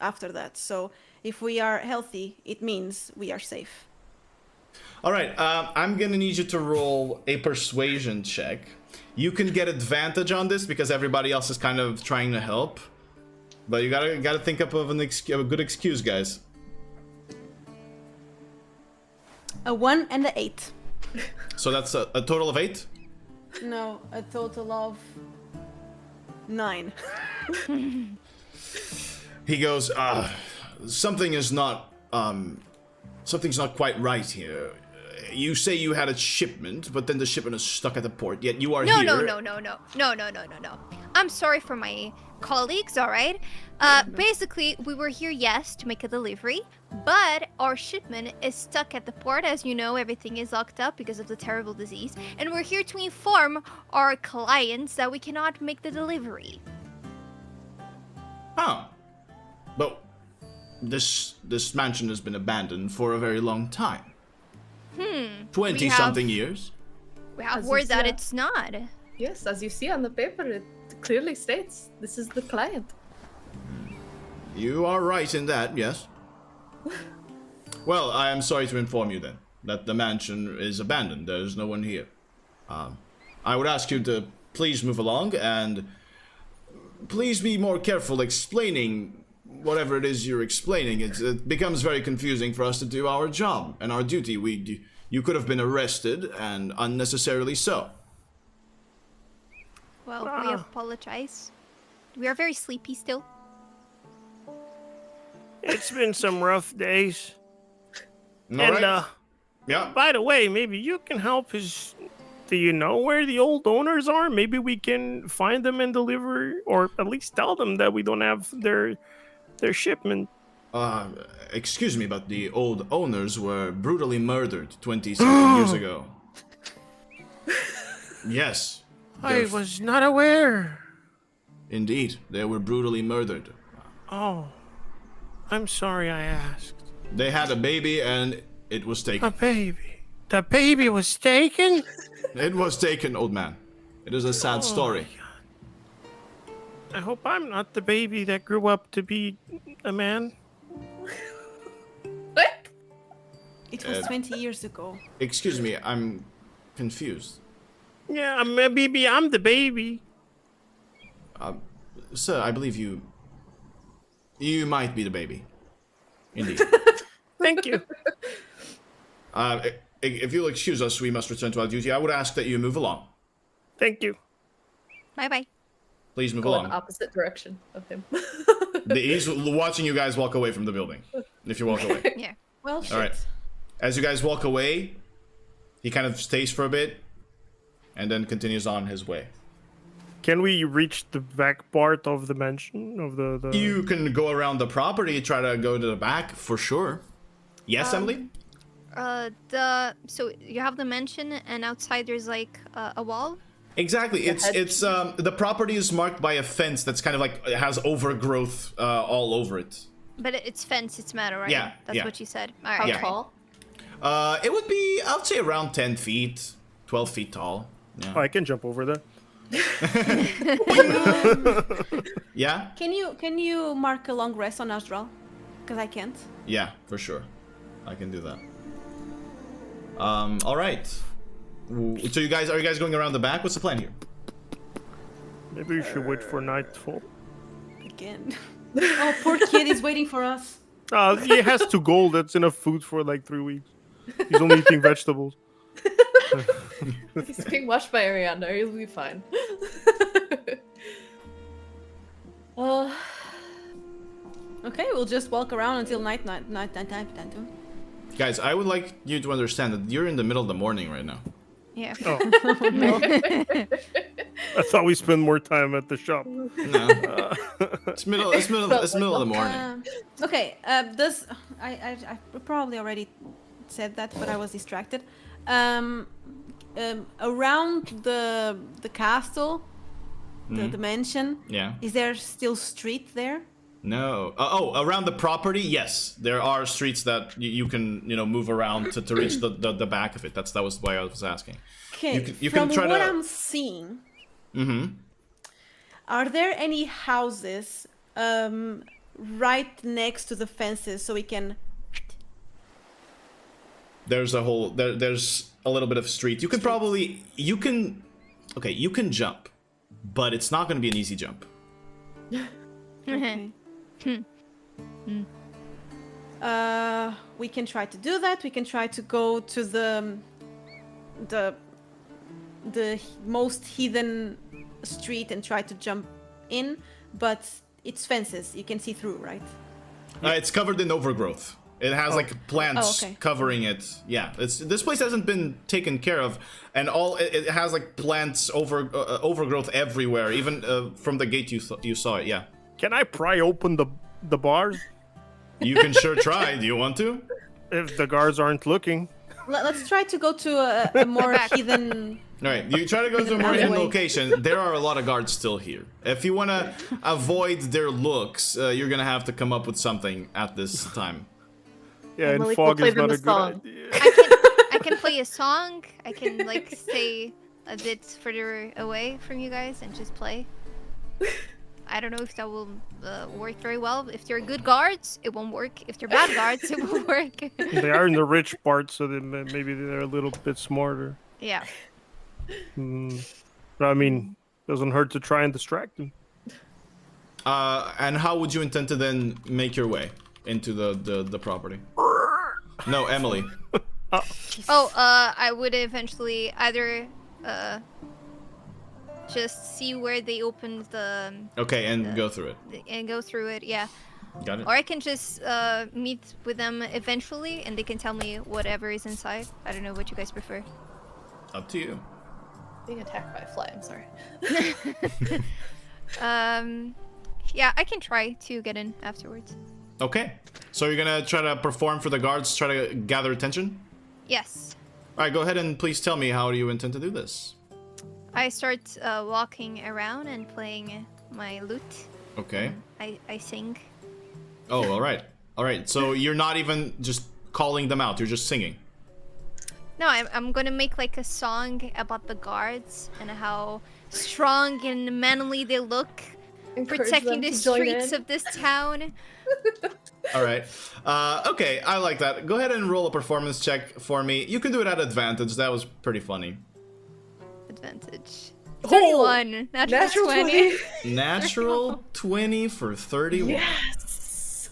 after that. So if we are healthy, it means we are safe. All right, I'm gonna need you to roll a persuasion check. You can get advantage on this because everybody else is kind of trying to help, but you gotta think up of a good excuse, guys. A 1 and an 8. So that's a total of 8. No, a total of 9. He goes, something's not quite right here. You say you had a shipment, but then the shipment is stuck at the port, yet you are No, here. no. I'm sorry for my colleagues, all right? Basically, we were here, yes, to make a delivery, but our shipment is stuck at the port. As you know, everything is locked up because of the terrible disease, and we're here to inform our clients that we cannot make the delivery. Oh. But this mansion has been abandoned for a very long time. 20-something years. We have As you word that see, it's not. Yes, as you see on the paper, it clearly states this is the client. You are right in that, yes. Well, I am sorry to inform you then that the mansion is abandoned. There is no one here. I would ask you to please move along and please be more careful explaining whatever it is you're explaining. It becomes very confusing for us to do our job and our duty. You could have been arrested, and unnecessarily so. Well, we apologize. We are very sleepy still. It's been some rough days. All And right. Yeah. by the way, maybe you can help us. Do you know where the old owners are? Maybe we can find them and deliver, or at least tell them that we don't have their shipment. Excuse me, but the old owners were brutally murdered 20-something years ago. Yes. I was not aware. Indeed, they were brutally murdered. Oh, I'm sorry I asked. They had a baby and it was A taken. baby. The baby was taken? It was taken, old man. It is a sad story. I hope I'm not the baby that grew up to be a man. What? It was 20 years ago. Excuse me, I'm confused. Yeah, maybe I'm the baby. Sir, I believe you might be the baby. Indeed. Thank you. If you'll excuse us, we must return to our duty. I would ask that you move along. Thank you. Bye-bye. Please move Go in along. opposite direction of him. He's watching you guys walk away from the building. If you walk away. Yeah. Well, shit. All right. As you guys walk away, he kind of stays for a bit and then continues on his way. Can we reach the back part of the mansion? Of the... You can go around the property, try to go to the back for sure. Yes, Emily? So you have the mansion, and outside there's like a wall. Exactly. It's the property is marked by a fence that's kind of like it has overgrowth all over it. But it's fenced, it's metal, right? Yeah, That's yeah. what you said. All How right. Yeah. tall? It would be, I would say, around 10 feet, 12 feet tall. Yeah. Oh, I can jump over that. Yeah? Can you mark a long rest on Astral? Because I can't. Yeah, for sure. I can do that. All right. So are you guys going around the back? What's the plan here? Maybe we should wait for nightfall. Again. Oh, poor kid is waiting for us. He has 2 gold. That's enough food for like 3 weeks. He's only eating vegetables. He's being watched by Ariana. He'll be fine. Okay, we'll just walk around until night. Guys, I would like you to understand that you're in the middle of the morning right now. Yeah. Oh. I thought we spend more time at the shop. No. It's middle of the morning. Okay, I probably already said that, but I was distracted. Around the castle, the mansion, Yeah. is there still street there? No. Around the property, yes. There are streets that you can, move around to reach the back of it. That was why I was asking. Okay, You from can try what to... I'm seeing, Mm-hmm. are there any houses right next to the fences so we can. There's a whole there's a little bit of street. You can probably you can jump, but it's not going to be an easy jump. Okay. We can try to do that. We can try to go to the most hidden street and try to jump in, but it's fences. You can see through, right? It's covered in overgrowth. It has like plants covering it. Yeah, this place hasn't been taken care of, and it has like plants overgrowth everywhere, even from the gate you saw it. Yeah. Can I pry open the bars? You can sure try. Do you want to? If the guards aren't looking. Let's try to go to a more hidden. All right, you try to go to a more hidden location. There are a lot of guards still here. If you want to avoid their looks, you're gonna have to come up with something at this time. Yeah, and Emily, fog we'll is play them not a a good song. idea. I can play a song. I can like stay a bit further away from you guys and just play. I don't know if that will work very well. If they're good guards, it won't work. If they're bad guards, it will work. They are in the rich part, so maybe they're a little bit smarter. Yeah. But I mean, doesn't hurt to try and distract them. And how would you intend to then make your way into the property? No, Emily. I would eventually either just see where they opened the Okay, go through it. and go through it, yeah. Got it. Or I can just meet with them eventually, and they can tell me whatever is inside. I don't know what you guys prefer. Up to you. Being attacked by a fly, I'm sorry. Yeah, I can try to get in afterwards. Okay. So you're gonna try to perform for the guards, try to gather attention? Yes. All right, go ahead and please tell me, how do you intend to do this? I start walking around and playing my lute. Okay. I sing. Oh, all right. All right, so you're not even just calling them out, you're just singing. No, I'm gonna make like a song about the guards and how strong and manly they look, Encourage protecting them the to join streets in. of this town. All right. Okay, I like that. Go ahead and roll a performance check for me. You can do it at advantage. That was pretty funny. Advantage. Oh, 31. Natural 20. Natural 20 for 31. Yes!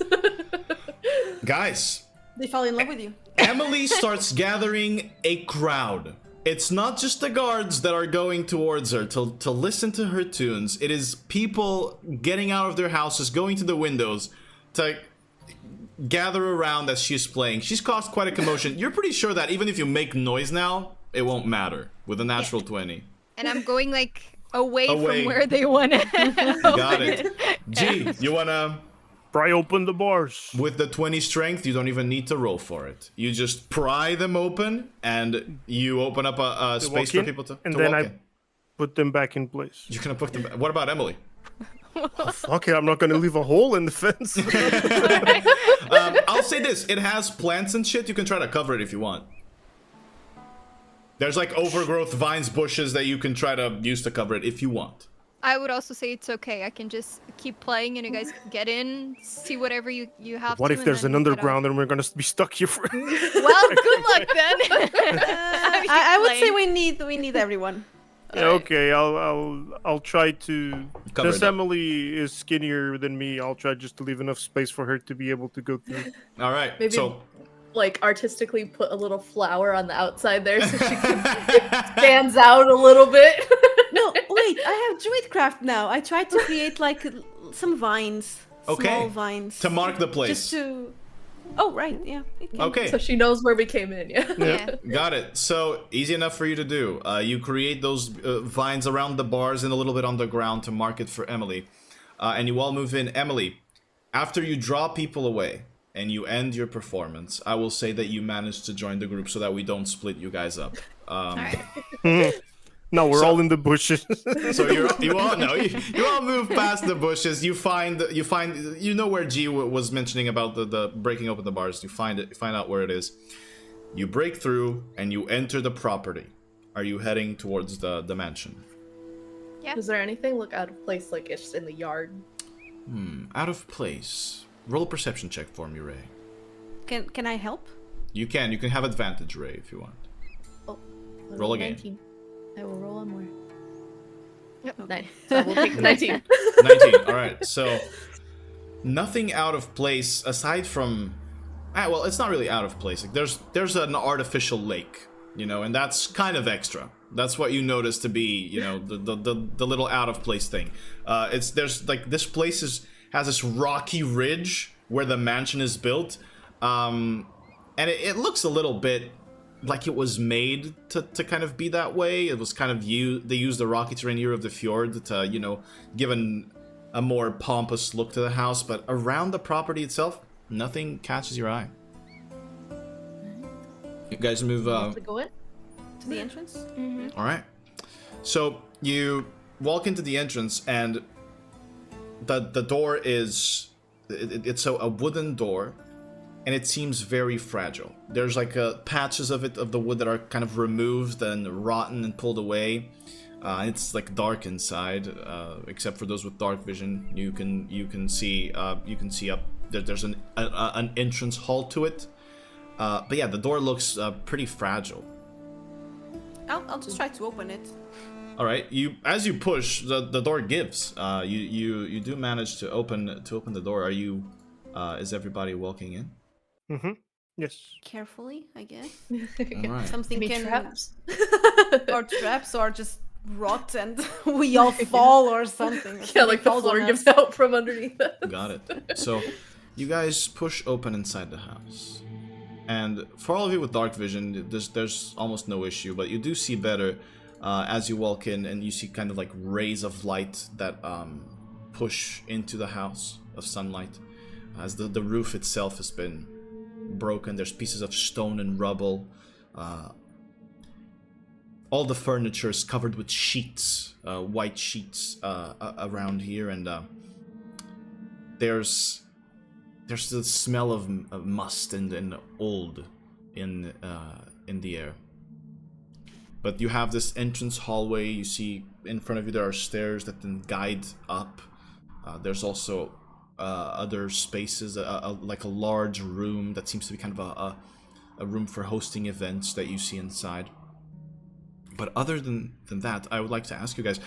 Guys, They fall in love with you. Emily starts gathering a crowd. It's not just the guards that are going towards her to listen to her tunes. It is people getting out of their houses, going to the windows to gather around as she's playing. She's caused quite a commotion. You're pretty sure that even if you make noise now, it won't matter with a natural 20. And I'm going like away. Away. From where they want to. Got it. G, you wanna... Pry open the bars. With the 20 strength, you don't even need to roll for it. You just pry them open, and you open up a space for people to and to then walk I in. put them back in place. You're gonna put them... What about Emily? Oh, fuck it, I'm not gonna leave a hole in the fence. I'll say this. It has plants and shit. You can try to cover it if you want. There's like overgrowth, vines, bushes that you can try to use to cover it if you want. I would also say it's okay. I can just keep playing and you guys get in, see whatever you have What to, if and there's then an get out. underground and we're gonna be stuck here for... Well, good luck then. I would say we need everyone. Yeah, okay, I'll try to. Cover Since it up. Emily is skinnier than me, I'll try just to leave enough space for her to be able to go through. All right. Maybe So like artistically put a little flower on the outside there so she stands out a little bit. No, wait, I have druidcraft now. I tried to create like some vines, small vines. to mark the place. Just to. Oh right, yeah. it can- Okay. So she knows where we came in, yeah. Yeah. Got it. So easy enough for you to do. You create those vines around the bars and a little bit on the ground to mark it for Emily. And you all move in. Emily, after you draw people away and you end your performance, I will say that you managed to join the group so that we don't split you guys up. No, we're all in the bushes. So you all move past the bushes. You know where G was mentioning about the breaking open the bars. You find out where it is. You break through and you enter the property. Are you heading towards the mansion? Yeah. Is there anything look out of place like it's in the yard? Out of place. Roll a perception check for me, Ray. Can I help? You can have advantage, Ray, if you want. Oh, Roll again. 19. I will roll one more. Yep, Okay. 9. So we'll take the 19. 19. All right. So nothing out of place aside from well, it's not really out of place. Like there's an artificial lake, and that's kind of extra. That's what you notice to be, the little out of place thing. There's like this place has this rocky ridge where the mansion is built. And it looks a little bit like it was made to kind of be that way. It was kind of they used the rocky terrain here of the fjord to, give a more pompous look to the house. But around the property itself, nothing catches your eye. You guys move To go in? To the entrance? all right. So you walk into the entrance, and the door is it's a wooden door, and it seems very fragile. There's like patches of the wood that are kind of removed and rotten and pulled away. It's like dark inside, except for those with dark vision. You can see up there's an entrance hall to it. But yeah, the door looks pretty fragile. I'll just try to open it. All right, as you push, the door gives. You do manage to open the door. Is everybody walking in? Mm-hmm. Yes. Carefully, I guess. All right. Something Maybe can traps. or traps or just rot and we all fall or something. Yeah, like the Falls floor on gives us. out from underneath us. Got it. So, you guys push open inside the house, and for all of you with dark vision, there's almost no issue, but you do see better as you walk in, and you see kind of like rays of light that push into the house of sunlight, as the roof itself has been broken. There's pieces of stone and rubble. All the furniture is covered with sheets, white sheets around here, and there's the smell of must and old in the air. But you have this entrance hallway. You see in front of you there are stairs that then guide up. There's also other spaces, like a large room that seems to be kind of a room for hosting events that you see inside. But other than that, I would like to ask you guys,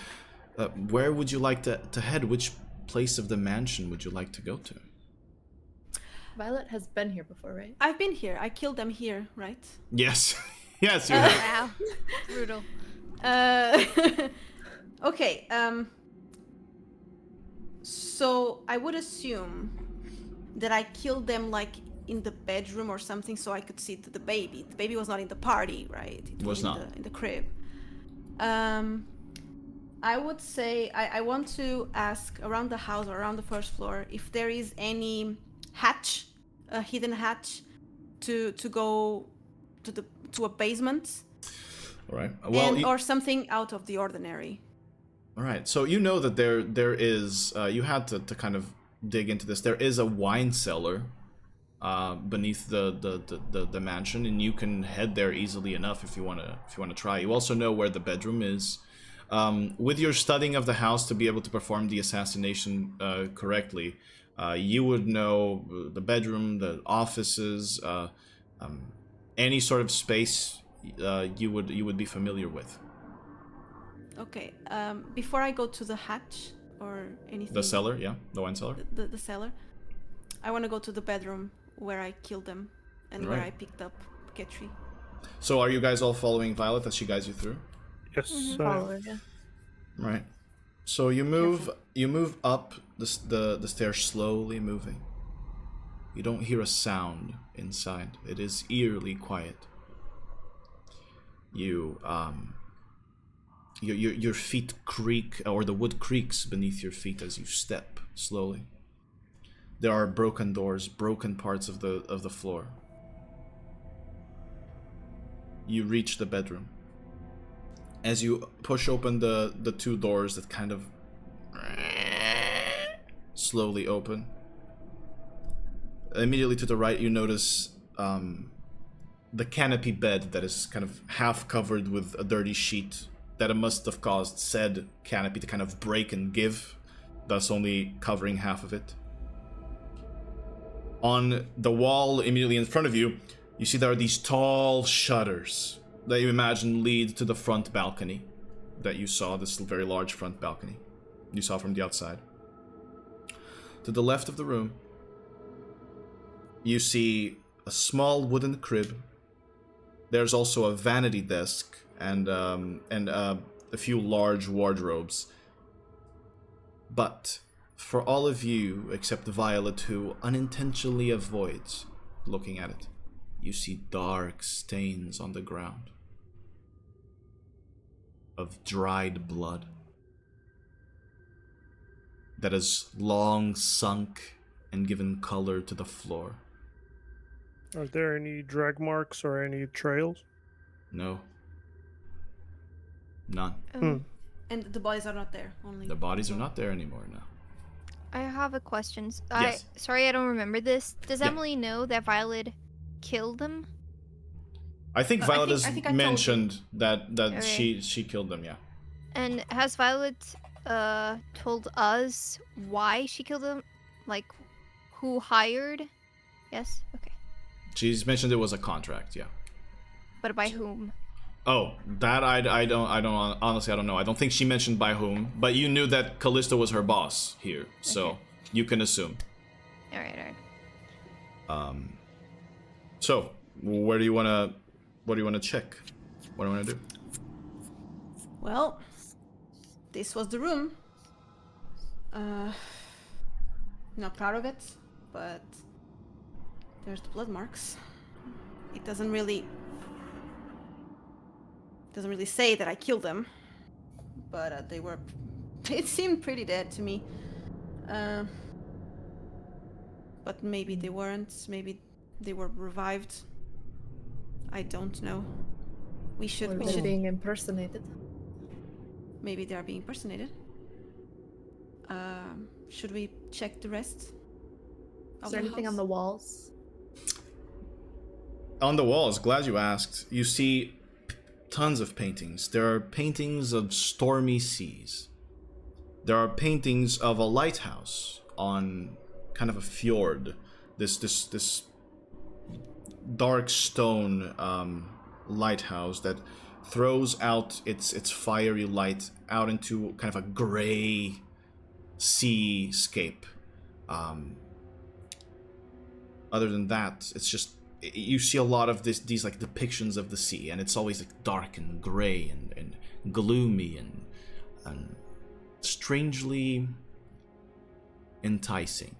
where would you like to head? Which place of the mansion would you like to go to? Violet has been here before, right? I've been here. I killed them here, right? Yes. Yes, you have. Wow. Brutal. Okay. So I would assume that I killed them like in the bedroom or something, so I could see the baby. The baby was not in the party, right? It Was not. in the crib. I would say I want to ask around the house or around the first floor if there is any hatch, a hidden hatch, to go to a basement. All right. Well, or something out of the ordinary. all right. So you know that there is. You had to kind of dig into this. There is a wine cellar beneath the mansion, and you can head there easily enough if you want to try. You also know where the bedroom is. With your studying of the house to be able to perform the assassination correctly, you would know the bedroom, the offices, any sort of space you would be familiar with. Okay. Before I go to the hatch or anything. The cellar, yeah, the wine cellar. The cellar. I want to go to the bedroom where I killed them and where Right. I picked up Ketri. So are you guys all following Violet as she guides you through? Yes. Follow her, yeah. Right. So you move up the stairs, slowly moving. You don't hear a sound inside. It is eerily quiet. Your feet creak, or the wood creaks beneath your feet as you step slowly. There are broken doors, broken parts of the floor. You reach the bedroom. As you push open the two doors that kind of slowly open, immediately to the right you notice the canopy bed that is kind of half covered with a dirty sheet that it must have caused said canopy to kind of break and give thus only covering half of it. On the wall immediately in front of you, you see there are these tall shutters that you imagine lead to the front balcony that you saw, this very large front balcony you saw from the outside. To the left of the room, you see a small wooden crib. There's also a vanity desk and a few large wardrobes. But for all of you, except Violet, who unintentionally avoids looking at it, you see dark stains on the ground of dried blood that has long sunk and given color to the floor. Are there any drag marks or any trails? No. None. And the bodies are not there. Only The bodies are not there anymore now. I have a question. Yes. Sorry, I don't remember this. Does Yeah. Emily know that Violet killed them? I think Violet I think I has told mentioned that Okay. she killed them, yeah. And has Violet told us why she killed them? Like, who hired? Yes? Okay. She's mentioned it was a contract, yeah. But by whom? Oh, that I don't honestly I don't know. I don't think she mentioned by whom, but you knew that Callisto was her boss here, so Okay. you can assume. Alright. So, what do you wanna check? What do you wanna do? Well, this was the room. Not proud of it, but there's the blood marks. It doesn't really say that I killed them, but they were. It seemed pretty dead to me. But maybe they weren't. Maybe they were revived. I don't know. We Or should. they're being impersonated. Maybe they are being impersonated. Should we check the rest? Is there anything on the walls? On the walls, glad you asked. You see tons of paintings. There are paintings of stormy seas. There are paintings of a lighthouse on kind of a fjord. This dark stone lighthouse that throws out its fiery light out into kind of a gray seascape. Other than that, it's just you see a lot of these like depictions of the sea, and it's always like dark and gray and gloomy and strangely enticing.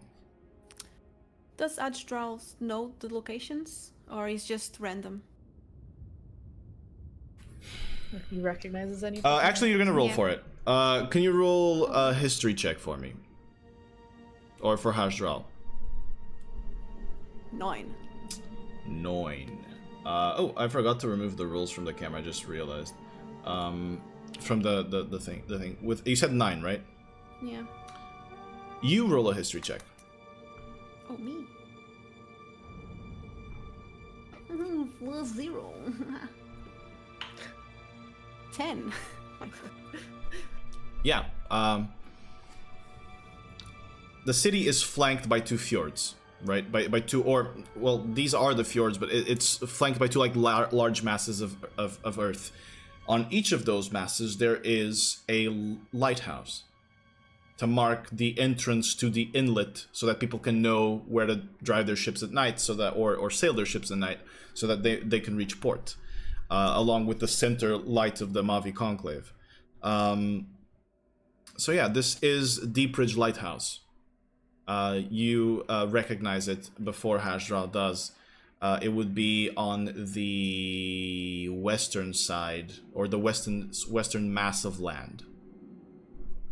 Does Adstral know the locations, or is just random? If he recognizes anything? Actually, you're gonna roll Yeah. for it. Can you roll a history check for me? Or for Hasdral? 9. 9. Oh, I forgot to remove the rules from the camera. I just realized. From the thing. With you said 9, right? Yeah. You roll a history check. Oh, me. 0. 10. Yeah. The city is flanked by 2 fjords, right? By 2, or well, these are the fjords, but it's flanked by 2 like large masses of earth. On each of those masses, there is a lighthouse to mark the entrance to the inlet, so that people can know where to drive their ships at night, so that or sail their ships at night, so that they can reach port, along with the center light of the Mavi Conclave. So yeah, this is Deepridge Lighthouse. You recognize it before Hasdral does. It would be on the western side, or the western mass of land.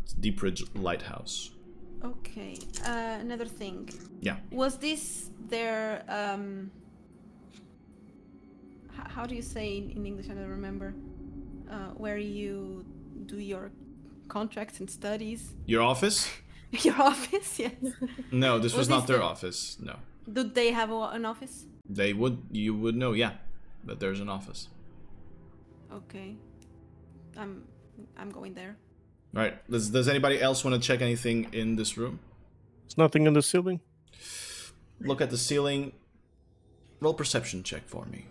It's Deepridge Lighthouse. Okay. Another thing. Yeah. Was this their how do you say in English? I don't remember. Where you do your contracts and studies. Your office? Your office, yes. No, this was Was not this their the- office. No. Do they have an office? You would know, yeah, that there's an office. Okay. I'm going there. All right. Does anybody else want to check anything in this room? There's nothing in the ceiling. Look at the ceiling. Roll perception check for me.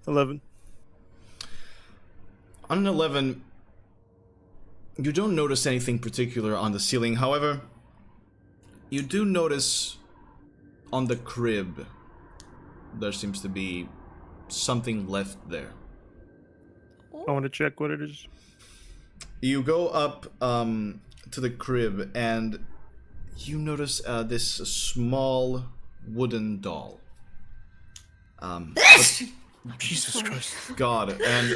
11. On an 11, you don't notice anything particular on the ceiling. However, you do notice on the crib there seems to be something left there. I want to check what it is. You go up to the crib and you notice this small wooden doll. Jesus Christ. God, and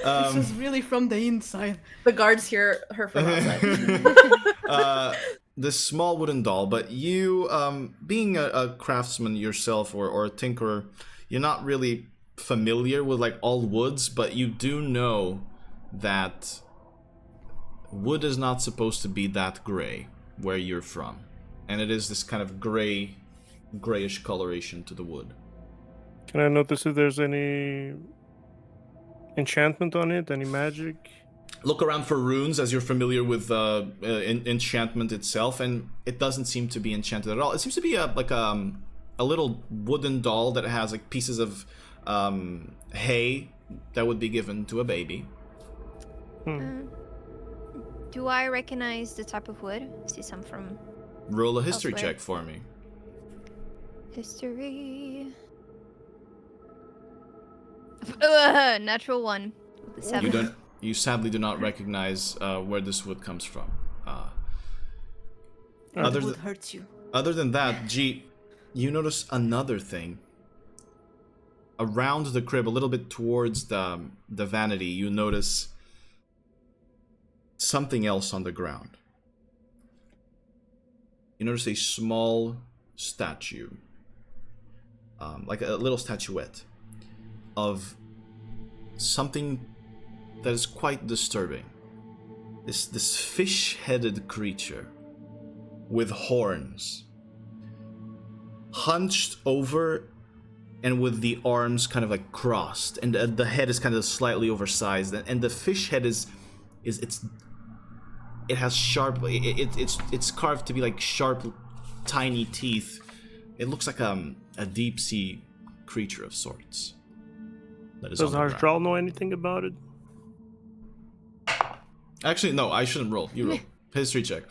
This is really from the inside. The guards hear her from outside. this small wooden doll, but you, being a craftsman yourself or a tinkerer, you're not really familiar with like all woods, but you do know that wood is not supposed to be that gray where you're from, and it is this kind of grayish coloration to the wood. Can I notice if there's any enchantment on it? Any magic? Look around for runes, as you're familiar with enchantment itself, and it doesn't seem to be enchanted at all. It seems to be a little wooden doll that has like pieces of hay that would be given to a baby. Do I recognize the type of wood? See some from Roll a history elsewhere. check for me. History. Natural 1. With the 7. You sadly do not recognize where this wood comes from. It would hurt you. Other than that, G, you notice another thing. Around the crib, a little bit towards the vanity, you notice something else on the ground. You notice a small statue, like a little statuette, of something that is quite disturbing. This fish-headed creature with horns, hunched over and with the arms kind of like crossed, and the head is kind of slightly oversized, and the fish head it has sharp, it's carved to be like sharp, tiny teeth. It looks like a deep sea creature of sorts. That is Does on the ground. Harstral know anything about it? Actually, no, I shouldn't roll. You roll. History check.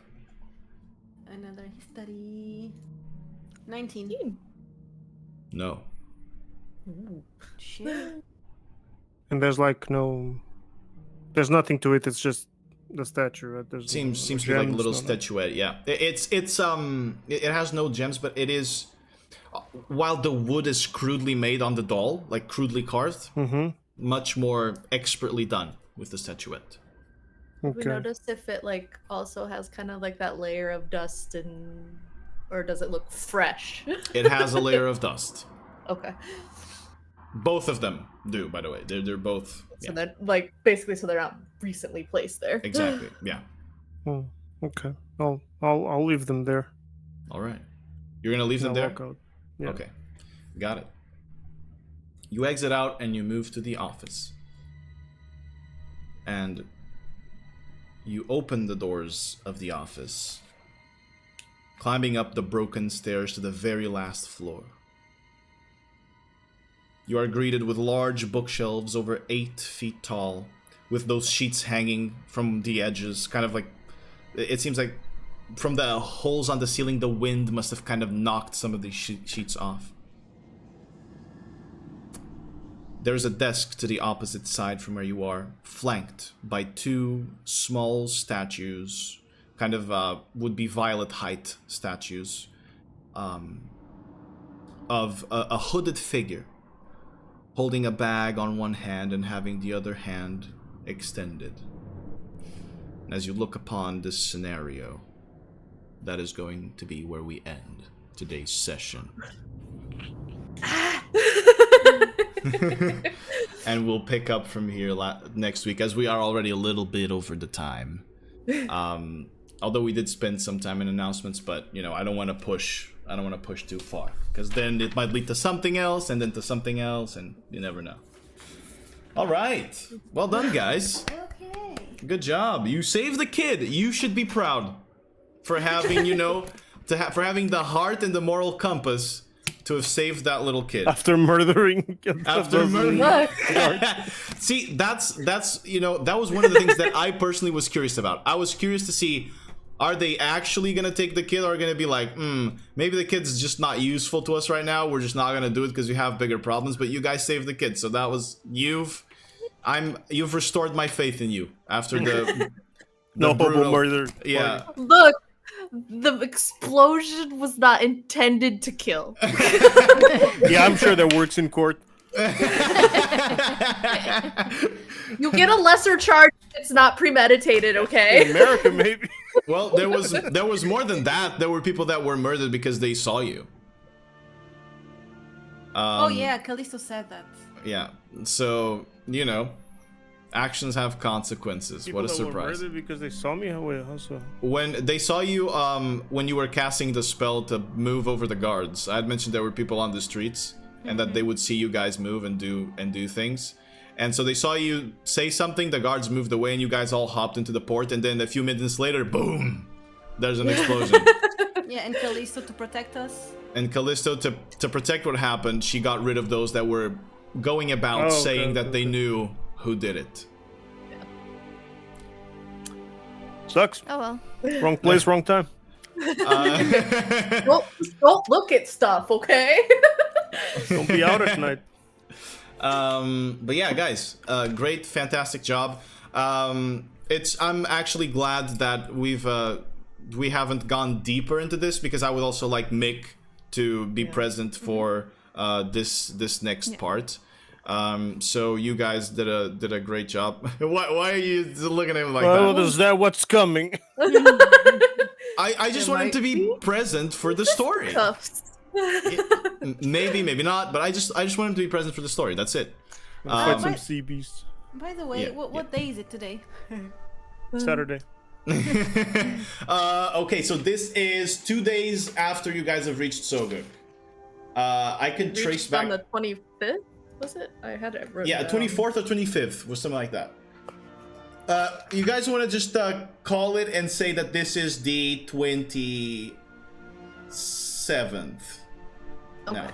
Another history. 19. No. Shit. And there's like there's nothing to it. It's just the statue. Right? There's Seems no to be like a gems, little no- statuette. Yeah, it has no gems, but it is. While the wood is crudely made on the doll, like crudely carved, much more expertly done with the statuette. We Okay. notice if it like also has kind of like that layer of dust or does it look fresh? It has a layer of dust. Okay. Both of them do, by the way. They're both. So Yeah, they're like basically so they're not recently placed there. exactly. Yeah. Oh, okay. I'll leave them there. All right. You're gonna leave them I'll there. walk out. Yeah. Okay, got it. You exit out and you move to the office. And you open the doors of the office, climbing up the broken stairs to the very last floor. You are greeted with large bookshelves over 8 feet tall, with those sheets hanging from the edges, kind of like, it seems like from the holes on the ceiling, the wind must have kind of knocked some of these sheets off. There's a desk to the opposite side from where you are, flanked by 2 small statues, kind of would-be violet height statues, of a hooded figure, holding a bag on one hand and having the other hand extended. And as you look upon this scenario, that is going to be where we end today's session. And we'll pick up from here next week, as we are already a little bit over the time. Although we did spend some time in announcements, but you know, I don't want to push too far, because then it might lead to something else, and then to something else, and you never know. All right, well done, guys. Okay. Good job. You saved the kid. You should be proud for having, you know, for having the heart and the moral compass to have saved that little kid. After murdering. See, that's you know, that was one of the things that I personally was curious about. I was curious to see, are they actually gonna take the kid, or gonna be like, maybe the kid's just not useful to us right now. We're just not gonna do it because we have bigger problems. But you guys saved the kid, so that was you've restored my faith in you after the No brutal hobo murder. Yeah. Look, the explosion was not intended to kill. Yeah, I'm sure that works in court. You get a lesser charge if it's not premeditated, In okay? America, maybe. Well, there was more than that. There were people that were murdered because they saw you. Oh yeah, Callisto said that. Yeah. So, you know, actions have consequences. People What a that were surprise. murdered because they saw me. How so? When they saw you, when you were casting the spell to move over the guards, I had mentioned there were people on the streets, and that they would see you guys move and do things. And so they saw you say something, the guards moved away, and you guys all hopped into the port, and then a few minutes later, boom! There's an explosion. Yeah, and Callisto to protect us. And Callisto, to protect what happened, she got rid of those that were going about saying that they knew who did it. Sucks. Oh well. Wrong place, wrong time. Don't look at stuff, okay? Don't be out at night. But yeah, guys, great, fantastic job. I'm actually glad that we haven't gone deeper into this, because I would also like Mick to be present for this next part. So you guys did a great job. Why are you looking at him like Well, that? is that what's coming? I just want him to be present for the story. Cuffs. Maybe not, but I just want him to be present for the story. That's it. Fight some sea beasts. By the way, Yeah, what day is it today? Saturday. Okay, so this is 2 days after you guys have reached Soguk. I can trace Reached back. on the 25th, was it? I had it written Yeah, down. 24th or 25th, or something like that. You guys want to just call it and say that this is the 27th. Okay. No.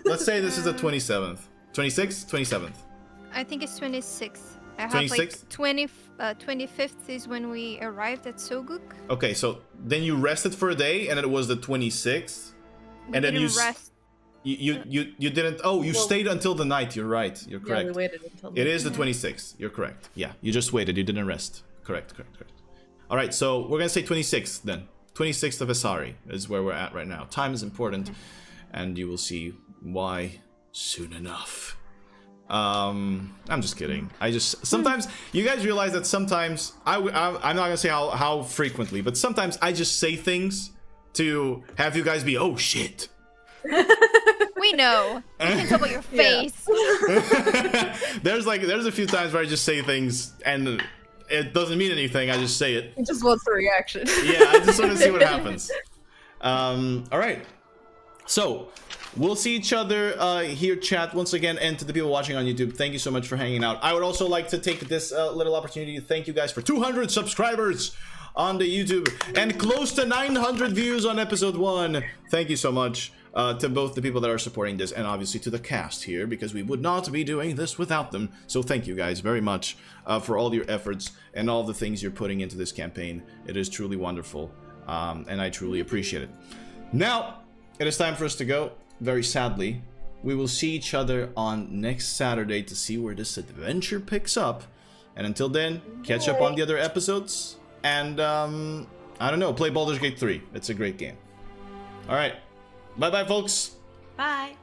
Let's say this is the 27th. 26th? 27th. I think it's 26th. I have 26th? like 25th is when we arrived at Soguk. Okay, so then you rested for a day, and it was the 26th. We And then didn't you rest. You didn't. Oh, you stayed until the night. You're right. You're Yeah, correct. we waited until It is the 26th. You're correct. Yeah, you just waited. You didn't rest. Correct. All right, so we're gonna say 26th then. 26th of Asari is where we're at right now. Time is important, and you will see why soon enough. I'm just kidding. Sometimes you guys realize that sometimes I'm not gonna say how frequently, but sometimes I just say things to have you guys be, oh shit. We know. We can tell by your face. There's a few times where I just say things and it doesn't mean anything. I just say it. He just wants the reaction. Yeah, I just want to see what happens. All right. So we'll see each other here, chat, once again, and to the people watching on YouTube, thank you so much for hanging out. I would also like to take this little opportunity to thank you guys for 200 subscribers on the YouTube and close to 900 views on episode 1. Thank you so much to both the people that are supporting this, and obviously to the cast here, because we would not be doing this without them. So thank you guys very much for all your efforts and all the things you're putting into this campaign. It is truly wonderful, and I truly appreciate it. Now, it is time for us to go. Very sadly, we will see each other on next Saturday to see where this adventure picks up. And until then, catch up on the other episodes. And, I don't know, play Baldur's Gate 3. It's a great game. Alright. Bye-bye, folks. Bye.